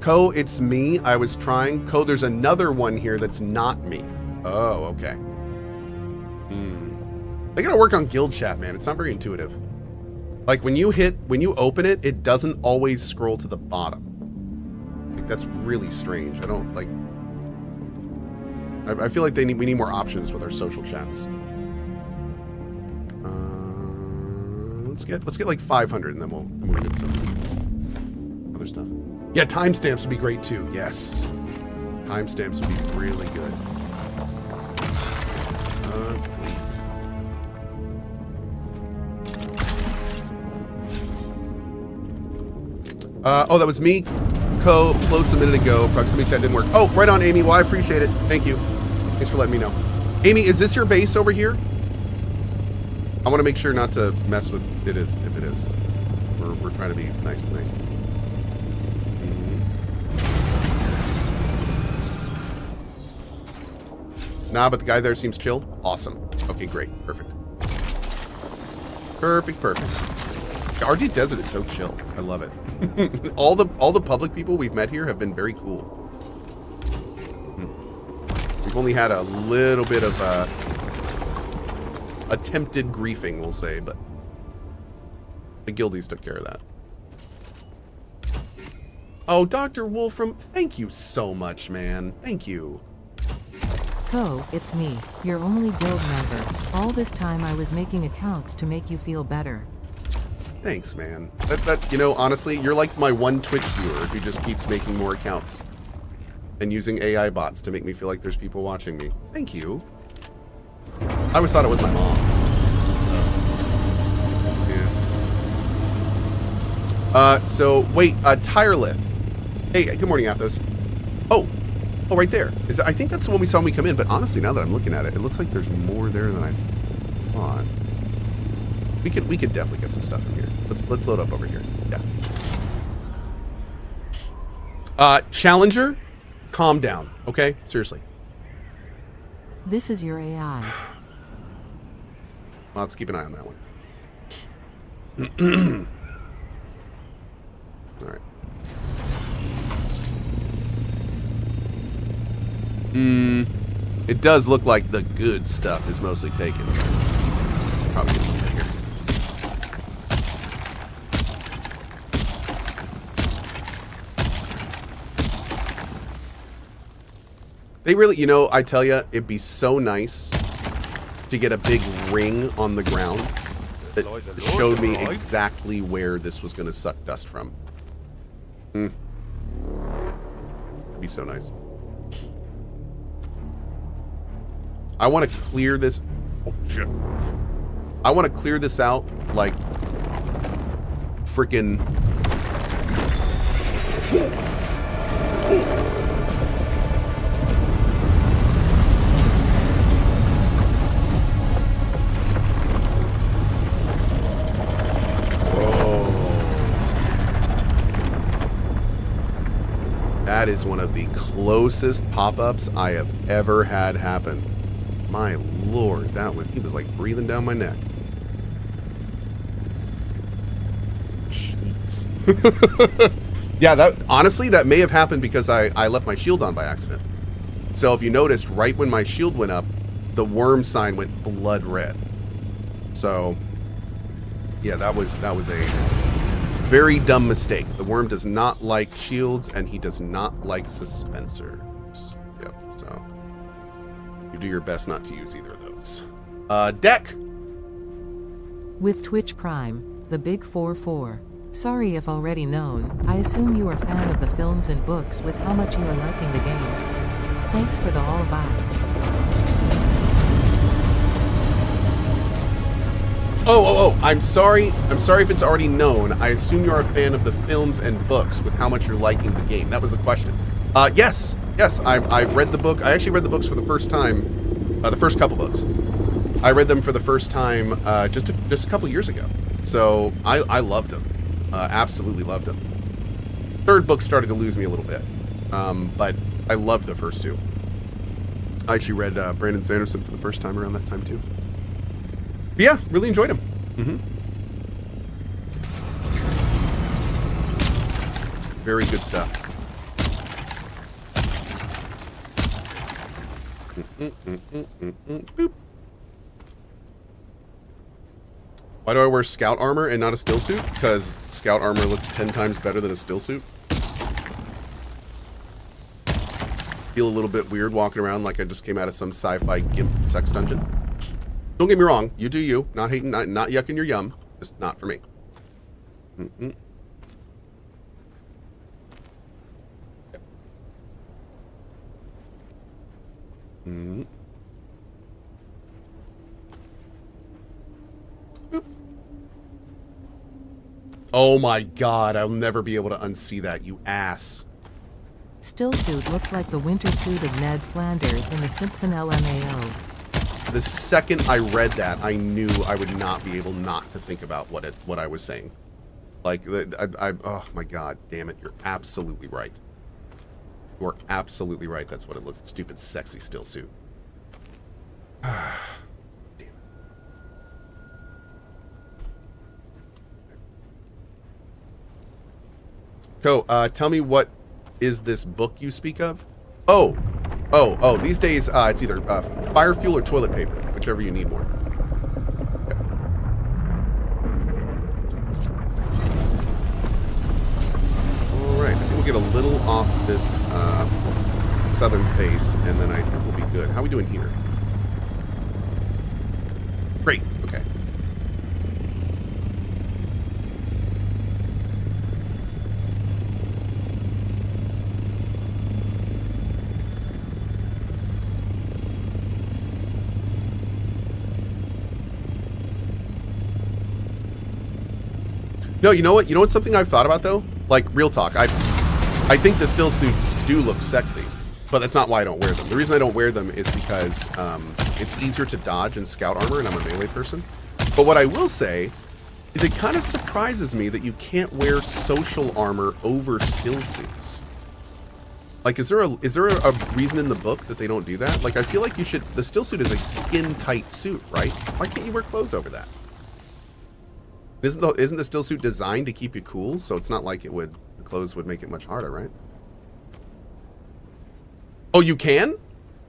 Cohh, it's me. I was trying. Cohh, there's another one here that's not me. Oh, okay. I gotta work on guild chat, man. It's not very intuitive. Like when you open it, it doesn't always scroll to the bottom. Like that's really strange. I don't like. I feel like we need more options with our social chats. Let's get like 500 and then we'll get some other stuff. Yeah, timestamps would be great too. Yes, timestamps would be really good. Oh, that was me. Cohh, close a minute ago. Proximity that didn't work. Oh, right on, Amy. Well, I appreciate it. Thank you. Thanks for letting me know. Amy, is this your base over here? I want to make sure not to mess with it if it is. We're trying to be nice. Nah, but the guy there seems chill. Awesome. Okay, great. Perfect. RD Desert is so chill. I love it. all the public people we've met here have been very cool. We've only had a little bit of attempted griefing, we'll say, but the guildies took care of that. Oh, Dr. Wolfram, thank you so much, man. Thank you. Cohh, it's me, your only guild member. All this time I was making accounts to make you feel better. Thanks, man. That you know, honestly, you're like my one Twitch viewer who just keeps making more accounts. and using AI bots to make me feel like there's people watching me. Thank you. I always thought it was my mom. Yeah. So, wait, tire lift. Hey, good morning, Athos. Oh, right there. I think that's the one we saw when we come in, but honestly, now that I'm looking at it, it looks like there's more there than I thought. We could definitely get some stuff from here. Let's load up over here. Yeah. Challenger, calm down, okay? Seriously. This is your AI. Well, let's keep an eye on that one. All right. It does look like the good stuff is mostly taken. Probably get one bigger. They really, you know, I tell you, it'd be so nice to get a big ring on the ground that showed me exactly where this was going to suck dust from. It'd be so nice. I want to clear this. Oh, shit. I want to clear this out like freaking. That is one of the closest pop-ups I have ever had happen. My lord, he was like breathing down my neck. Jeez. Yeah, honestly, that may have happened because I left my shield on by accident. So if you noticed, right when my shield went up, the worm sign went blood red. So, yeah, that was a very dumb mistake. The worm does not like shields, and he does not like suspensors. Yep, so you do your best not to use either of those. Deck! With Twitch Prime, the Big 4-4. Sorry if already known, I assume you are a fan of the films and books with how much you are liking the game. Thanks for the all vibes. Oh, I'm sorry if it's already known. I assume you're a fan of the films and books with how much you're liking the game. That was the question. Yes, I've read the book. I actually read the books for the first time, the first couple books. I read them for the first time just a couple years ago. So I loved them. Absolutely loved them. Third book started to lose me a little bit, but I loved the first two. I actually read Brandon Sanderson for the first time around that time too. But yeah, really enjoyed him. Very good stuff. Boop. Why do I wear scout armor and not a still suit? Because scout armor looks 10 times better than a still suit. Feel a little bit weird walking around like I just came out of some sci-fi gimp sex dungeon. Don't get me wrong, you do you. Not hating, not yucking your yum. Just not for me. Oh my god, I'll never be able to unsee that, you ass. Still suit looks like the winter suit of Ned Flanders in the Simpson LMAO. The second I read that, I knew I would not be able not to think about what I was saying. Like, oh my god, damn it, you're absolutely right. You're absolutely right, that's what it looks, stupid sexy still suit. Damn it. Cohh, tell me what is this book you speak of? Oh, these days, it's either fire fuel or toilet paper, whichever you need more. Okay. Alright, I think we'll get a little off this southern face, and then I think we'll be good. How are we doing here? Great, okay. No, you know what? You know what's something I've thought about though? Like real talk. I think the still suits do look sexy, but that's not why I don't wear them. The reason I don't wear them is because it's easier to dodge in scout armor, and I'm a melee person. But what I will say is it kind of surprises me that you can't wear social armor over still suits. Like, is there a reason in the book that they don't do that? Like, I feel like you should. The still suit is a skin tight suit, right? Why can't you wear clothes over that? Isn't the still suit designed to keep you cool? So it's not like the clothes would make it much harder, right? Oh, you can?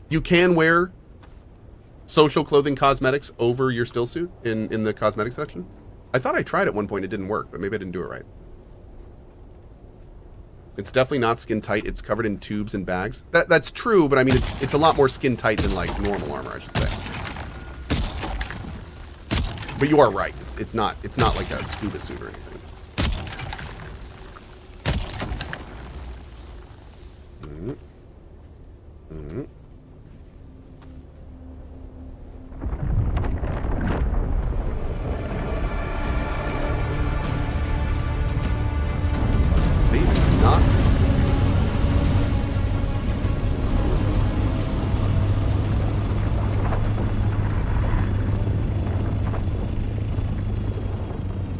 You can wear social clothing cosmetics over your still suit in the cosmetic section? I thought I tried at one point, it didn't work, but maybe I didn't do it right. It's definitely not skin tight. It's covered in tubes and bags. That's true, but I mean it's a lot more skin tight than like normal armor, I should say. But you are right. It's not like a scuba suit or anything.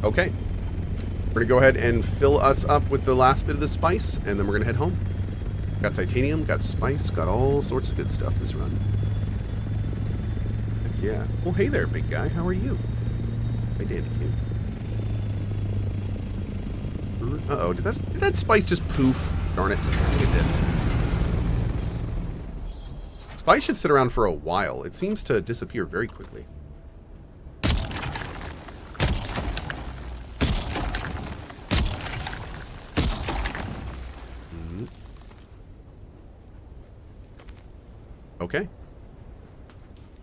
Okay, we're gonna go ahead and fill us up with the last bit of the spice, and then we're gonna head home. Got titanium, got spice, got all sorts of good stuff this run. Heck yeah. Well, hey there, big guy. How are you? Hi, Dandy King. Uh-oh, did that spice just poof? Darn it. I think it did. Spice should sit around for a while. It seems to disappear very quickly. Okay.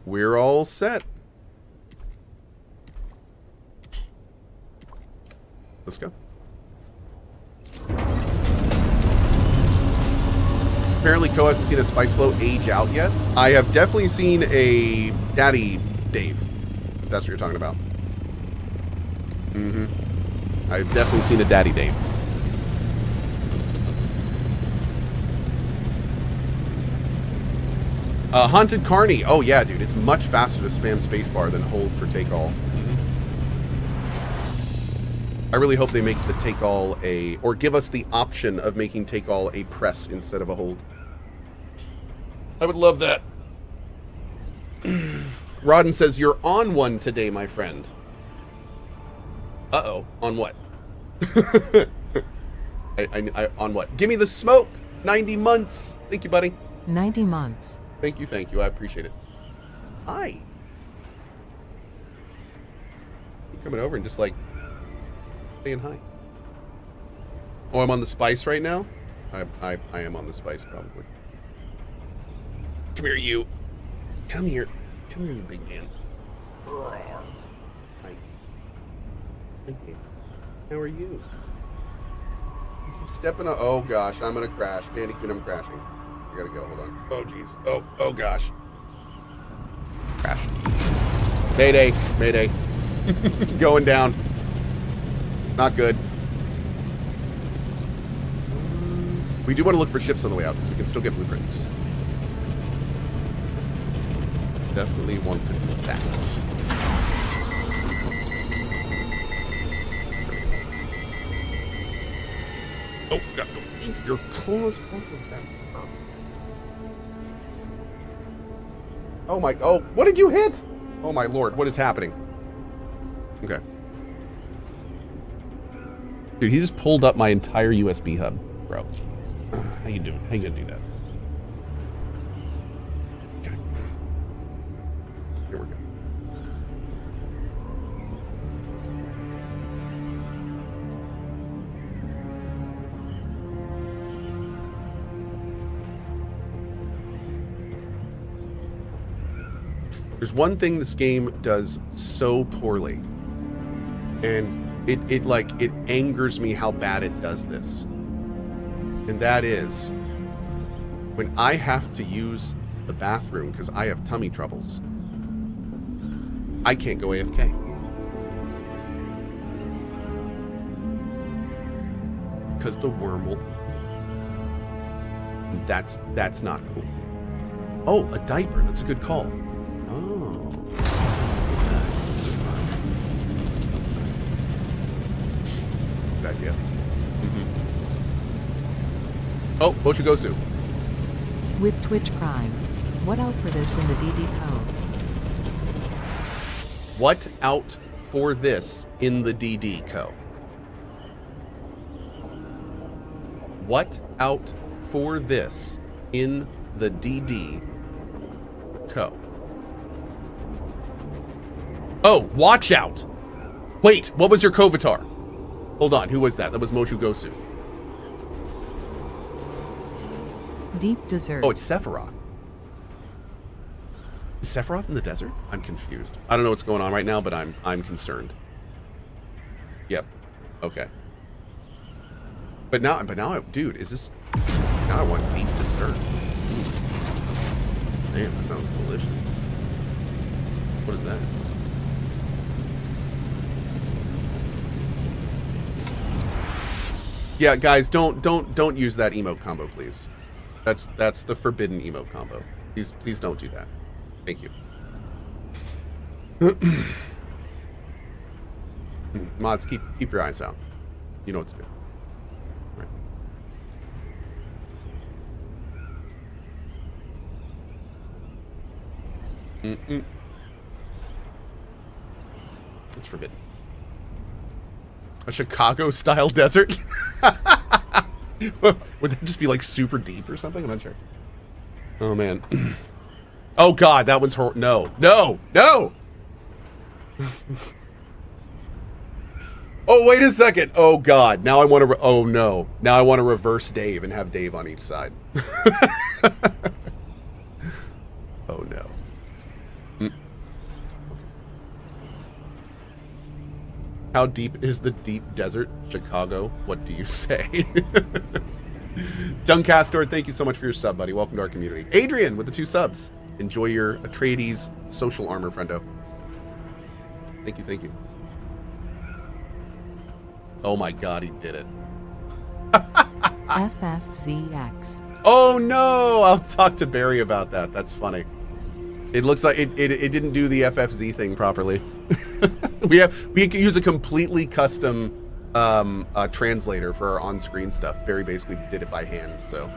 We're all set. Let's go. Apparently, Cohh hasn't seen a Spice Blow age out yet. I have definitely seen a Daddy Dave. If that's what you're talking about. I've definitely seen a Daddy Dave. Haunted Carney. Oh yeah, dude. It's much faster to spam spacebar than hold for take all. I really hope they make the take all or give us the option of making take all a press instead of a hold. I would love that. Rodden says, you're on one today, my friend. Uh-oh. On what? On what? Give me the smoke. 90 months. Thank you, buddy. 90 months. Thank you. I appreciate it. Hi. You coming over and just like saying hi. Oh, I'm on the spice right now? I am on the spice, probably. Come here, you. Come here. Come here, you big man. Hi. Thank you. How are you? You keep stepping on. Oh, gosh. I'm going to crash. Dandy Queen, I'm crashing. I gotta go. Hold on. Oh, jeez. Oh, gosh. Crash. Mayday. Mayday. Going down. Not good. We do want to look for ships on the way out, because we can still get blueprints. Definitely want to do that. Oh, God. Your claws. Oh my, oh, what did you hit? Oh my lord, what is happening? Okay. Dude, he just pulled up my entire USB hub, bro. How you doing? How you gonna do that? Okay. Here we go. There's one thing this game does so poorly, and it angers me how bad it does this. And that is when I have to use the bathroom because I have tummy troubles, I can't go AFK. because the worm will eat me. That's not cool. Oh, a diaper. That's a good call. Oh. Good idea. Oh, Bochigosu. With Twitch Prime. What out for this in the DD code? What out for this in the DD co? What out for this in the DD co? Oh, watch out. Wait, what was your Kovatar? Hold on, who was that? That was Moshugosu. Deep Desert. Oh, it's Sephiroth. Is Sephiroth in the desert? I'm confused. I don't know what's going on right now, but I'm concerned. Yep. Okay. But now, dude, is this? Now I want deep dessert. Damn, that sounds delicious. What is that? Yeah, guys, don't use that emote combo, please. That's the forbidden emote combo. Please don't do that. Thank you. Mods, keep your eyes out. You know what to do. Right. It's forbidden. A Chicago-style desert? Would that just be like super deep or something? I'm not sure. Oh man. Oh god, that one's no. Oh, wait a second. Oh god. Now I want to oh no. Now I want to reverse Dave and have Dave on each side. Oh no. How deep is the deep desert? Chicago, what do you say? Junkastor, thank you so much for your sub, buddy. Welcome to our community. Adrian with the 2 subs. Enjoy your Atreides social armor, friendo. Thank you. Oh my god, he did it. FFZX. Oh no! I'll talk to Barry about that. That's funny. It looks like it didn't do the FFZ thing properly. we can use a completely custom translator for our on-screen stuff. Barry basically did it by hand, so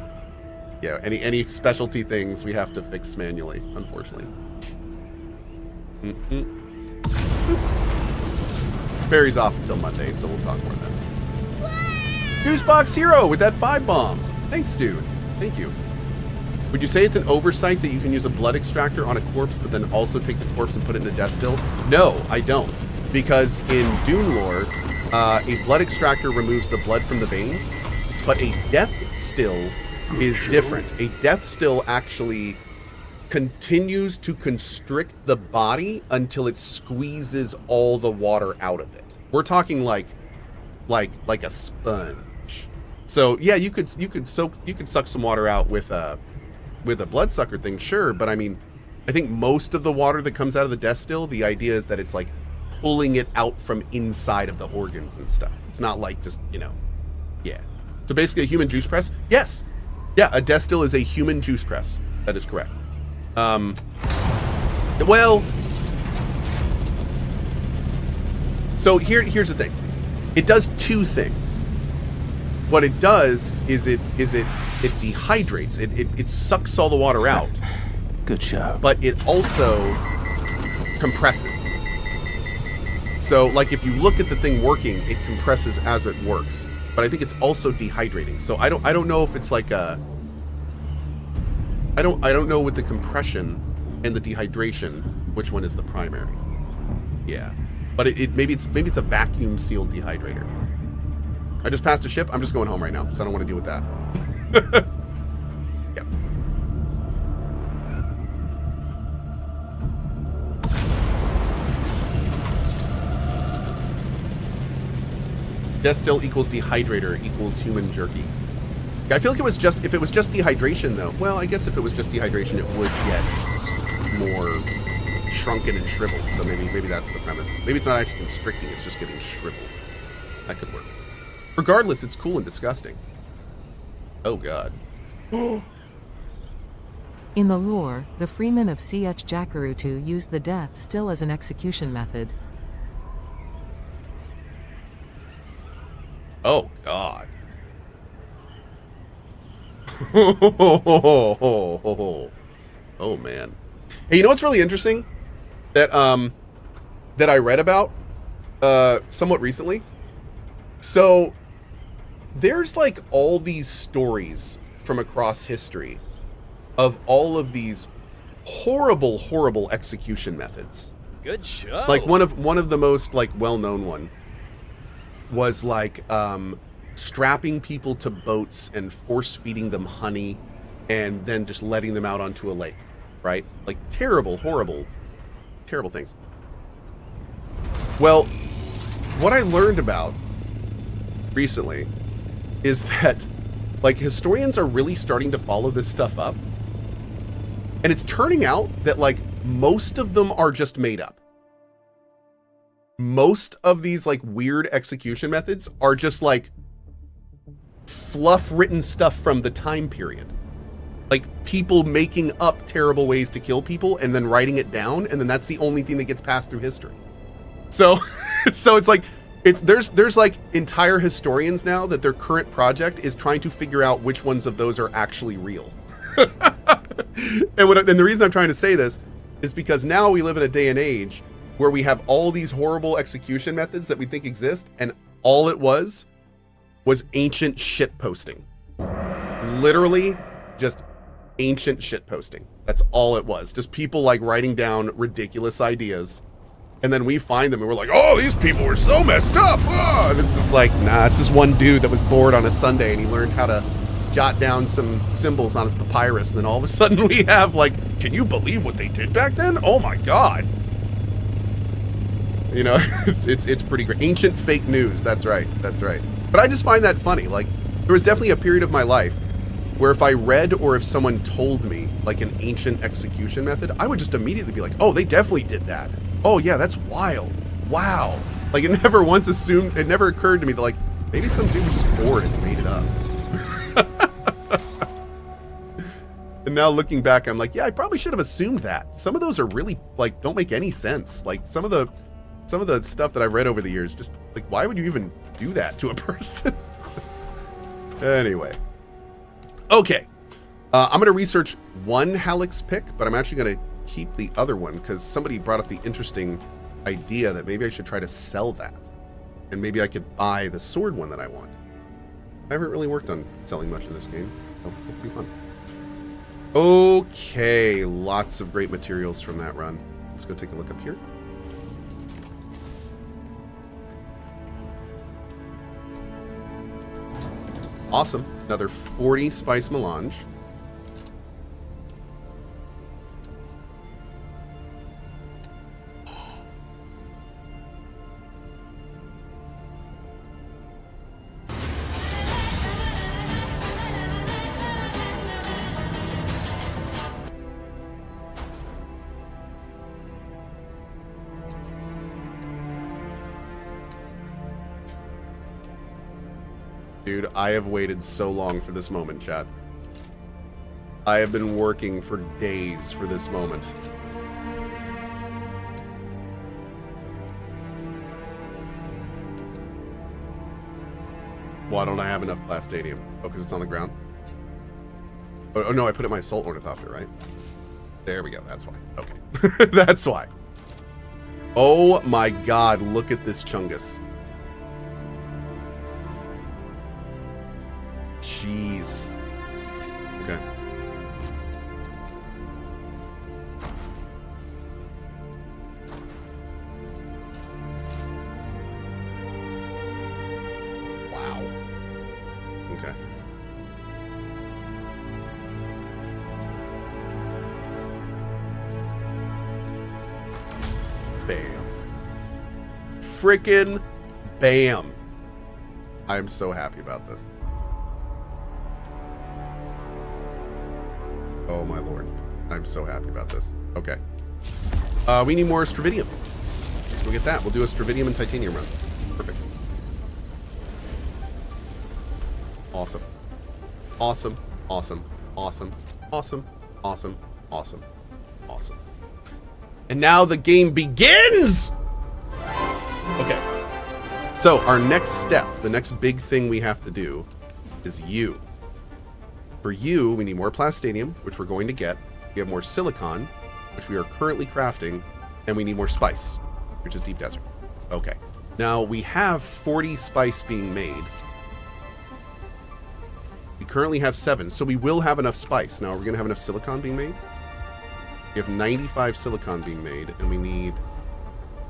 yeah, any specialty things we have to fix manually, unfortunately. Barry's off until Monday, so we'll talk more then. Goosebox Hero with that 5 bomb. Thanks, dude. Thank you. Would you say it's an oversight that you can use a blood extractor on a corpse, but then also take the corpse and put it in a death still? No, I don't. Because in Dune lore, a blood extractor removes the blood from the veins, but a death still is different. A death still actually continues to constrict the body until it squeezes all the water out of it. We're talking like a sponge. So yeah, you could suck some water out with a bloodsucker thing, sure, but I mean, I think most of the water that comes out of the death still, the idea is that it's like pulling it out from inside of the organs and stuff. It's not like just, yeah. So basically a human juice press? Yes. Yeah, a death still is a human juice press. That is correct. Well, so here's the thing. It does 2 things. What it does is it dehydrates. It sucks all the water out. Good show. But it also compresses. So like if you look at the thing working, it compresses as it works. But I think it's also dehydrating. So I don't know if it's like a I don't know with the compression and the dehydration which one is the primary. Yeah. But maybe it's a vacuum sealed dehydrator. I just passed a ship. I'm just going home right now, so I don't want to deal with that. Yep. Death still equals dehydrator equals human jerky. I feel like if it was just dehydration though, well, I guess if it was just dehydration, it would get more shrunken and shriveled. So maybe that's the premise. Maybe it's not actually constricting, it's just getting shriveled. That could work. Regardless, it's cool and disgusting. Oh god. In the lore, the freemen of CH Jacurutu used the death still as an execution method. Oh god. Oh man. Hey, you know what's really interesting? That that I read about somewhat recently. So there's like all these stories from across history of all of these horrible, horrible execution methods. Good show. Like one of the most like well-known one was like strapping people to boats and force feeding them honey and then just letting them out onto a lake, right? Like terrible, horrible, terrible things. Well, what I learned about recently is that like historians are really starting to follow this stuff up. And it's turning out that like most of them are just made up. Most of these like weird execution methods are just like fluff written stuff from the time period. Like people making up terrible ways to kill people and then writing it down, and then that's the only thing that gets passed through history. So so it's like there's like entire historians now that their current project is trying to figure out which ones of those are actually real. And the reason I'm trying to say this is because now we live in a day and age where we have all these horrible execution methods that we think exist, and all it was ancient shit posting. Literally just ancient shit posting. That's all it was. Just people like writing down ridiculous ideas, and then we find them and we're like, oh, these people were so messed up. Oh! And it's just like, nah, it's just one dude that was bored on a Sunday and he learned how to jot down some symbols on his papyrus, and then all of a sudden we have like, can you believe what they did back then? Oh my god. You know, it's pretty great. Ancient fake news. That's right. That's right. But I just find that funny. Like, there was definitely a period of my life where if I read or if someone told me like an ancient execution method, I would just immediately be like, oh, they definitely did that. Oh yeah, that's wild. Wow. Like, it never occurred to me that like maybe some dude was just bored and made it up. And now looking back, I'm like, yeah, I probably should have assumed that. Some of those are really like don't make any sense. Like some of the stuff that I've read over the years, just like, why would you even do that to a person? Anyway, okay, I'm gonna research one Halleck's pick, but I'm actually gonna keep the other one because somebody brought up the interesting idea that maybe I should try to sell that, and maybe I could buy the sword one that I want. I haven't really worked on selling much in this game, so it'll be fun. Okay, lots of great materials from that run. Let's go take a look up here. Awesome. Another 40 spice melange. Dude, I have waited so long for this moment, chat. I have been working for days for this moment. Why don't I have enough plastadium? Oh, because it's on the ground? Oh, no, I put it in my salt ornithopter, right? There we go, that's why. Okay, that's why. Oh my god, look at this chungus. Jeez. Okay. Wow. Okay. Bam. Frickin' bam. I'm so happy about this. Oh my lord. I'm so happy about this. Okay. We need more Stravidium. Let's go get that. We'll do a Stravidium and Titanium run. Perfect. Awesome. Awesome. Awesome. Awesome. Awesome. Awesome. Awesome. Awesome. And now the game begins! Okay. So, our next step, the next big thing we have to do is you. For you, we need more plastadium, which we're going to get. We have more silicon, which we are currently crafting. And we need more spice, which is deep desert. Okay. Now, we have 40 spice being made. We currently have 7, so we will have enough spice. Now, are we going to have enough silicon being made? We have 95 silicon being made, and we need...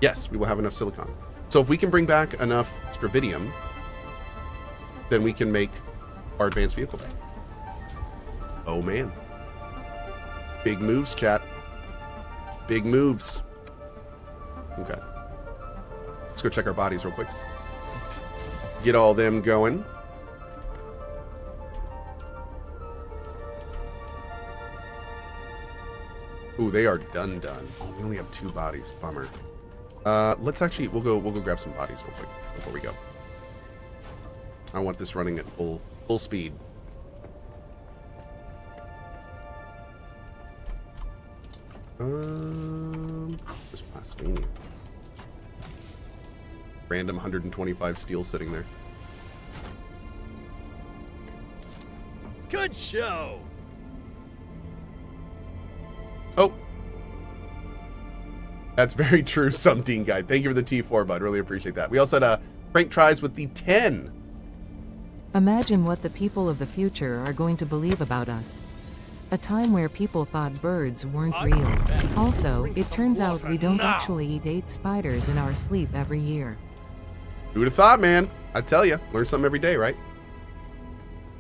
Yes, we will have enough silicon. So if we can bring back enough scrividium, then we can make our advanced vehicle back. Oh, man. Big moves, chat. Big moves. Okay. Let's go check our bodies real quick. Get all them going. Ooh, they are done. Oh, we only have 2 bodies. Bummer. Let's actually we'll go grab some bodies real quick before we go. I want this running at full speed. This plastinium. Random 125 steel sitting there. Good show. Oh. That's very true, some teen guy. Thank you for the T4, bud. Really appreciate that. We also had Frank tries with the 10. Imagine what the people of the future are going to believe about us. A time where people thought birds weren't real. Also, it turns out we don't actually eat 8 spiders in our sleep every year. Who would have thought, man? I tell you, learn something every day, right?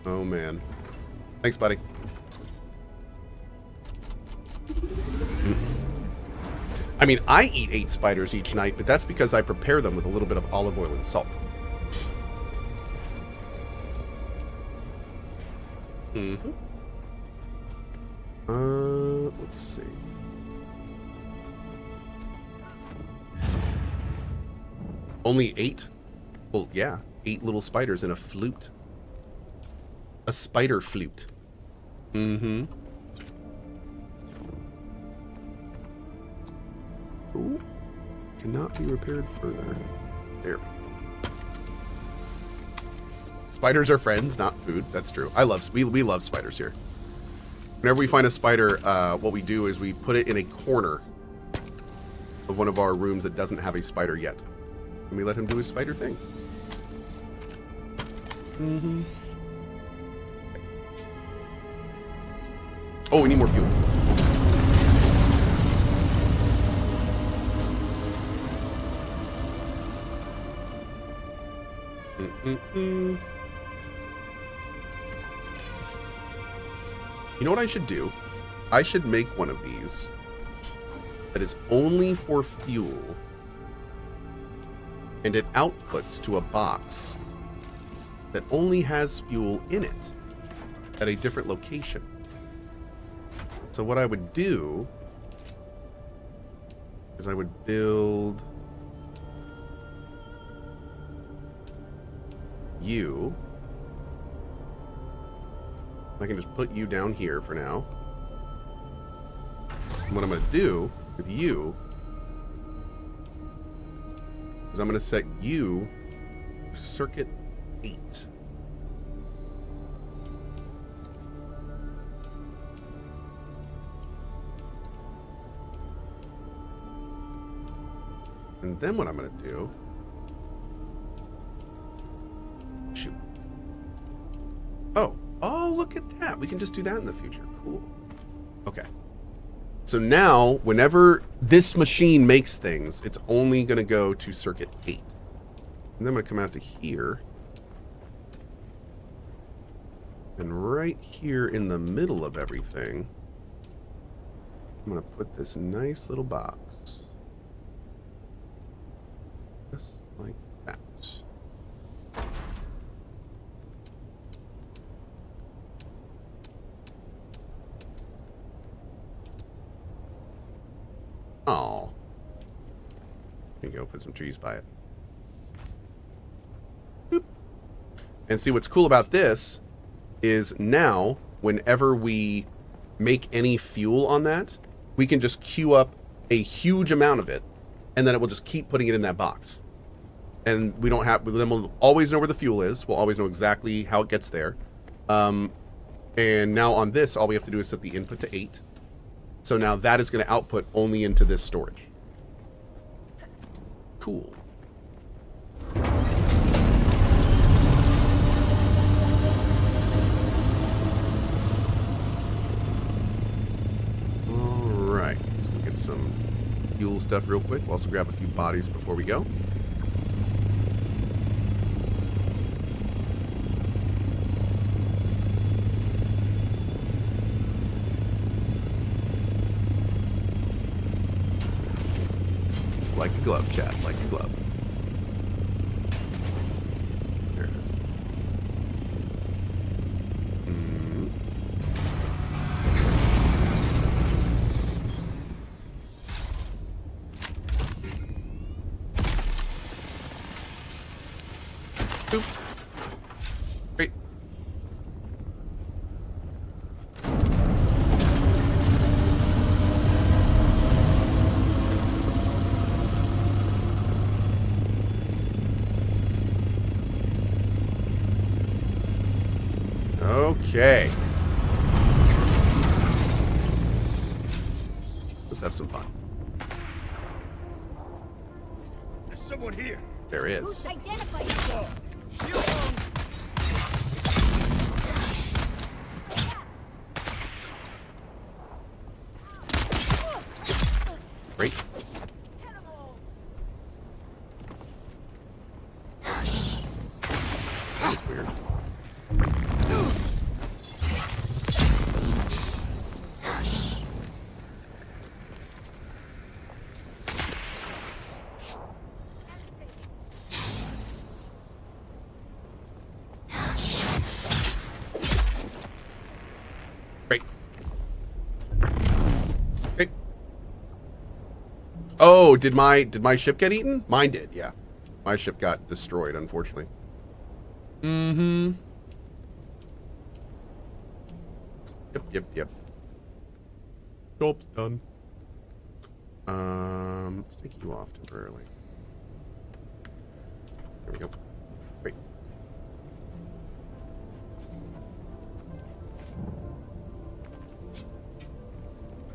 Oh, man. Thanks, buddy. I mean, I eat 8 spiders each night, but that's because I prepare them with a little bit of olive oil and salt. Let's see. Only 8? Well, yeah. 8 little spiders in a flute. A spider flute. Ooh. Cannot be repaired further. There we go. Spiders are friends, not food. That's true. We love spiders here. Whenever we find a spider, what we do is we put it in a corner of one of our rooms that doesn't have a spider yet. And we let him do his spider thing. Oh, we need more fuel. You know what I should do? I should make one of these that is only for fuel, and it outputs to a box that only has fuel in it at a different location. So what I would do is I would build you. I can just put you down here for now. And what I'm going to do with you is I'm going to set you to circuit 8. And then what I'm going to do... Shoot. Oh, look at that. We can just do that in the future. Cool. Okay. So now, whenever this machine makes things, it's only going to go to circuit 8. And then I'm going to come out to here. And right here in the middle of everything, I'm going to put this nice little box. Just like that. Oh. There you go, put some trees by it. Boop. And see, what's cool about this is now, whenever we make any fuel on that, we can just queue up a huge amount of it, and then it will just keep putting it in that box. And we don't have, then we'll always know where the fuel is. We'll always know exactly how it gets there. And now on this, all we have to do is set the input to 8. So now that is going to output only into this storage. Cool. Alright, let's go get some fuel stuff real quick. We'll also grab a few bodies before we go. Like a glove, chat. Like a glove. There it is. Boop. Great. Okay. Let's have some fun. There's someone here. There is. Who's identified yourself? Great. That's weird. Great. Great. Oh, did my ship get eaten? Mine did, yeah. My ship got destroyed, unfortunately. Mm-hmm. Yep. Job's done. Let's take you off temporarily. There we go. Great.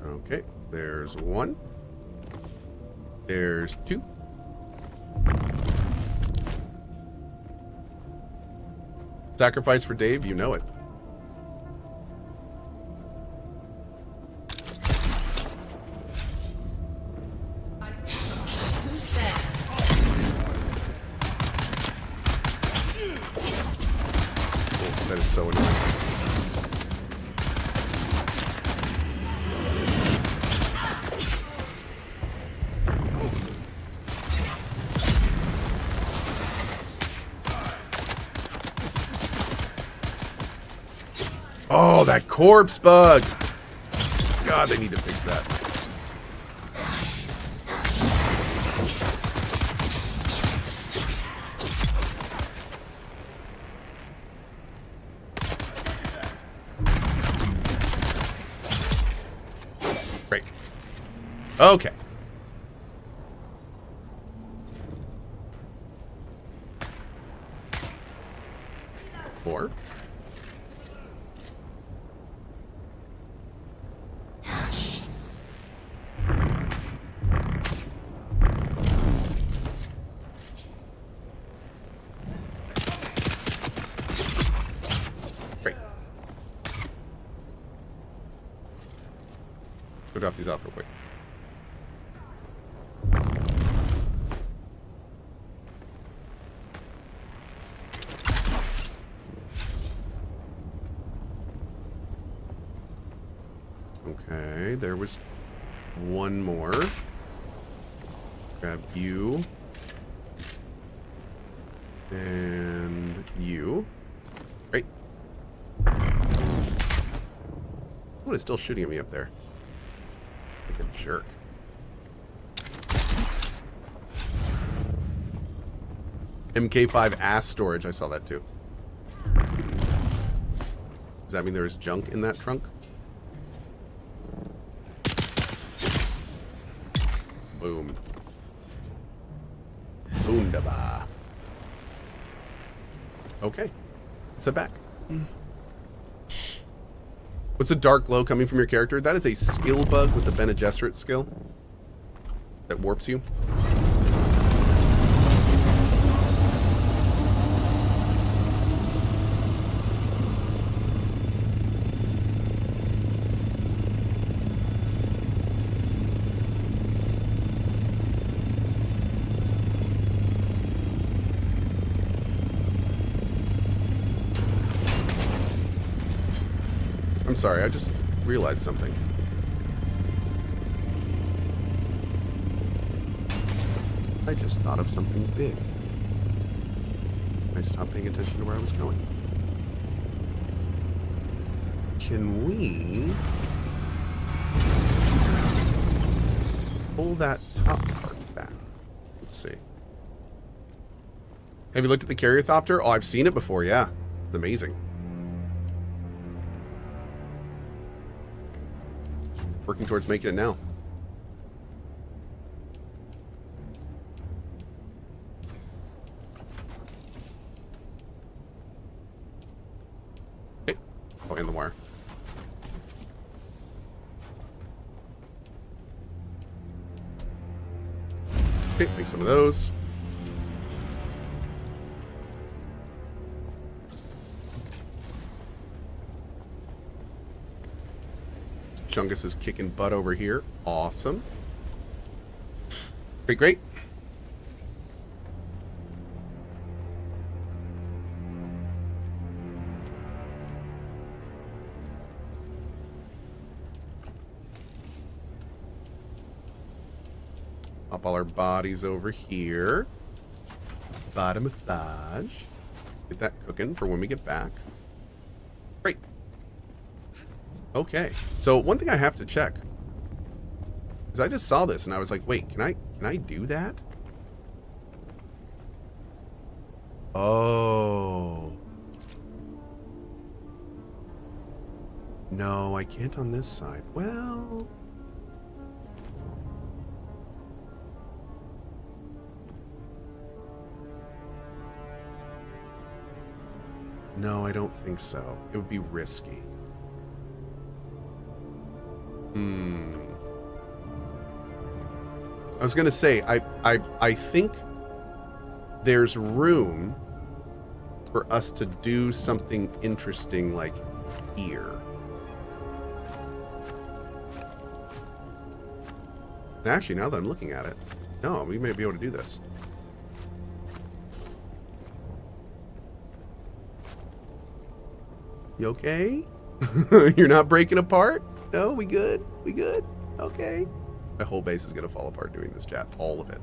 Okay, there's 1. There's 2. Sacrifice for Dave, you know it. Oh, that is so annoying. Oh, that corpse bug. God, they need to fix that. Great. Okay. Four. Go drop these off real quick. Okay, there was 1 more. Grab you. And you. Great. Oh, it's still shooting at me up there. Like a jerk. MK5 ass storage. I saw that too. Does that mean there is junk in that trunk? Boom. Boondaba. Okay. Let's head back. What's the dark glow coming from your character? That is a skill bug with the Bene Gesserit skill that warps you. I'm sorry, I just realized something. I just thought of something big. I stopped paying attention to where I was going. Can we pull that top part back? Let's see. Have you looked at the Carriothopter? Oh, I've seen it before, yeah. It's amazing. Working towards making it now. Okay. Oh, and the wire. Okay, make some of those. Chungus is kicking butt over here. Awesome. Great, great. Pop all our bodies over here. Body massage. Get that cooking for when we get back. Great. Okay, so one thing I have to check is I just saw this and I was like, wait, can I do that? Oh. No, I can't on this side. Well, no, I don't think so. It would be risky. I was gonna say, I think there's room for us to do something interesting like here. And actually, now that I'm looking at it, no, we may be able to do this. You okay? You're not breaking apart? No, we good? We good? Okay. My whole base is going to fall apart doing this, chat. All of it.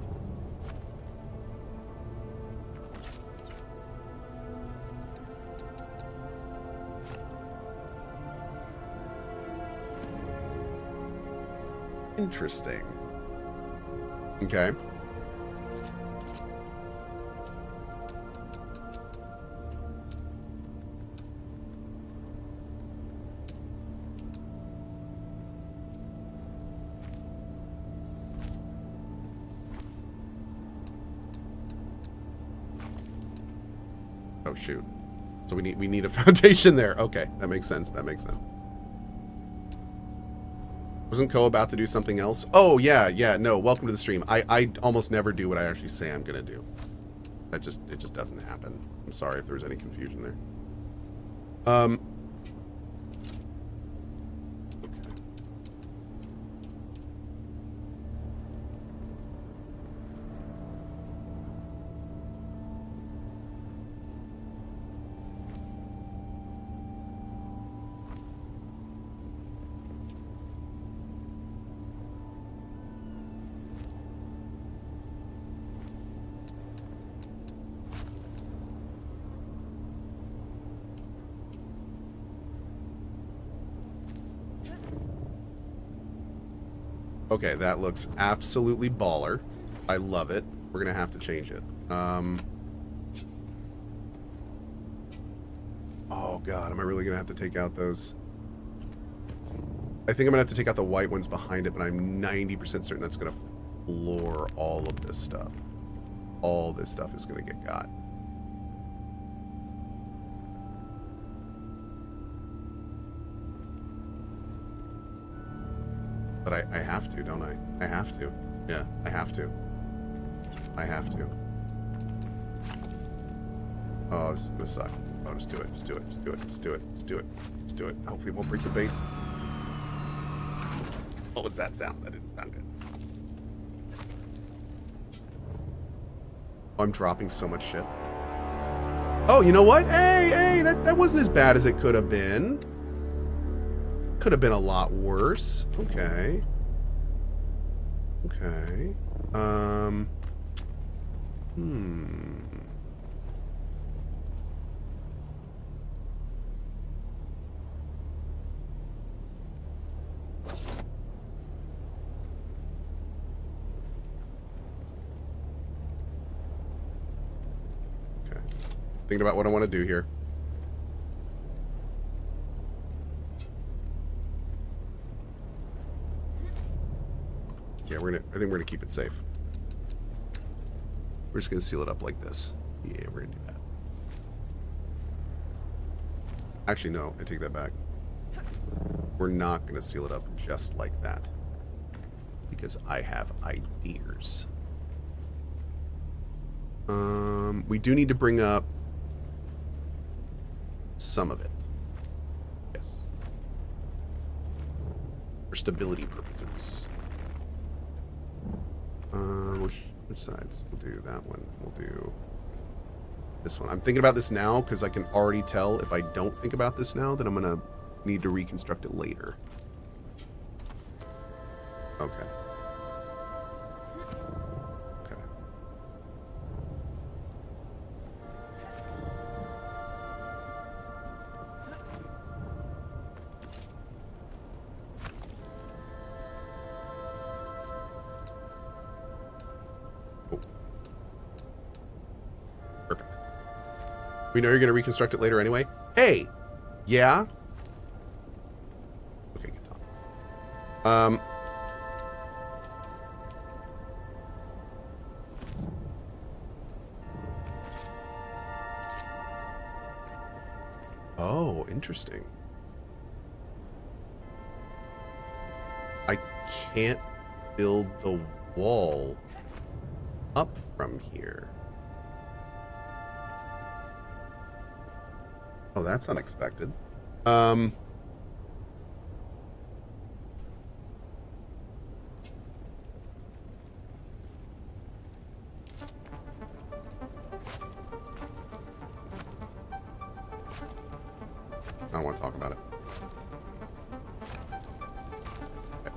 Interesting. Okay. Oh shoot. So we need a foundation there. Okay, that makes sense. That makes sense. Wasn't Cohh about to do something else? Oh yeah, yeah, no, welcome to the stream. I almost never do what I actually say I'm gonna do. It just doesn't happen. I'm sorry if there was any confusion there. Okay, that looks absolutely baller. I love it. We're gonna have to change it. Oh, God, am I really gonna have to take out those? I think I'm gonna have to take out the white ones behind it, but I'm 90% certain that's gonna floor all of this stuff. All this stuff is gonna get got. But I have to, don't I? I have to. Yeah, I have to. I have to. Oh, this is gonna suck. Oh, just do it. Just do it. Just do it. Just do it. Just do it. Just do it. Hopefully it won't break the base. What was that sound? That didn't sound good. Oh, I'm dropping so much shit. Oh, you know what? Hey, that wasn't as bad as it could have been. Could have been a lot worse. Okay. Okay. Thinking about what I want to do here. Yeah, I think we're gonna keep it safe. We're just gonna seal it up like this. Yeah, we're gonna do that. Actually, no, I take that back. We're not gonna seal it up just like that. Because I have ideas. We do need to bring up some of it. Yes. For stability purposes. Which sides? We'll do that one. We'll do this one. I'm thinking about this now because I can already tell if I don't think about this now, then I'm going to need to reconstruct it later. Okay. Okay. Perfect. We know you're going to reconstruct it later anyway. Hey! Yeah? Okay, good talk. Oh, interesting. I can't build the wall up from here. Oh, that's unexpected. I don't want to talk about it. Okay.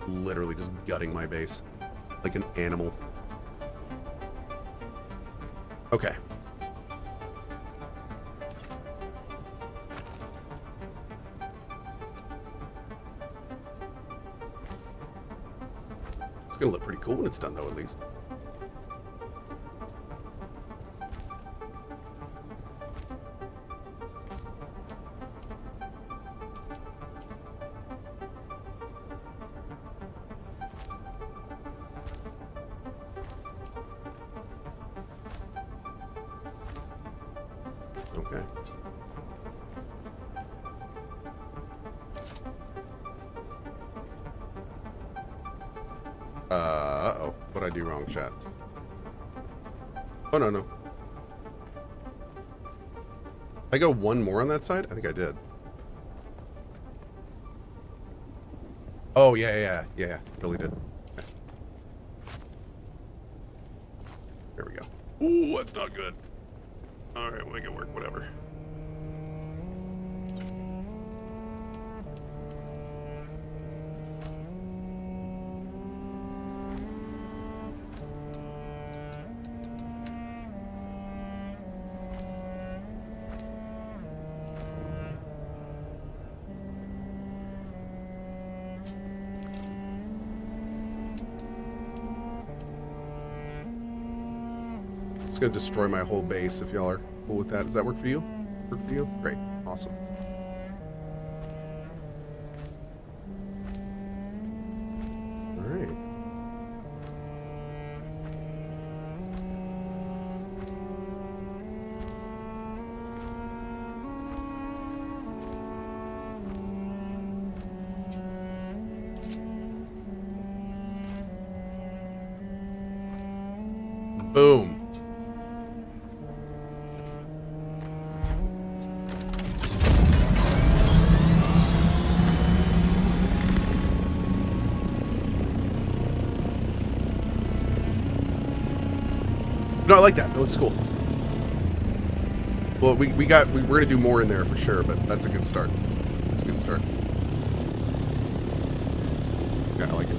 Literally just gutting my base like an animal. Okay. It's gonna look pretty cool when it's done, though, at least. Okay. Uh-oh. What'd I do wrong, chat? Oh, no. I go one more on that side? I think I did. Oh, yeah. Really did. Okay. There we go. Ooh, that's not good. Alright, we'll make it work, whatever. It's gonna destroy my whole base if y'all are cool with that. Does that work for you? Work for you? Great. Awesome. All right. Boom. No, I like that. It looks cool. Well, we're gonna do more in there for sure, but that's a good start. That's a good start. Yeah, I like it.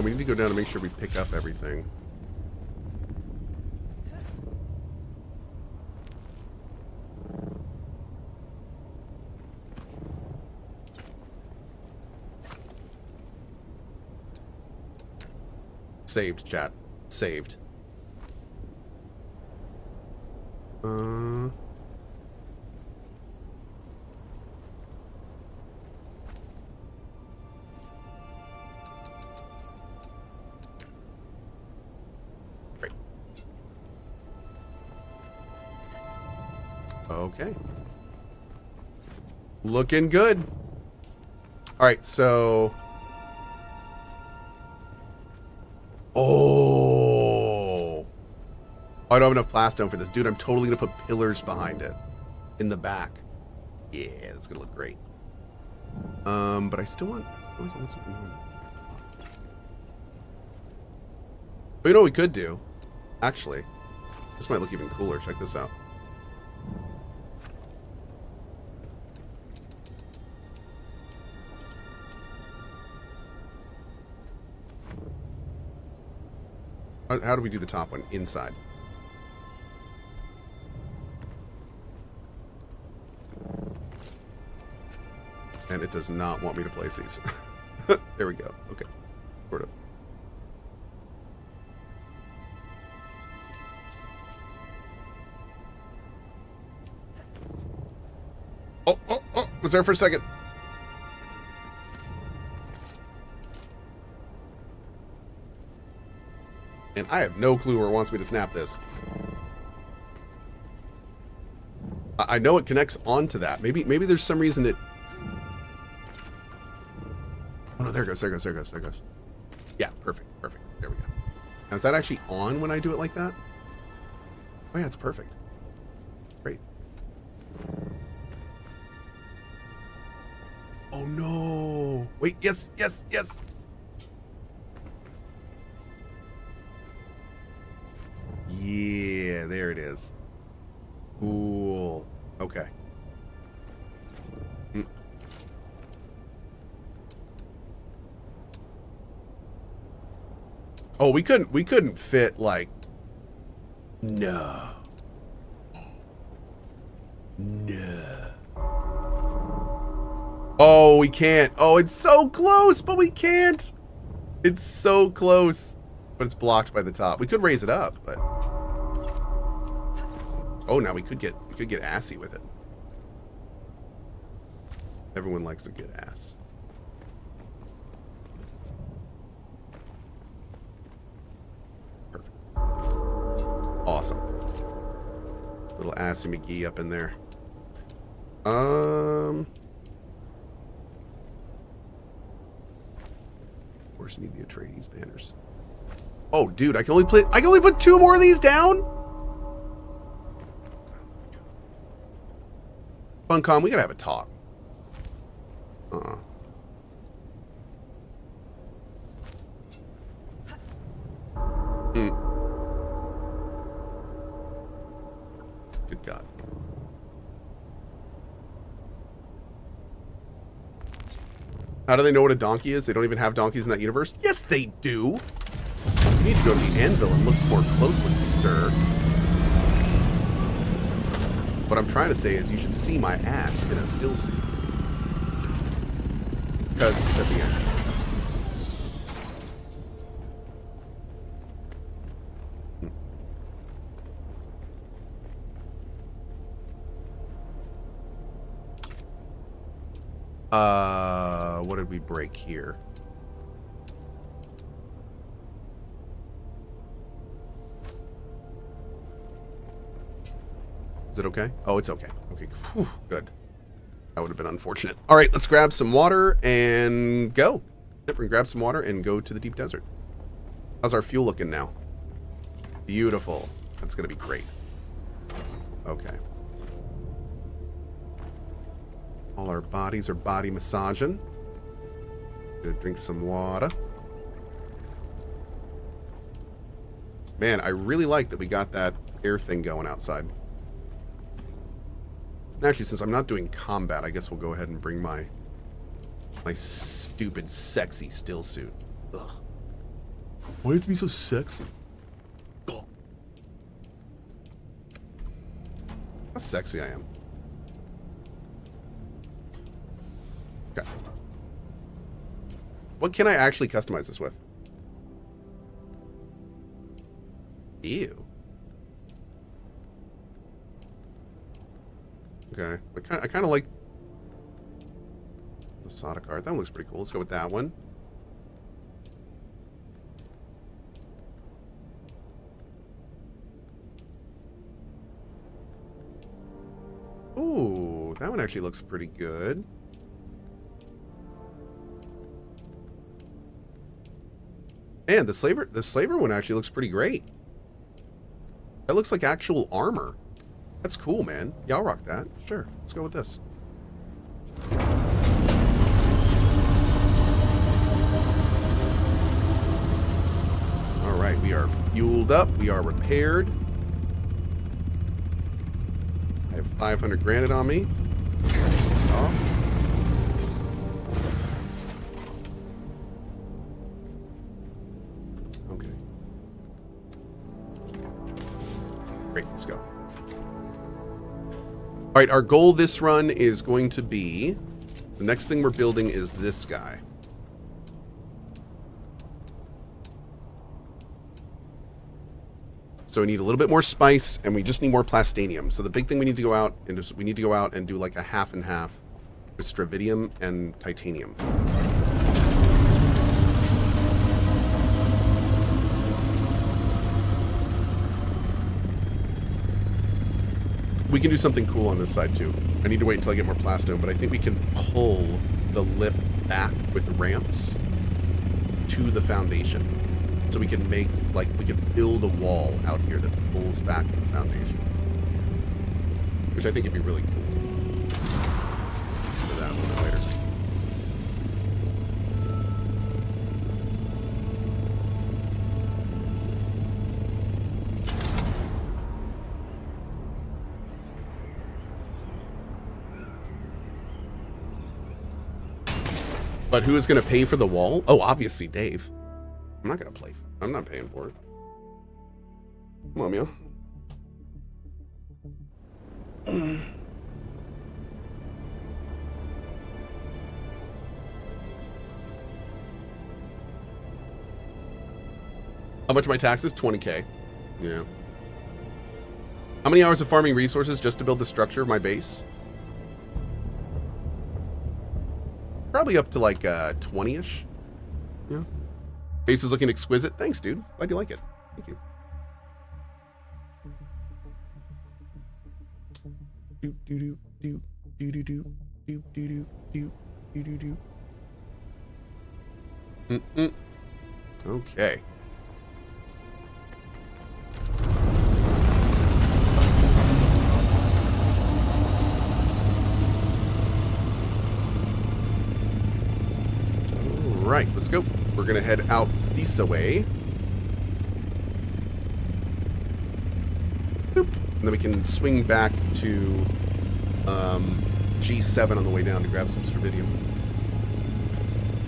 We need to go down and make sure we pick up everything. Saved, chat. Saved. Great. Okay. Looking good. All right, so... Oh, I don't have enough plastone for this. Dude, I'm totally going to put pillars behind it. In the back. Yeah, that's going to look great. But I still want something more. But you know what we could do? Actually, this might look even cooler. Check this out. How do we do the top one? Inside. And it does not want me to place these. There we go. Okay. Sort of. Oh. Was there for a second. And I have no clue where it wants me to snap this. I know it connects onto that. Maybe there's some reason it... Oh no, there it goes. Yeah, perfect. There we go. Now, is that actually on when I do it like that? Oh yeah, it's perfect. Great. Oh no. Wait, yes. Yeah, there it is. Cool. Okay. Oh, we couldn't fit like... No. Oh, we can't. Oh, it's so close, but we can't. It's so close. But it's blocked by the top. We could raise it up, but... Oh, now we could get assy with it. Everyone likes a good ass. Perfect. Awesome. Little assy McGee up in there. Of course, need the Atreides banners. Oh, dude, I can only put 2 more of these down? Funcom, we gotta have a talk. Good God. How do they know what a donkey is? They don't even have donkeys in that universe? Yes, they do. You need to go to the anvil and look more closely, sir. What I'm trying to say is you should see my ass in a still scene. Because it's at the end. What did we break here? Is it okay? Oh, it's okay. Okay, whew, good. That would have been unfortunate. All right, let's grab some water and go. We're gonna grab some water and go to the deep desert. How's our fuel looking now? Beautiful. That's gonna be great. Okay. All our bodies are body massaging. Gonna drink some water. Man, I really like that we got that air thing going outside. And actually, since I'm not doing combat, I guess we'll go ahead and bring my stupid, sexy still suit. Ugh. Why do you have to be so sexy? Ugh. How sexy I am. Okay. What can I actually customize this with? Ew. Okay. I kind of like the Sada card. That one looks pretty cool. Let's go with that one. Ooh, that one actually looks pretty good. Man, the slaver one actually looks pretty great. That looks like actual armor. That's cool, man. Yeah, I'll rock that. Sure. Let's go with this. All right, we are fueled up. We are repaired. I have 500 granite on me. Oh. Okay. Great, let's go. All right, our goal this run is going to be, the next thing we're building is this guy. So we need a little bit more spice, and we just need more plastanium. So the big thing we need to go out and we need to go out and do like a half and half with stravidium and titanium. We can do something cool on this side too. I need to wait until I get more plastone, but I think we can pull the lip back with ramps to the foundation. So we can make, like, we can build a wall out here that pulls back to the foundation. Which I think would be really cool. For that one later. But who is going to pay for the wall? Oh, obviously Dave. I'm not going to play. I'm not paying for it. Come on, Mia. How much are my taxes? 20K. Yeah. How many hours of farming resources just to build the structure of my base? Probably up to like 20-ish. Yeah. Base is looking exquisite. Thanks, dude. Glad you like it. Thank you. Do do do do do do do do do do do do do. Okay. All right, let's go. We're gonna head out this way. Boop. And then we can swing back to G7 on the way down to grab some stravidium.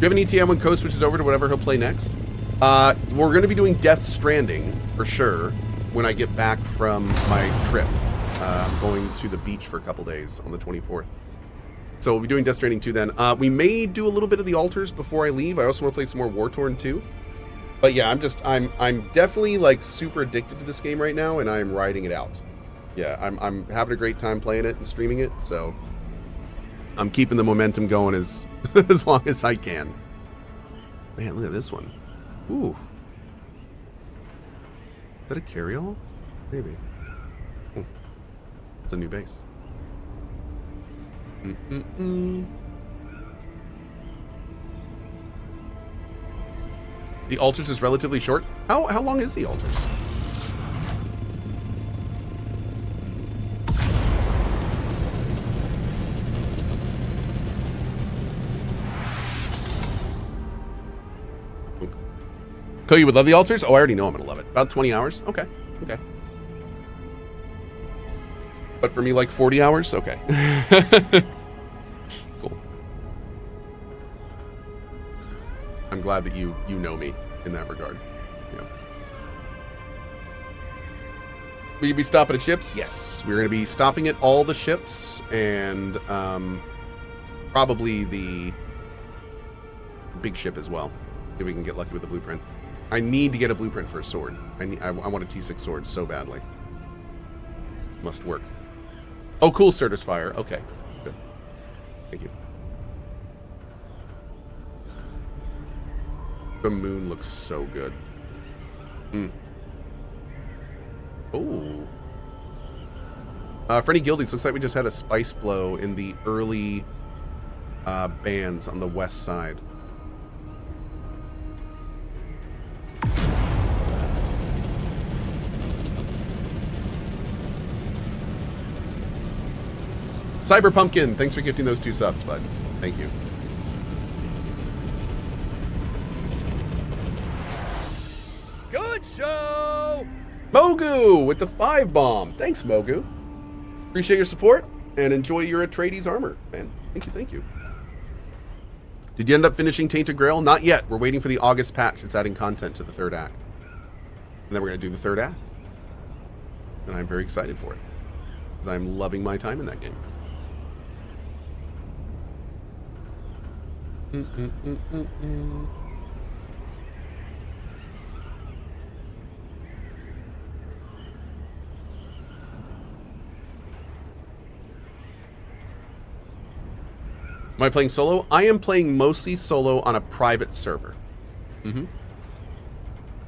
Do you have an ETA when Cohh switches over to whatever he'll play next? We're going to be doing Death Stranding, for sure, when I get back from my trip. I'm going to the beach for a couple days on the 24th. So we'll be doing Death Stranding 2 then. We may do a little bit of the altars before I leave. I also want to play some more War Torn 2. But yeah, I'm definitely like super addicted to this game right now, and I'm riding it out. Yeah, I'm having a great time playing it and streaming it, so I'm keeping the momentum going as as long as I can. Man, look at this one. Ooh. Is that a carryall? Maybe. Oh, it's a new base. The altars is relatively short. How long is the altars? Cohh, you would love the altars? Oh, I already know I'm gonna love it. About 20 hours? Okay. Okay. But for me, like 40 hours? Okay. Cool. I'm glad that you know me in that regard. Yeah. Will you be stopping at ships? Yes. We're going to be stopping at all the ships and probably the big ship as well, if we can get lucky with the blueprint. I need to get a blueprint for a sword. I want a T6 sword so badly. Must work. Oh, cool, Surtur's Fire. Okay, good. Thank you. The moon looks so good. Oh. For any guildies, looks like we just had a spice blow in the early bands on the west side. Cyber Pumpkin, thanks for gifting those 2 subs, bud. Thank you. Good show! Mogu with the 5 bomb. Thanks, Mogu. Appreciate your support and enjoy your Atreides armor, man. Thank you, thank you. Did you end up finishing Tainted Grail? Not yet. We're waiting for the August patch. It's adding content to the 3rd act. And then we're going to do the 3rd act. And I'm very excited for it. Because I'm loving my time in that game. Am I playing solo? I am playing mostly solo on a private server.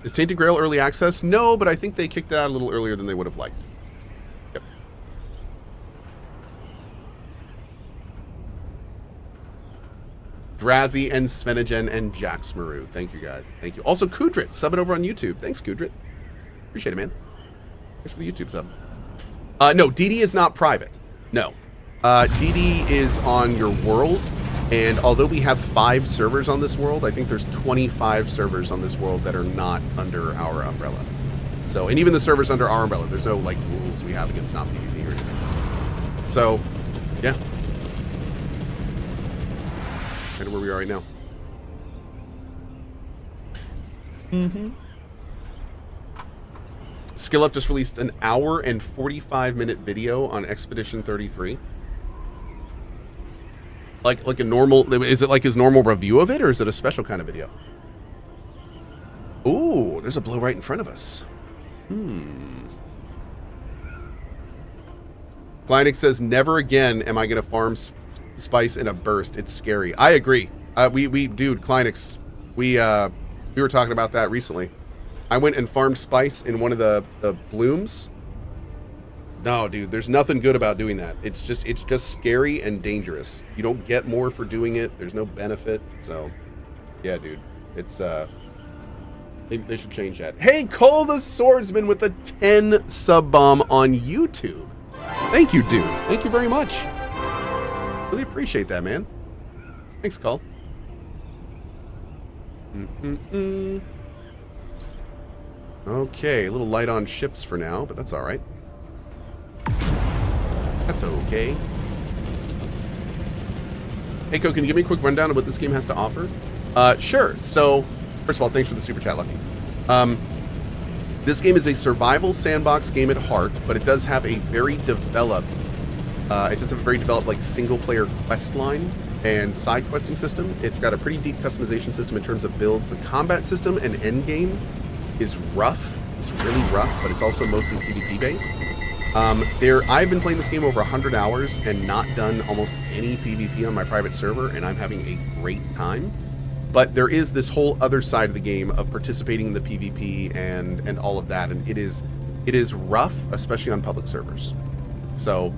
Is Tainted Grail early access? No, but I think they kicked it out a little earlier than they would have liked. Yep. Drazzy and Svenigen and Jax Maru. Thank you, guys. Thank you. Also, Kudrit, subbing over on YouTube. Thanks, Kudrit. Appreciate it, man. Thanks for the YouTube sub. No, DD is not private. No. DD is on your world, and although we have 5 servers on this world, I think there's 25 servers on this world that are not under our umbrella. So, and even the servers under our umbrella, there's no, like, rules we have against not PvP or anything. So, yeah. Kind of where we are right now. Skill Up just released an hour and 45-minute video on Expedition 33. Like a normal, is it like his normal review of it, or is it a special kind of video? Ooh, there's a blow right in front of us. Kleinix says, never again am I going to farm spice in a burst. It's scary. I agree. Dude, Kleinix, we were talking about that recently. I went and farmed spice in one of the blooms. No, dude, there's nothing good about doing that. It's just scary and dangerous. You don't get more for doing it. There's no benefit. So, yeah, dude, it's they should change that. Hey, Cohh the Swordsman with a 10 sub bomb on YouTube. Thank you, dude. Thank you very much. Really appreciate that, man. Thanks, Cohh. Okay, a little light on ships for now, but that's all right. That's okay. Hey, Cohh, can you give me a quick rundown of what this game has to offer? Sure. So, first of all, thanks for the super chat, Lucky. This game is a survival sandbox game at heart, but it does have a very developed, like single-player quest line and side questing system. It's got a pretty deep customization system in terms of builds. The combat system and end game is rough. It's really rough, but it's also mostly PvP based. I've been playing this game over 100 hours and not done almost any PvP on my private server, and I'm having a great time. But there is this whole other side of the game of participating in the PvP and all of that, and it is rough, especially on public servers. So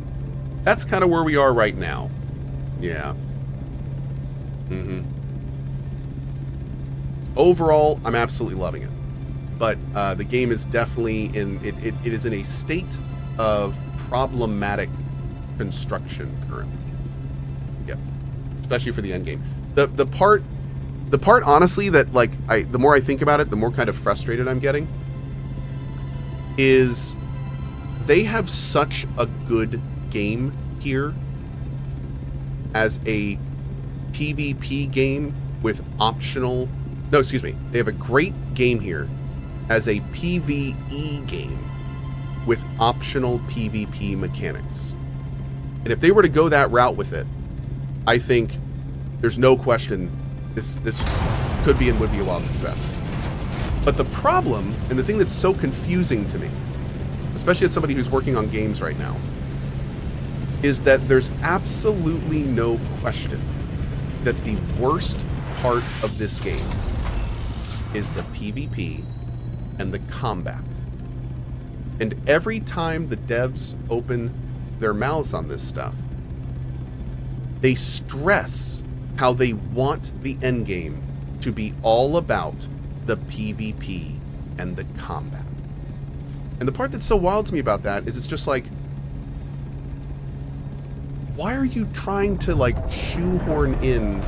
that's kind of where we are right now. Yeah. Overall, I'm absolutely loving it. But the game is definitely it is in a state of problematic construction currently. Yeah, especially for the end game. The part honestly that like the more I think about it, the more kind of frustrated I'm getting. Is they have such a good game here as a PvP game with optional. No, excuse me. They have a great game here as a PvE game with optional PvP mechanics. And if they were to go that route with it, I think there's no question this could be and would be a wild success. But the problem, and the thing that's so confusing to me, especially as somebody who's working on games right now, is that there's absolutely no question that the worst part of this game is the PvP and the combat. And every time the devs open their mouths on this stuff, they stress how they want the endgame to be all about the PvP and the combat. And the part that's so wild to me about that is it's just like, why are you trying to like shoehorn in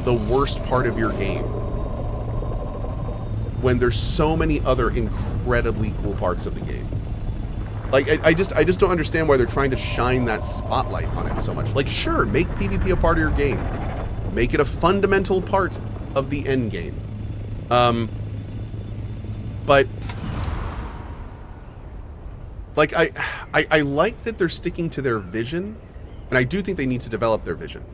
the worst part of your game when there's so many other incredibly cool parts of the game? Like, I just don't understand why they're trying to shine that spotlight on it so much. Like, sure, make PvP a part of your game. Make it a fundamental part of the end game. But like, I like that they're sticking to their vision, and I do think they need to develop their vision.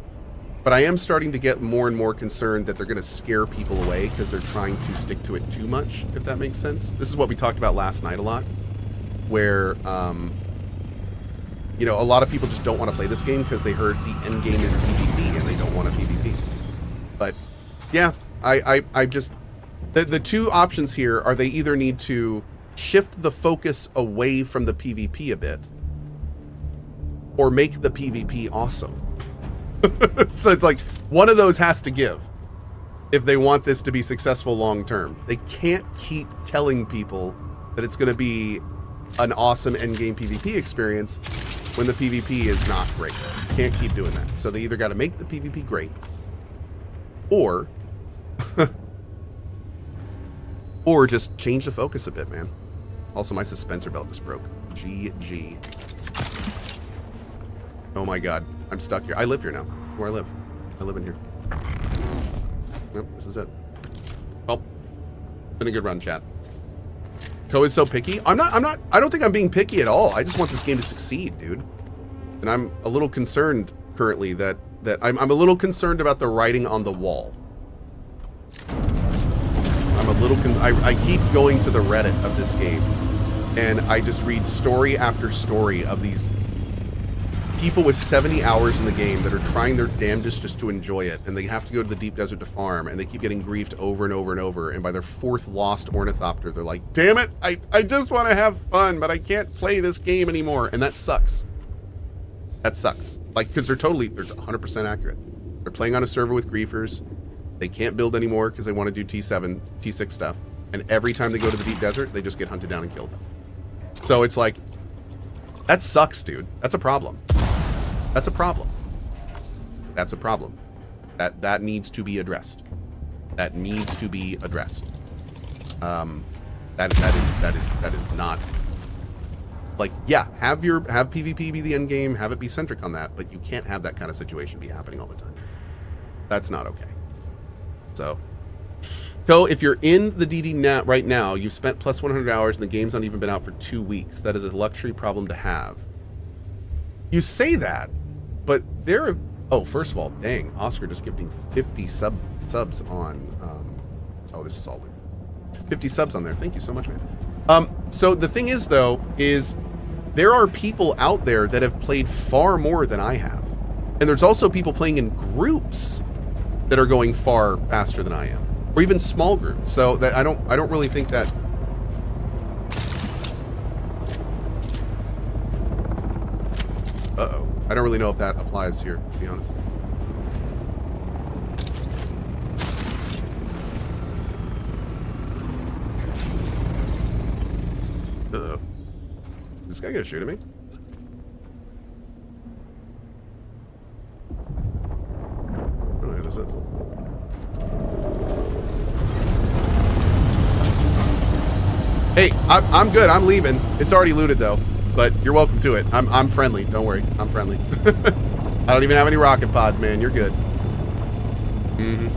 But I am starting to get more and more concerned that they're going to scare people away because they're trying to stick to it too much, if that makes sense. This is what we talked about last night a lot, where, you know, a lot of people just don't want to play this game because they heard the end game is PvP and they don't want a PvP. But yeah, I just, the two options here are they either need to shift the focus away from the PvP a bit or make the PvP awesome. So it's like one of those has to give if they want this to be successful long term. They can't keep telling people that it's going to be an awesome endgame PvP experience when the PvP is not great. Can't keep doing that. So they either got to make the PvP great or or just change the focus a bit, man. Also, my suspensor belt just broke. GG. Oh my god. I'm stuck here. I live here now. Where I live. I live in here. Nope, this is it. Oh. Been a good run, chat. Cohh is so picky. I don't think I'm being picky at all. I just want this game to succeed, dude. And I'm a little concerned currently that I'm a little concerned about the writing on the wall. I'm a little I keep going to the Reddit of this game and I just read story after story of these people with 70 hours in the game that are trying their damnedest just to enjoy it, and they have to go to the deep desert to farm, and they keep getting griefed over and over and over, and by their fourth lost ornithopter, they're like, damn it, I just want to have fun, but I can't play this game anymore, and that sucks. That sucks. Like, because they're 100% accurate. They're playing on a server with griefers, they can't build anymore because they want to do T7, T6 stuff, and every time they go to the deep desert, they just get hunted down and killed. So it's like, that sucks, dude. That's a problem. That's a problem. That's a problem. That needs to be addressed. That needs to be addressed. That is not like, yeah, have PvP be the end game, have it be centric on that, but you can't have that kind of situation be happening all the time. That's not okay. So, Cohh, if you're in the DD right now, you've spent plus 100 hours and the game's not even been out for 2 weeks. That is a luxury problem to have. You say that, but there are, oh, first of all, dang, Oscar just gifting 50 subs on, oh, this is all 50 subs on there. Thank you so much, man. So the thing is, though, is there are people out there that have played far more than I have. And there's also people playing in groups that are going far faster than I am, or even small groups. So that I don't really think that. Uh-oh. I don't really know if that applies here, to be honest. Uh-oh. Is this guy gonna shoot at me? Oh, what is this? Hey, I'm good. I'm leaving. It's already looted, though. But you're welcome to it. I'm friendly. Don't worry. I'm friendly. I don't even have any rocket pods, man. You're good. Mm-hmm.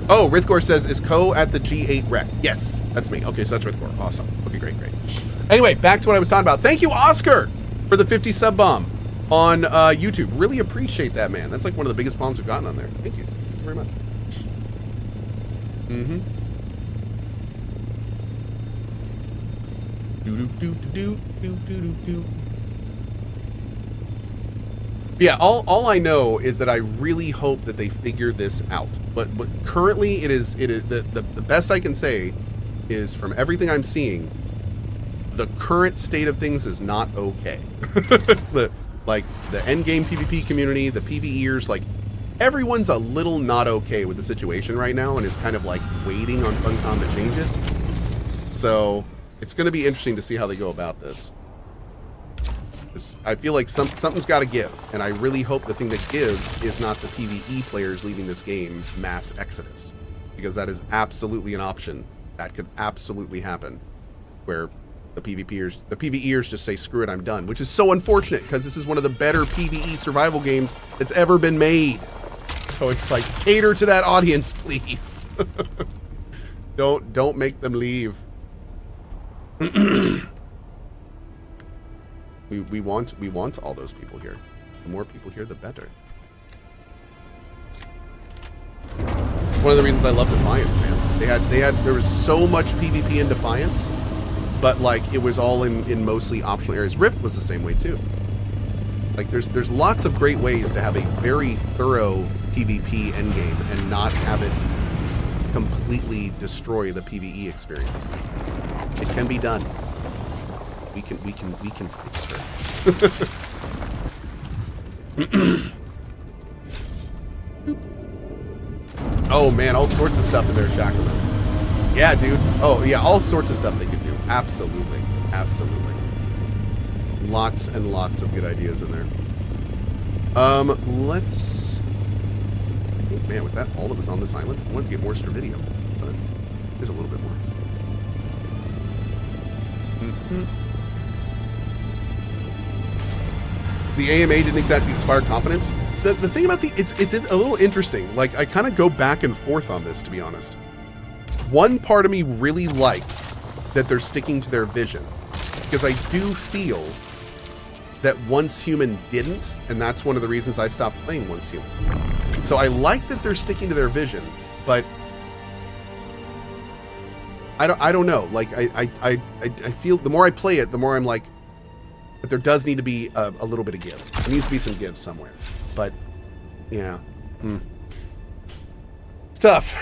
Oh, Rithgor says, is Cohh at the G8 wreck? Yes, that's me. Okay, so that's Rithgor. Awesome. Okay, great. Anyway, back to what I was talking about. Thank you, Oscar, for the 50 sub bomb on YouTube. Really appreciate that, man. That's like one of the biggest bombs we've gotten on there. Thank you. Thank you very much. Mm-hmm. Yeah, all I know is that I really hope that they figure this out. But currently it is the best I can say is, from everything I'm seeing, the current state of things is not okay. the endgame PvP community, the PvEers, like everyone's a little not okay with the situation right now and is kind of like waiting on Funcom to change it. So it's going to be interesting to see how they go about this. I feel like something's got to give, and I really hope the thing that gives is not the PvE players leaving this game mass exodus, because that is absolutely an option. That could absolutely happen, where the PvEers just say, screw it, I'm done, which is so unfortunate, because this is one of the better PvE survival games that's ever been made. So it's like, cater to that audience, please. Don't make them leave. We want all those people here. The more people here, the better. It's one of the reasons I love Defiance, man. There was so much PvP in Defiance, but like it was all in mostly optional areas. Rift was the same way too. Like there's lots of great ways to have a very thorough PvP endgame and not have it completely destroy the PvE experience. It can be done. We can fix her. Oh man, all sorts of stuff in there, Shackleton. Yeah, dude. Oh yeah, all sorts of stuff they could do. Absolutely. Lots and lots of good ideas in there. Let's... I think, man, was that all that was on this island? I wanted to get more Stravidium, but there's a little bit more. The AMA didn't exactly inspire confidence. The thing about it's a little interesting. Like, I kind of go back and forth on this, to be honest. One part of me really likes that they're sticking to their vision, because I do feel that Once Human didn't, and that's one of the reasons I stopped playing Once Human. So I like that they're sticking to their vision, but I don't know. Like I feel the more I play it, the more I'm like, but there does need to be a little bit of give. There needs to be some give somewhere. But yeah, it's tough.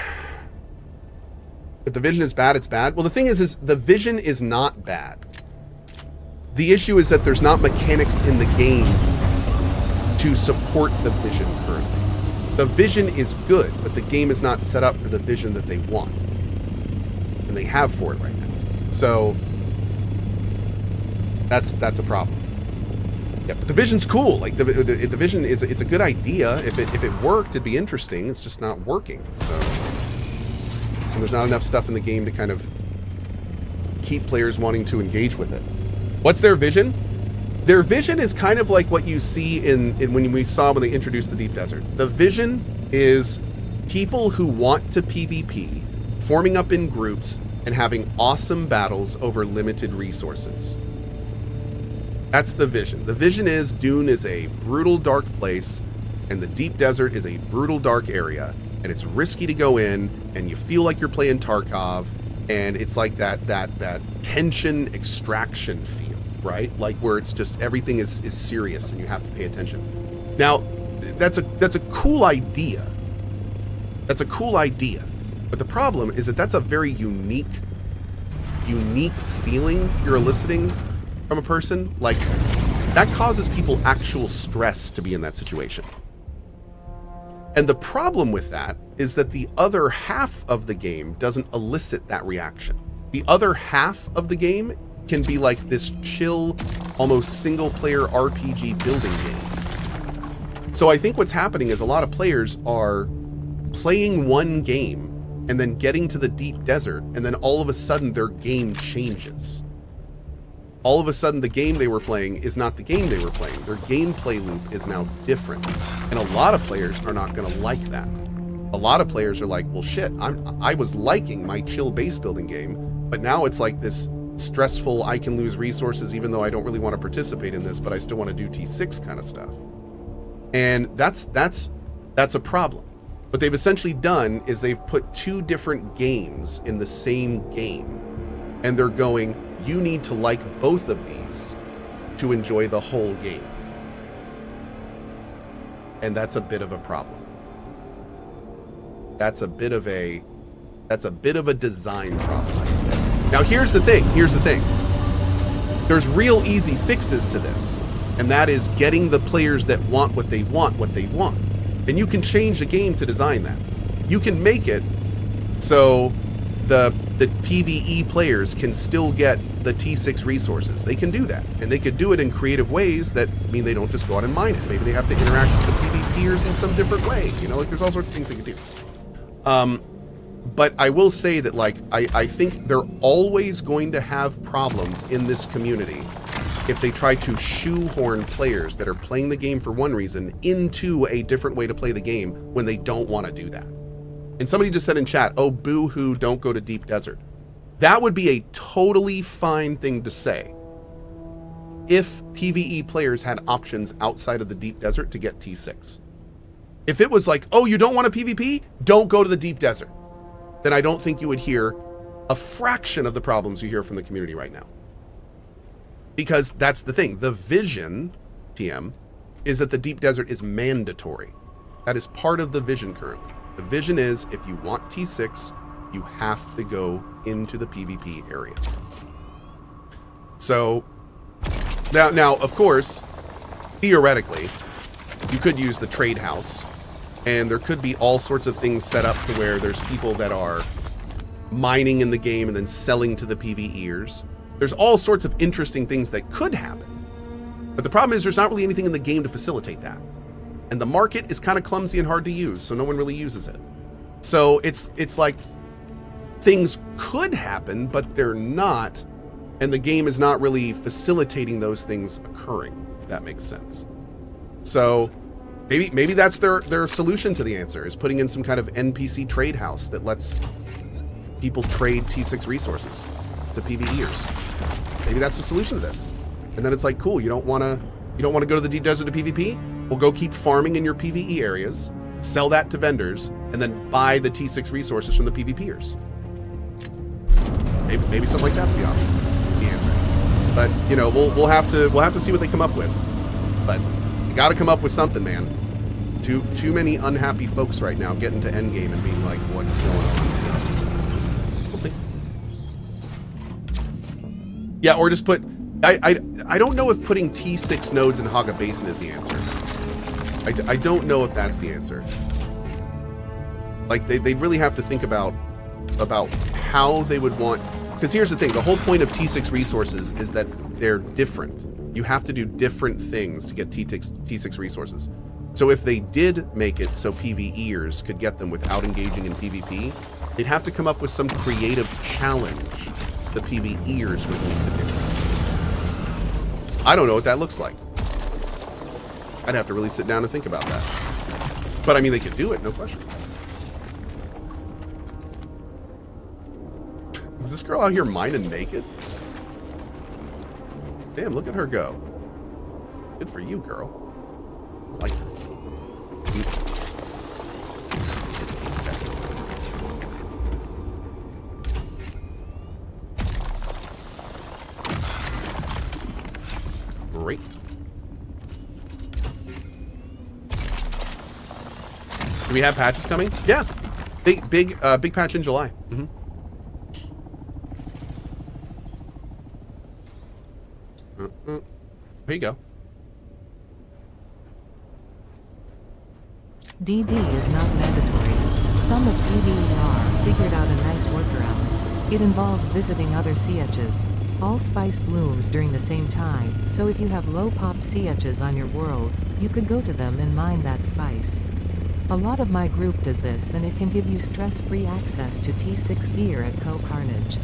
If the vision is bad, it's bad. Well, the thing is the vision is not bad. The issue is that there's not mechanics in the game to support the vision currently. The vision is good, but the game is not set up for the vision that they want. And they have for it right now. So that's a problem. Yeah, but the vision's cool. Like the vision is it's a good idea. If it worked, it'd be interesting. It's just not working. So and there's not enough stuff in the game to kind of keep players wanting to engage with it. What's their vision? Their vision is kind of like what you see in when we saw when they introduced the Deep Desert. The vision is people who want to PvP, forming up in groups and having awesome battles over limited resources. That's the vision. The vision is Dune is a brutal, dark place, and the Deep Desert is a brutal, dark area, and it's risky to go in, and you feel like you're playing Tarkov, And it's like that tension extraction feel, right? Like where it's just everything is serious and you have to pay attention. Now, that's a cool idea. That's a cool idea. But the problem is that that's a very unique feeling you're eliciting from a person. Like, that causes people actual stress to be in that situation. And the problem with that is that the other half of the game doesn't elicit that reaction. The other half of the game can be like this chill, almost single-player RPG building game. So I think what's happening is a lot of players are playing one game and then getting to the deep desert, and then all of a sudden their game changes. All of a sudden the game they were playing is not the game they were playing. Their gameplay loop is now different. And a lot of players are not going to like that. A lot of players are like, well, shit, I was liking my chill base building game, but now it's like this stressful, I can lose resources even though I don't really want to participate in this, but I still want to do T6 kind of stuff. And that's a problem. What they've essentially done is they've put two different games in the same game, and they're going, you need to like both of these to enjoy the whole game. And that's a bit of a problem. That's a bit of a design problem, I'd say. Now here's the thing. There's real easy fixes to this, and that is getting the players that want what they want. And you can change the game to design that. You can make it so the PvE players can still get the T6 resources. They can do that. And they could do it in creative ways that mean they don't just go out and mine it. Maybe they have to interact with the PvPers in some different way. You know, like there's all sorts of things they can do. But I will say that, like, I think they're always going to have problems in this community if they try to shoehorn players that are playing the game for one reason into a different way to play the game when they don't want to do that. And somebody just said in chat, oh, boo-hoo, don't go to Deep Desert. That would be a totally fine thing to say if PvE players had options outside of the Deep Desert to get T6. If it was like, oh, you don't want a PvP? Don't go to the Deep Desert. Then I don't think you would hear a fraction of the problems you hear from the community right now. Because that's the thing. The vision, TM, is that the Deep Desert is mandatory. That is part of the vision currently. The vision is if you want T6, you have to go into the PvP area. So now of course, theoretically, you could use the trade house, and there could be all sorts of things set up to where there's people that are mining in the game and then selling to the PvEers. There's all sorts of interesting things that could happen. But the problem is there's not really anything in the game to facilitate that. And the market is kind of clumsy and hard to use, so no one really uses it. So it's like things could happen, but they're not, and the game is not really facilitating those things occurring, if that makes sense. So maybe that's their solution to the answer, is putting in some kind of NPC trade house that lets people trade T6 resources to PvEers. Maybe that's the solution to this. And then it's like, cool, you don't want to go to the Deep Desert to PvP? Well, go keep farming in your PvE areas, sell that to vendors, and then buy the T6 resources from the PvPers. Maybe something like that's the option, the answer. But you know, we'll have to see what they come up with. But you got to come up with something, man. Too many unhappy folks right now getting to endgame and being like, what's going on? So we'll see. Yeah, or just put. I don't know if putting T6 nodes in Haga Basin is the answer. I don't know if that's the answer. Like they'd really have to think about how they would want, because here's the thing, the whole point of T6 resources is that they're different. You have to do different things to get T6 resources. So if they did make it so PvEers could get them without engaging in PvP, they'd have to come up with some creative challenge the PvEers would need to do. I don't know what that looks like. I'd have to really sit down and think about that. But I mean, they could do it, no question. Is this girl out here mining naked? Damn, look at her go. Good for you, girl. I like her. Great. Do we have patches coming? Yeah. Big patch in July. Mm-hmm. Here you go. DD is not mandatory. Some of DDER figured out a nice workaround. It involves visiting other CHs. All spice blooms during the same time, so if you have low pop CHs on your world, you could go to them and mine that spice. A lot of my group does this, and it can give you stress-free access to T6 gear at CohhCarnage.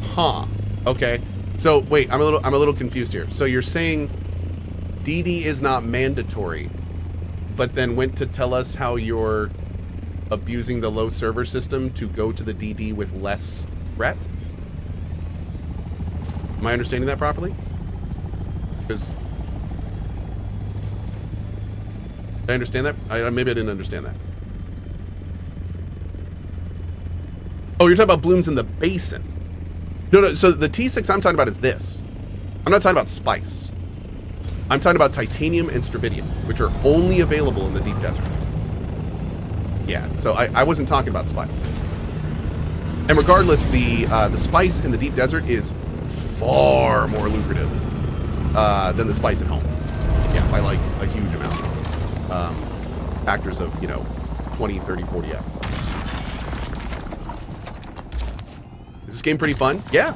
Huh. Okay. So wait, I'm a little confused here. So you're saying DD is not mandatory, but then went to tell us how you're abusing the low server system to go to the DD with less threat? Am I understanding that properly? Because did I understand that? Maybe I didn't understand that. Oh, you're talking about blooms in the basin. No, so the T6 I'm talking about is this. I'm not talking about spice. I'm talking about titanium and stravidium, which are only available in the deep desert. Yeah, so I wasn't talking about spice. And regardless, the spice in the deep desert is far more lucrative than the spice at home. Yeah, by like a huge amount. Factors of, 20, 30, 40x. Is this game pretty fun? Yeah.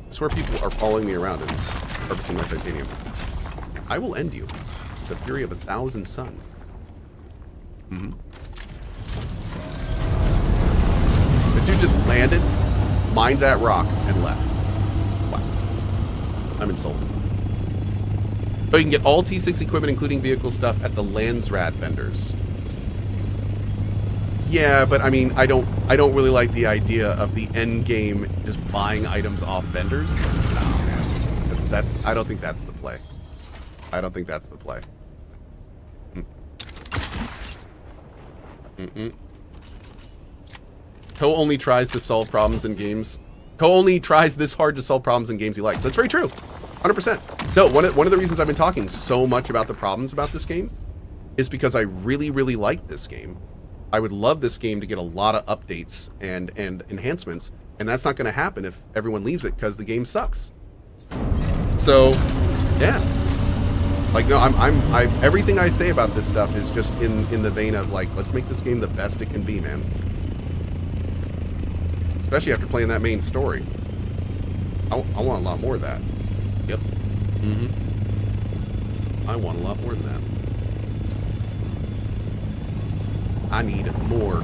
I swear people are following me around and harvesting my titanium. I will end you. The fury of 1,000 suns. Mm-hmm. The dude just landed, mined that rock, and left. Wow. I'm insulted. But you can get all T6 equipment, including vehicle stuff, at the Landsrad vendors. Yeah, but I mean, I don't really like the idea of the end game just buying items off vendors. No, man. That's I don't think that's the play. I don't think that's the play. Cohh only tries to solve problems in games. Cohh only tries this hard to solve problems in games he likes. That's very true. 100%. No, one of the reasons I've been talking so much about the problems about this game is because I really, really like this game. I would love this game to get a lot of updates and enhancements, and that's not going to happen if everyone leaves it because the game sucks. So, yeah. Like, no, I everything I say about this stuff is just in the vein of, like, let's make this game the best it can be, man. Especially after playing that main story. I want a lot more of that. Yep. I want a lot more than that. I need more.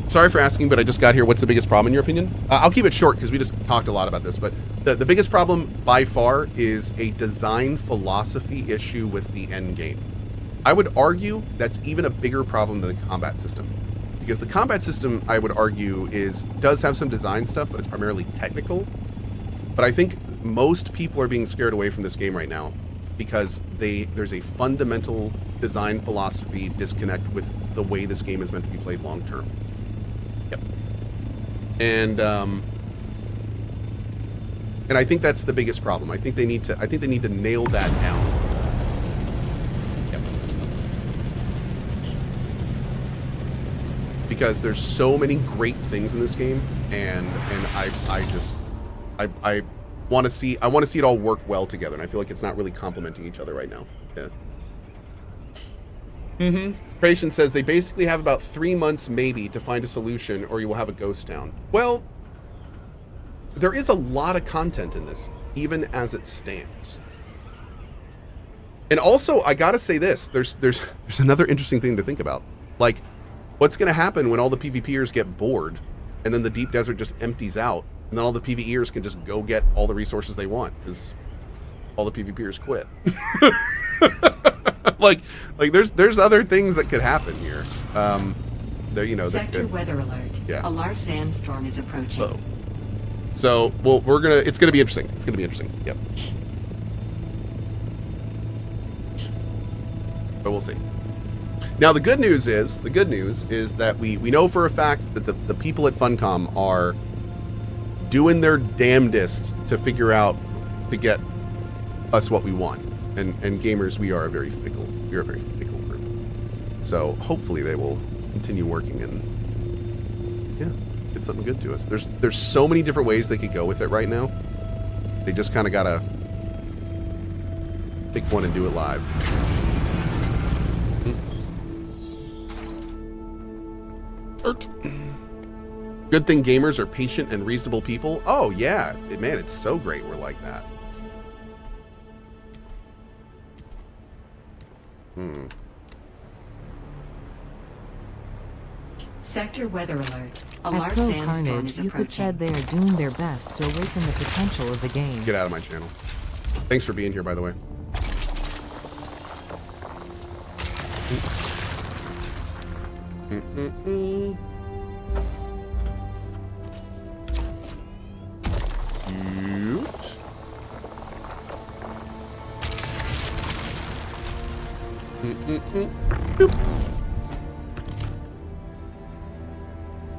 Sorry for asking, but I just got here. What's the biggest problem in your opinion? I'll keep it short because we just talked a lot about this, but the biggest problem by far is a design philosophy issue with the end game. I would argue that's even a bigger problem than the combat system, because the combat system, I would argue, does have some design stuff, but it's primarily technical. But I think most people are being scared away from this game right now because there's a fundamental design philosophy disconnect with the way this game is meant to be played long term. Yep. And I think that's the biggest problem. I think they need to nail that down. Yep. Because there's so many great things in this game, and I want to see it all work well together, and I feel like it's not really complementing each other right now. Yeah. Creation says they basically have about 3 months maybe to find a solution, or you will have a ghost town. Well, there is a lot of content in this, even as it stands. And also, I gotta say this: there's another interesting thing to think about. Like, what's gonna happen when all the PvPers get bored, and then the deep desert just empties out, and then all the PvEers can just go get all the resources they want because all the PvPers quit. like there's other things that could happen here. Sector weather alert. Yeah. A large sandstorm is approaching. Uh-oh. So, well, it's gonna be interesting. It's gonna be interesting. Yep. But we'll see. Now, the good news is that we know for a fact that the people at Funcom are doing their damnedest to figure out to get us what we want. And gamers, we are a very fickle group. So hopefully they will continue working and get something good to us. There's so many different ways they could go with it right now. They just kind of gotta pick one and do it live. Good thing gamers are patient and reasonable people. Oh yeah, man, it's so great we're like that. Sector weather alert. A At large sandstorm CohhCarnage, is you could said approaching. they are doing their best to awaken the potential of the game. Get out of my channel. Thanks for being here, by the way. Cute.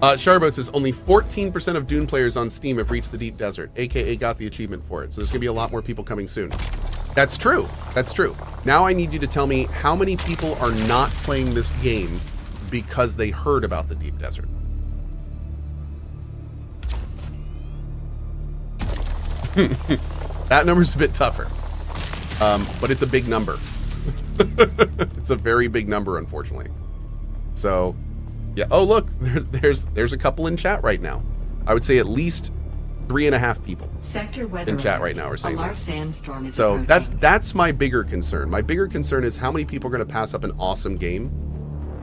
Sharbo says only 14% of Dune players on Steam have reached the Deep Desert, aka got the achievement for it. So there's gonna be a lot more people coming soon. That's true. That's true. Now I need you to tell me how many people are not playing this game because they heard about the Deep Desert. That number's a bit tougher, but it's a big number. It's a very big number, unfortunately. So, yeah. Oh, look, there's a couple in chat right now. I would say at least 3.5 people Sector weather in chat alert. right now are saying a large that. sandstorm is So approaching. that's my bigger concern. My bigger concern is how many people are going to pass up an awesome game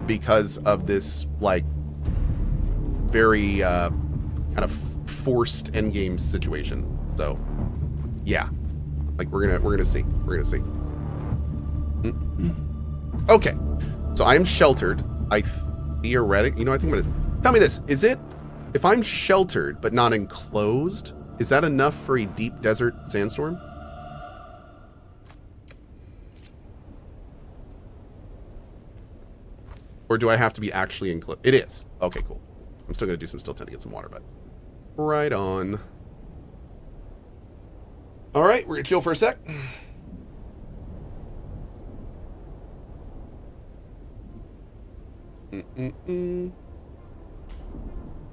because of this like very kind of forced endgame situation. So yeah, like we're gonna see. Okay, so I am sheltered. I think I'm gonna tell me this. Is it if I'm sheltered but not enclosed? Is that enough for a deep desert sandstorm? Or do I have to be actually enclosed? It is. Okay, cool. I'm still going to do some still tend to get some water, but right on. All right, we're going to chill for a sec.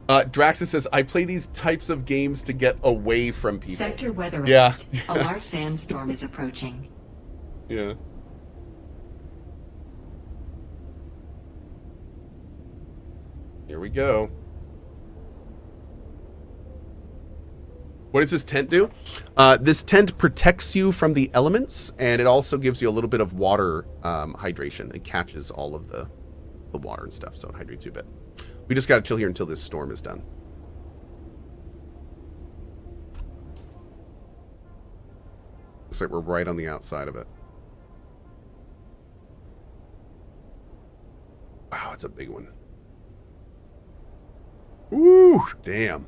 Draxus says, I play these types of games to get away from people. Sector weather alert. Yeah. A large sandstorm is approaching. Yeah. Here we go. What does this tent do? This tent protects you from the elements, and it also gives you a little bit of water hydration. It catches all of the water and stuff, so it hydrates you a bit. We just got to chill here until this storm is done. Looks like we're right on the outside of it. Wow, it's a big one. Ooh, damn.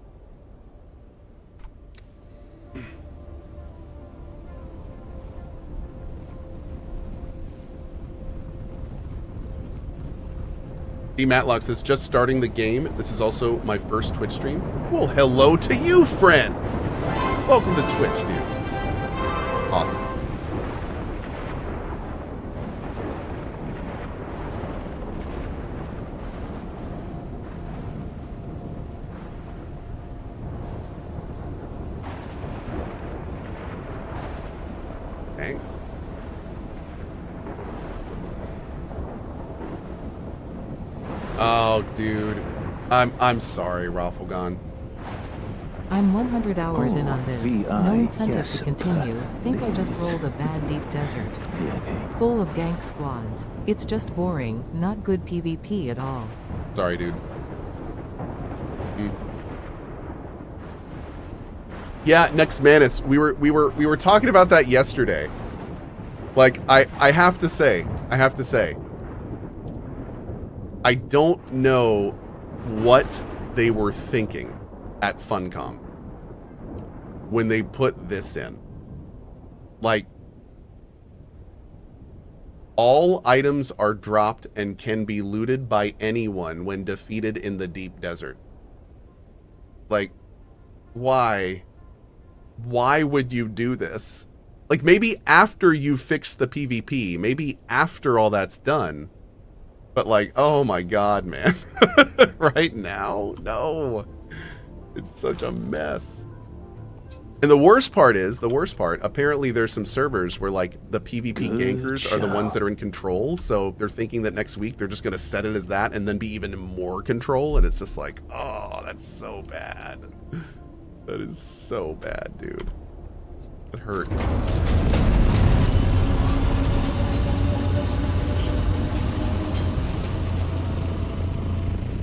D. Matlock says, just starting the game. This is also my first Twitch stream. Well, hello to you, friend. Welcome to Twitch, dude. Awesome. Dang. Oh, dude. I'm sorry, Rafflegon. I'm 100 hours in on this. No VI, incentive yes, to continue. Think I just please. rolled a bad deep desert. Yeah. Full of gank squads. It's just boring, not good PvP at all. Sorry, dude. Yeah, Next Manus. We were talking about that yesterday. Like, I have to say, I don't know what they were thinking at Funcom when they put this in. Like, all items are dropped and can be looted by anyone when defeated in the deep desert. Like, why? Why would you do this? Like, maybe after you fix the PvP, maybe after all that's done. But like, oh my god, man. Right now? No. It's such a mess. And the worst part, apparently there's some servers where like the PvP gankers are the ones that are in control. So they're thinking that next week they're just going to set it as that and then be even in more control. And it's just like, oh, that's so bad. That is so bad, dude. It hurts.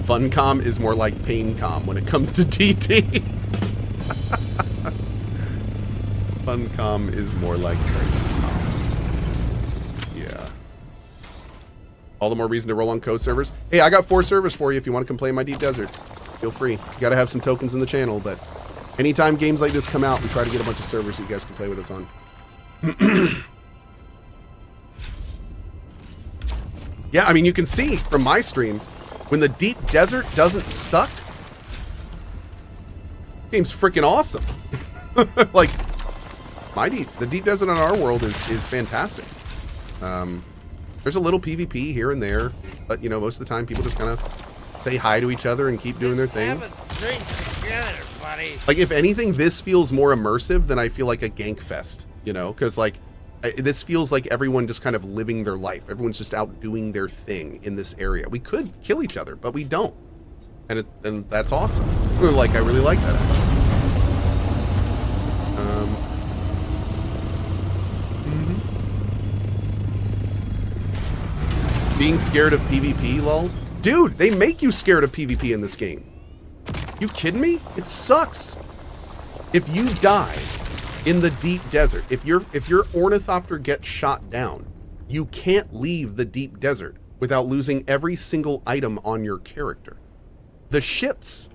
Funcom is more like Paincom when it comes to TT. Funcom is more like yeah. All the more reason to roll on Cohh servers. Hey, I got 4 servers for you if you want to come play in my deep desert. Feel free. You gotta have some tokens in the channel, but anytime games like this come out, we try to get a bunch of servers that you guys can play with us on. Yeah, I mean, you can see from my stream, when the deep desert doesn't suck, game's freaking awesome. Like, the deep desert on our world is fantastic. There's a little PvP here and there, but you know, most of the time people just kind of say hi to each other and keep doing their thing. Have a drink together, buddy. Like, if anything, this feels more immersive than I feel like a gank fest, you know, because like this feels like everyone just kind of living their life. Everyone's just out doing their thing in this area. We could kill each other, but we don't, and that's awesome. Like, I really like that actually. Being scared of PvP, lol. Dude, they make you scared of PvP in this game. You kidding me? It sucks. If you die in the deep desert, if your ornithopter gets shot down, you can't leave the deep desert without losing every single item on your character. The ships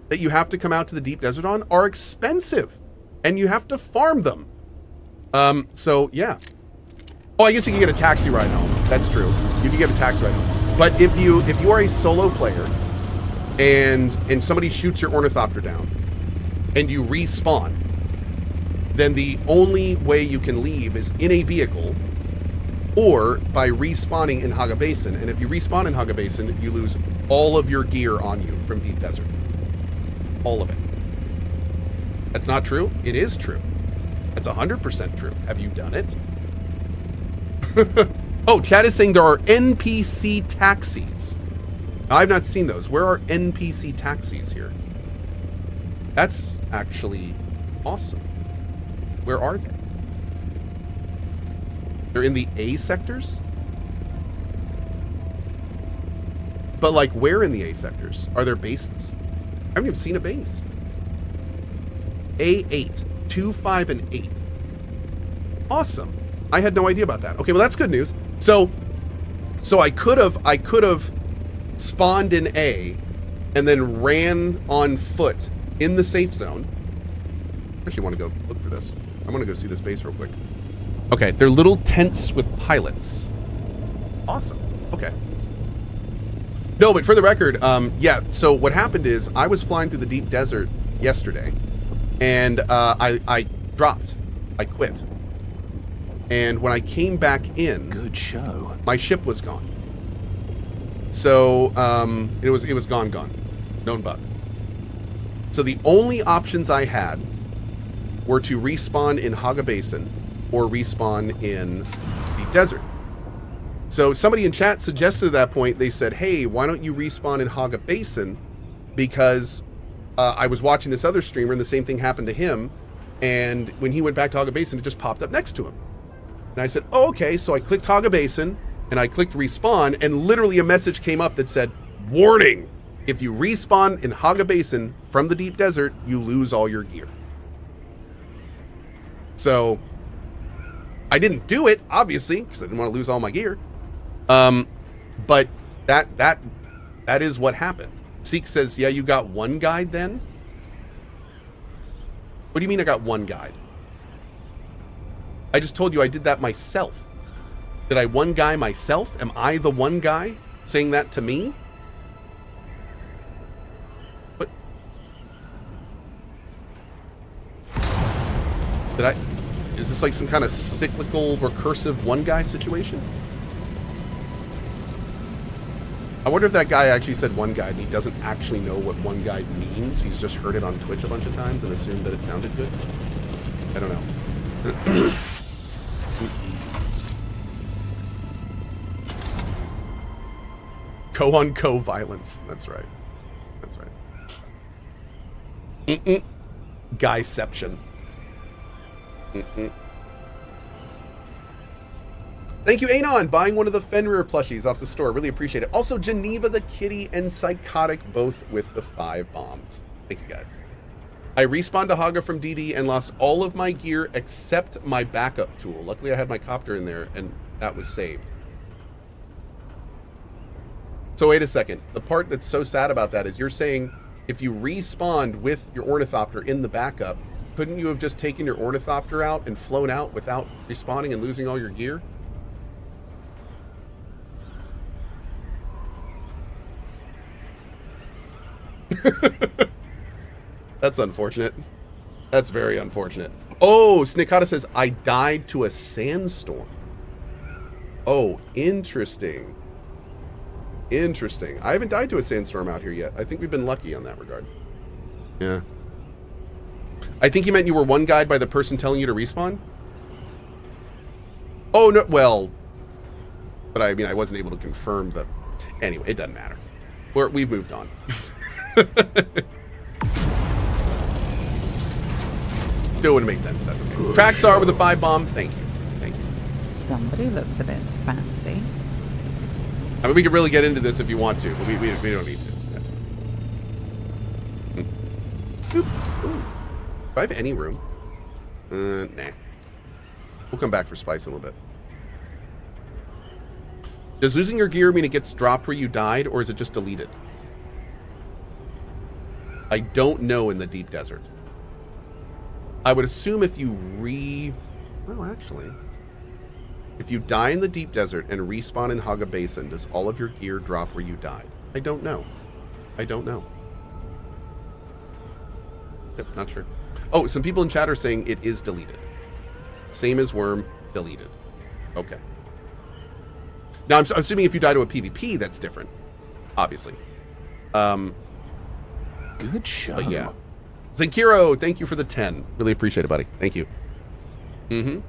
that you have to come out to the deep desert on are expensive, and you have to farm them. So yeah. Oh, I guess you can get a taxi ride home. That's true. You can get a taxi ride home. But if you are a solo player and somebody shoots your ornithopter down and you respawn, then the only way you can leave is in a vehicle or by respawning in Haga Basin. And if you respawn in Haga Basin, you lose all of your gear on you from Deep Desert. All of it. That's not true? It is true. That's 100% true. Have you done it? Oh, chat is saying there are NPC taxis. I've not seen those. Where are NPC taxis here? That's actually awesome. Where are they? They're in the A sectors? But like, where in the A sectors? Are there bases? I haven't even seen a base. A8, 2, 5, and 8. Awesome. I had no idea about that. Okay, well that's good news. So I could have spawned in A and then ran on foot in the safe zone. I actually want to go look for this. I want to go see this base real quick. Okay, they're little tents with pilots. Awesome. Okay. No, but for the record, yeah, so what happened is I was flying through the deep desert yesterday and I dropped. I quit. And when I came back in, good show. My ship was gone. So it was gone. Known bug. So the only options I had were to respawn in Haga Basin or respawn in Deep Desert. So somebody in chat suggested at that point, they said, hey, why don't you respawn in Haga Basin? Because I was watching this other streamer and the same thing happened to him. And when he went back to Haga Basin, it just popped up next to him. And I said, oh, okay. So I clicked Haga Basin and I clicked respawn and literally a message came up that said, warning, if you respawn in Haga Basin from the deep desert, you lose all your gear. So I didn't do it, obviously, because I didn't want to lose all my gear. But that is what happened. Seek says, yeah, you got one guide then? What do you mean I got one guide? I just told you I did that myself. Did I one guy myself? Am I the one guy saying that to me? What? Did I... Is this like some kind of cyclical, recursive one guy situation? I wonder if that guy actually said one guide and he doesn't actually know what one guide means. He's just heard it on Twitch a bunch of times and assumed that it sounded good. I don't know. Co-on-co violence. That's right. That's right. Guyception. Thank you, Anon, buying one of the Fenrir plushies off the store. Really appreciate it. Also, Geneva the Kitty and Psychotic, both with the 5 bombs. Thank you, guys. I respawned to Haga from DD and lost all of my gear except my backup tool. Luckily, I had my copter in there, and that was saved. So wait a second. The part that's so sad about that is you're saying if you respawned with your ornithopter in the backup, couldn't you have just taken your ornithopter out and flown out without respawning and losing all your gear? That's unfortunate. That's very unfortunate. Oh, Snikata says, I died to a sandstorm. Oh, interesting. Interesting. I haven't died to a sandstorm out here yet. I think we've been lucky on that regard. Yeah. I think you meant you were one guide by the person telling you to respawn? Oh, no. Well, but I mean, I wasn't able to confirm the... Anyway, it doesn't matter. We've moved on. Still wouldn't have made sense, but that's okay. Trackstar with a 5 bomb. Thank you. Thank you. Somebody looks a bit fancy. I mean, we could really get into this if you want to, but we don't need to. Ooh. Do I have any room? Nah. We'll come back for spice in a little bit. Does losing your gear mean it gets dropped where you died, or is it just deleted? I don't know in the deep desert. I would assume if you well, actually, if you die in the deep desert and respawn in Haga Basin, does all of your gear drop where you died? I don't know. I don't know. Yep, not sure. Oh, some people in chat are saying it is deleted. Same as Worm, deleted. Okay. Now, I'm assuming if you die to a PvP, that's different. Obviously. Good show. But yeah. Zenkiro, thank you for the 10. Really appreciate it, buddy. Thank you. Mm-hmm.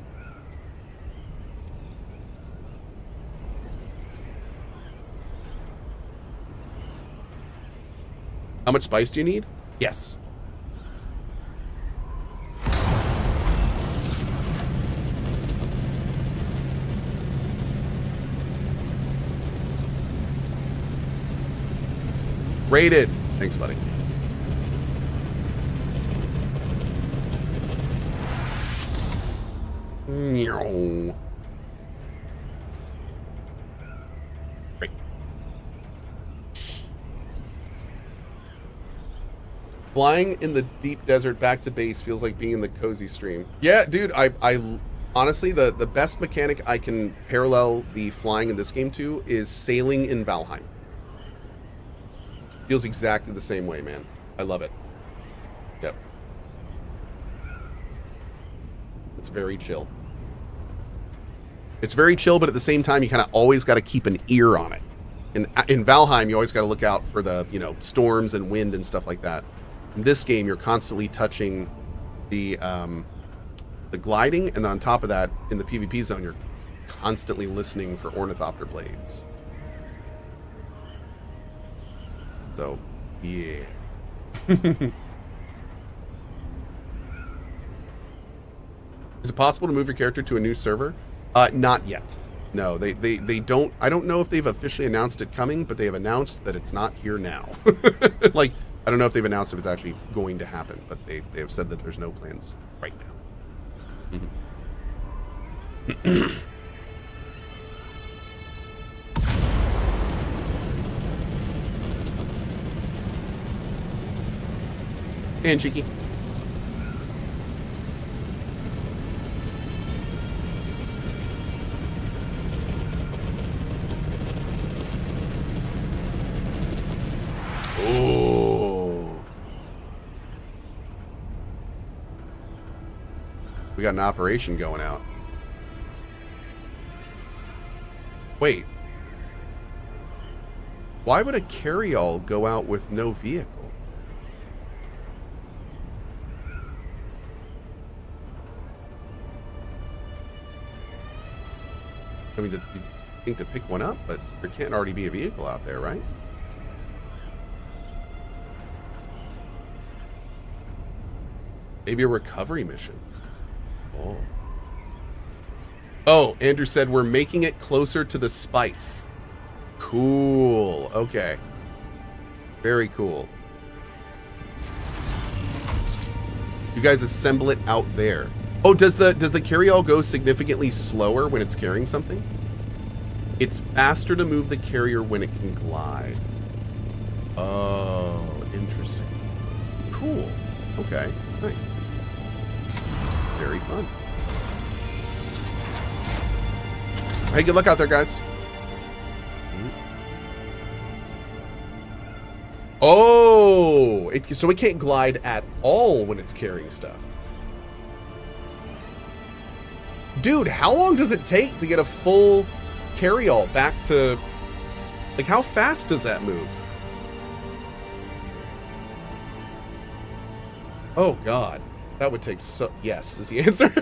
How much spice do you need? Yes. Rated. Thanks, buddy. No. Great. Flying in the deep desert back to base feels like being in the cozy stream. Yeah, dude, I honestly, the best mechanic I can parallel the flying in this game to is sailing in Valheim. Feels exactly the same way, man. I love it. Yep. It's very chill. It's very chill, but at the same time, you kind of always got to keep an ear on it. In Valheim, you always got to look out for the, storms and wind and stuff like that. In this game, you're constantly touching the gliding, and then on top of that, in the PvP zone, you're constantly listening for ornithopter blades. So, yeah. Is it possible to move your character to a new server? Not yet. No, they don't. I don't know if they've officially announced it coming, but they have announced that it's not here now. Like, I don't know if they've announced if it's actually going to happen, but they have said that there's no plans right now. Mm-hmm. And cheeky. Oh. We got an operation going out. Wait. Why would a carry-all go out with no vehicle? I mean, you think to pick one up, but there can't already be a vehicle out there, right? Maybe a recovery mission. Oh. Oh, Andrew said we're making it closer to the spice. Cool. Okay. Very cool. You guys assemble it out there. Oh, does the carry-all go significantly slower when it's carrying something? It's faster to move the carrier when it can glide. Oh, interesting. Cool. Okay. Nice. Very fun. Hey, good luck out there, guys. Oh, so it can't glide at all when it's carrying stuff. Dude, how long does it take to get a full carry-all back to... Like, how fast does that move? Oh, God. That would take so... Yes, is the answer.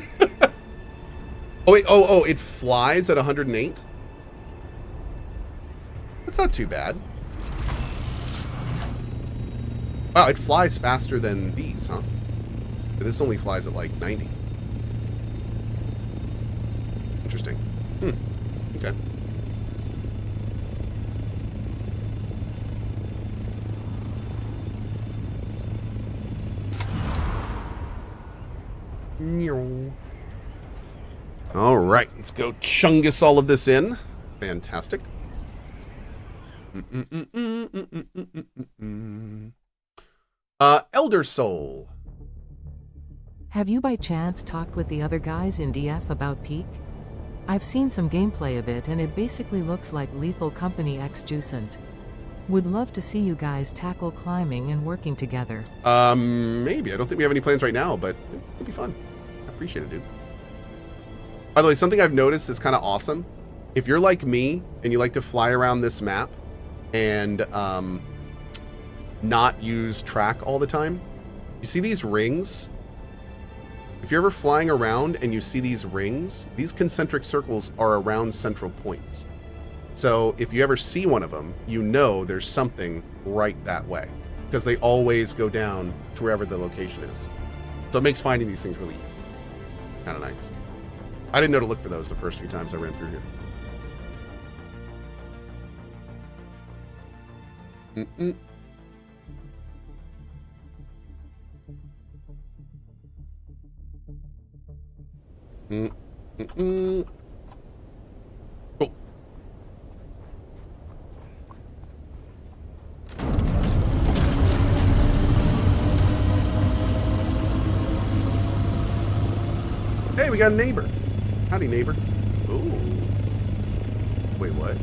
Oh, wait. Oh, it flies at 108? That's not too bad. Wow, it flies faster than these, huh? This only flies at like 90. Interesting. Okay. All right, let's go chungus all of this in. Fantastic. Elder Soul. Have you by chance talked with the other guys in DF about Peak? I've seen some gameplay of it and it basically looks like Lethal Company X Juicent. Would love to see you guys tackle climbing and working together. Maybe. I don't think we have any plans right now, but it'd be fun. I appreciate it, dude. By the way, something I've noticed is kind of awesome. If you're like me and you like to fly around this map and not use track all the time, you see these rings? If you're ever flying around and you see these rings, these concentric circles are around central points. So if you ever see one of them, you know there's something right that way because they always go down to wherever the location is. So it makes finding these things really easy. Kind of nice. I didn't know to look for those the first few times I ran through here. Cool. Hey, we got a neighbor. Howdy, neighbor. Ooh. Wait, what?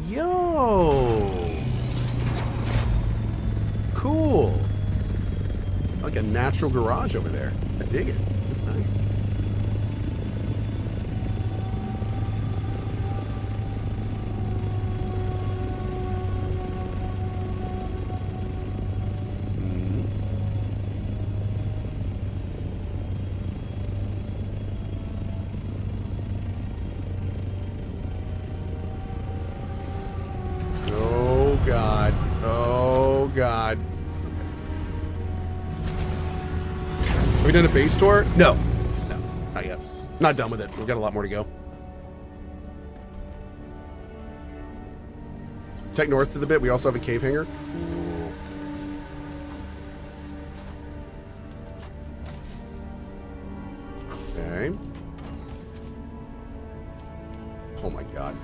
Yo. Cool. Like a natural garage over there. I dig it. It's nice. Oh, God. Oh, God. Have we done a base tour? No. No, not yet. Not done with it. We've got a lot more to go. Check north to the bit. We also have a cave hangar. Okay. Oh my God.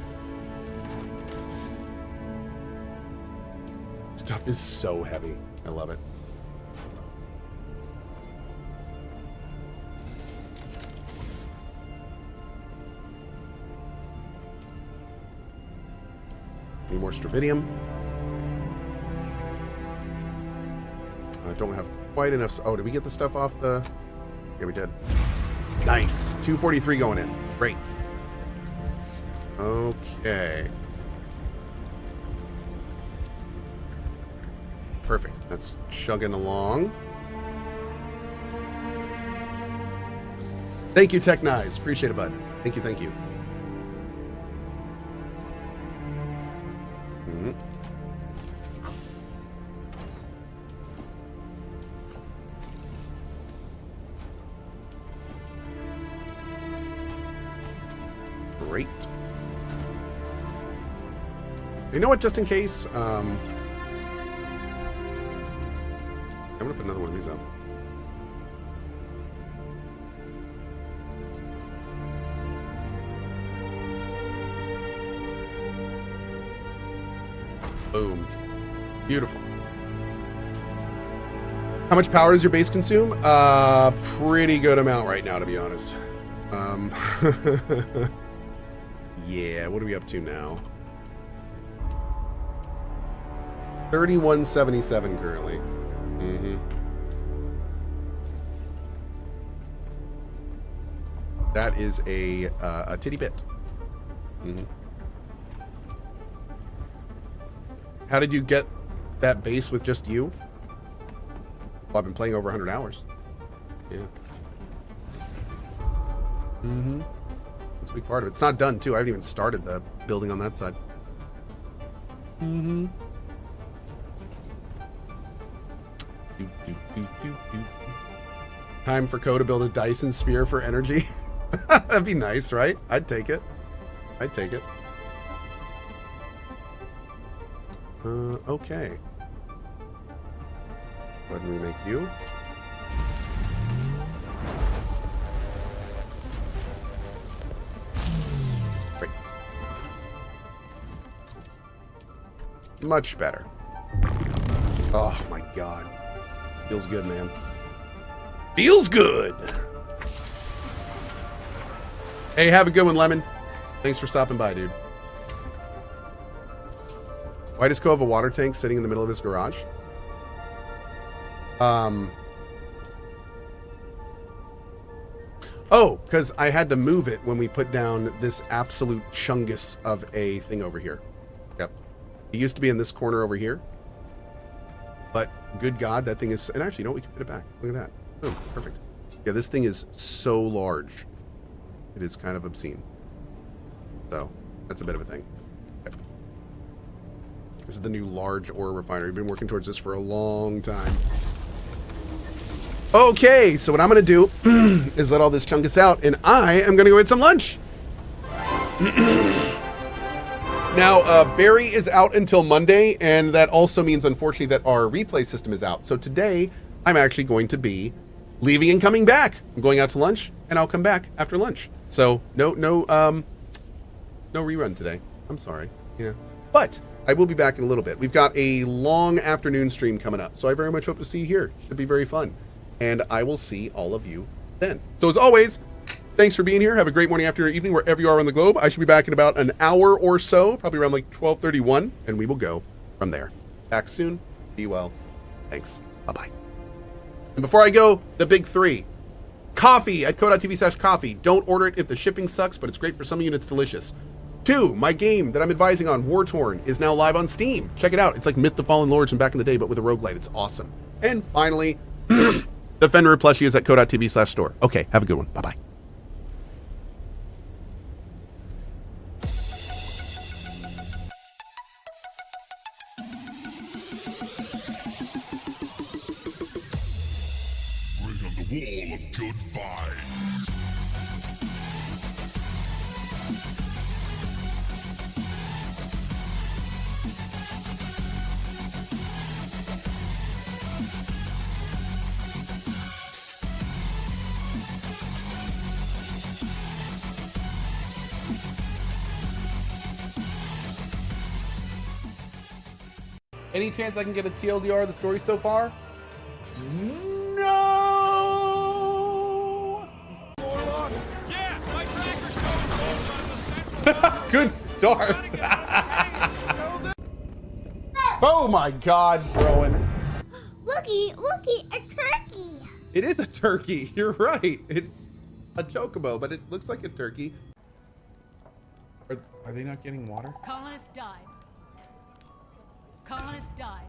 stuff is so heavy. I love it. Any more Stravidium? I don't have quite enough. Oh, did we get the stuff off the... Yeah, we did. Nice. 243 going in. Great. Okay. Perfect. That's chugging along. Thank you, Tech Knives. Appreciate it, bud. Thank you, thank you. Great. You know what? Just in case, I'm gonna put another one of these up. Boom. Beautiful. How much power does your base consume? Pretty good amount right now, to be honest. Yeah, what are we up to now? 3177 currently. Mm-hmm. That is a titty bit. Mm-hmm. How did you get that base with just you? Well, I've been playing over 100 hours. Yeah. Mm-hmm. That's a big part of it. It's not done, too. I haven't even started the building on that side. Mm-hmm. Time for Cohh to build a Dyson sphere for energy. That'd be nice, right? I'd take it. I'd take it. Okay. Go ahead and remake you. Great. Much better. Oh my god. Feels good, man. Feels good! Hey, have a good one, Lemon. Thanks for stopping by, dude. Why does Cohh have a water tank sitting in the middle of his garage? Oh, because I had to move it when we put down this absolute chungus of a thing over here. Yep. It used to be in this corner over here. But good God, that thing is... And actually, no, we can fit it back. Look at that. Oh, perfect. Yeah, this thing is so large. It is kind of obscene. So, that's a bit of a thing. Okay. This is the new large ore refinery. We've been working towards this for a long time. Okay, so what I'm going to do is let all this chungus out, and I am going to go get some lunch. Now, Barry is out until Monday, and that also means, unfortunately, that our replay system is out. So today, I'm actually going to be leaving and coming back. I'm going out to lunch, and I'll come back after lunch. So no rerun today. I'm sorry. Yeah, but I will be back in a little bit. We've got a long afternoon stream coming up, so I very much hope to see you here. Should be very fun, and I will see all of you then. So as always, thanks for being here. Have a great morning, afternoon, or evening, wherever you are on the globe. I should be back in about an hour or so, probably around like 12:31, and we will go from there. Back soon. Be well. Thanks. Bye-bye. And before I go, the big three. Coffee at cohh.tv/coffee. Don't order it if the shipping sucks, but it's great for some of you and it's delicious. 2, my game that I'm advising on, War Torn, is now live on Steam. Check it out. It's like Myth the Fallen Lords from back in the day, but with a roguelite. It's awesome. And finally, the Fenrir plushie is at cohh.tv/store. Okay, have a good one. Bye-bye. Wall of good vibes. Any chance I can get a TLDR of the story so far? No! Yeah, my tracker's going Good start. Oh my God, Rowan. Looky, a turkey. It is a turkey. You're right. It's a chocobo, but it looks like a turkey. Are they not getting water? Colonist died. Colonist died.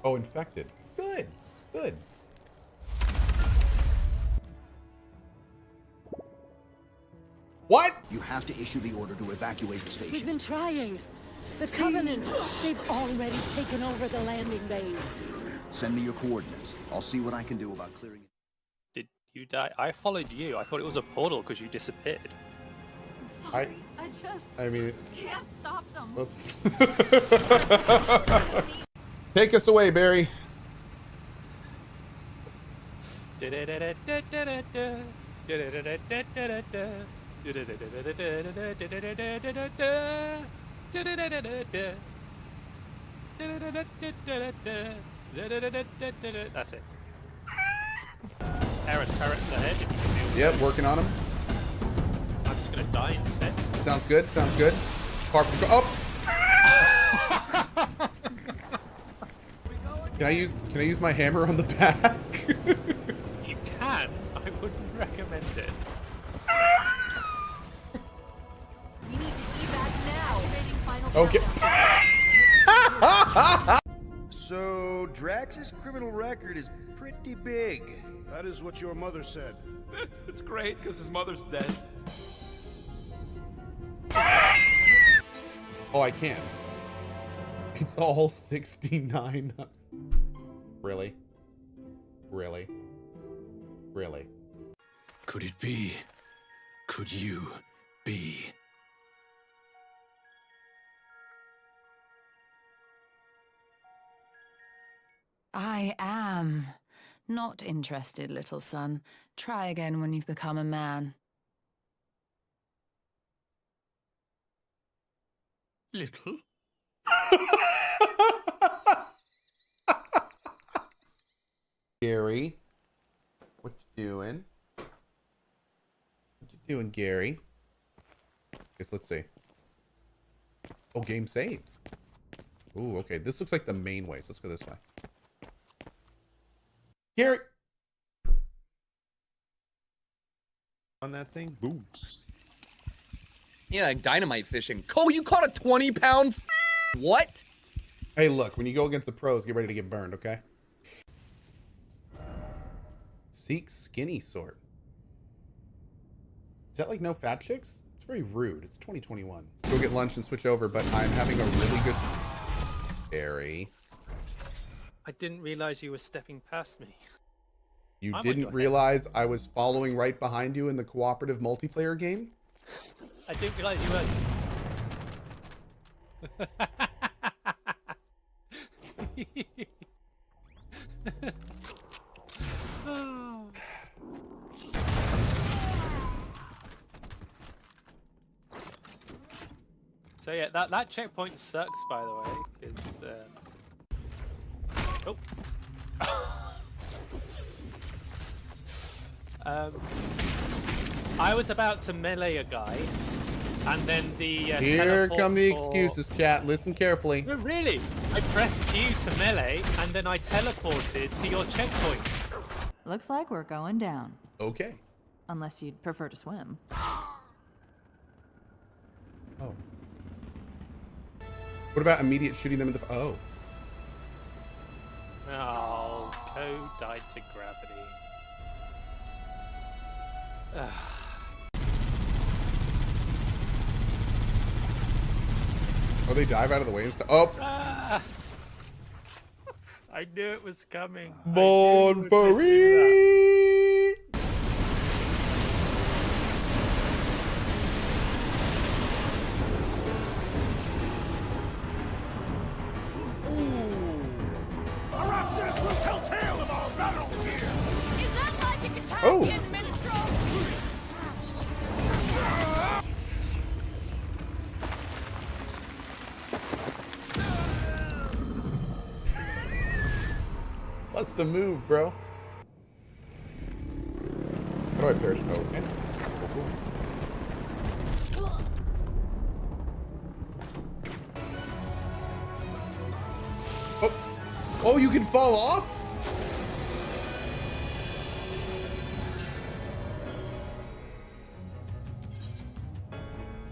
Oh, infected. Good. Good. What? You have to issue the order to evacuate the We've station. been trying. The Covenant, they've already taken over the landing bays. Send me your coordinates. I'll see what I can do about clearing it. Did you die? I followed you. I thought it was a portal because you disappeared. I just I mean, can't stop them. whoops. Take us away, Barry. That's it. There are turrets ahead. If you can deal with Yep, working on him. I'm just gonna die instead. Sounds good. Sounds good. Park the oh. Can I use my hammer on the back? You can. I wouldn't recommend it. We need to evac now. Activating final Okay. countdown. So, Drax's criminal record is pretty big. That is what your mother said. It's great because his mother's dead. Oh, I can. It's all 69. Really? Really? Really? Could it be? Could you be? I am not interested, little son. Try again when you've become a man. Little? Gary, what you doing? What you doing, Gary? Guess let's see. Oh, game saved. Ooh, okay. This looks like the main way, so let's go this way. Gary! On that thing? Boom. Yeah, like dynamite fishing. Cohh, you caught a 20-pound what? Hey, look, when you go against the pros, get ready to get burned, okay? Seek skinny sort. Is that like no fat chicks? It's very rude. It's 2021. Go get lunch and switch over, but I'm having a really good... Barry. I didn't realize you were stepping past me. You didn't realize I was following right behind you in the cooperative multiplayer game? I didn't realize you were. So yeah, that checkpoint sucks, by the way, because I was about to melee a guy, and then the Here come the excuses, chat. Listen carefully. No, really? I pressed you to melee, and then I teleported to your checkpoint. Looks like we're going down. Okay. Unless you'd prefer to swim. Oh. What about immediate shooting them in the... Oh. Oh, Cohh died to gravity. Oh, they dive out of the way and stuff. Oh. I knew it was coming. Born for it. Perhaps this will tell tale of our battles here. Must have moved, bro. How do I perish? Oh, okay. Cool. Oh. Oh, you can fall off?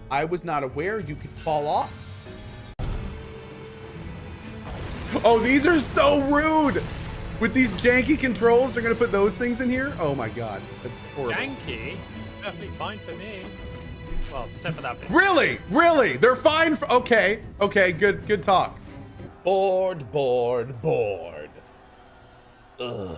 I was not aware you could fall off. Oh, these are so rude! With these janky controls, they're gonna put those things in here? Oh my god, that's horrible. Janky? Perfectly fine for me. Well, except for that bit. Really? Really? They're fine for... Okay. Okay, good talk. Bored. Ugh.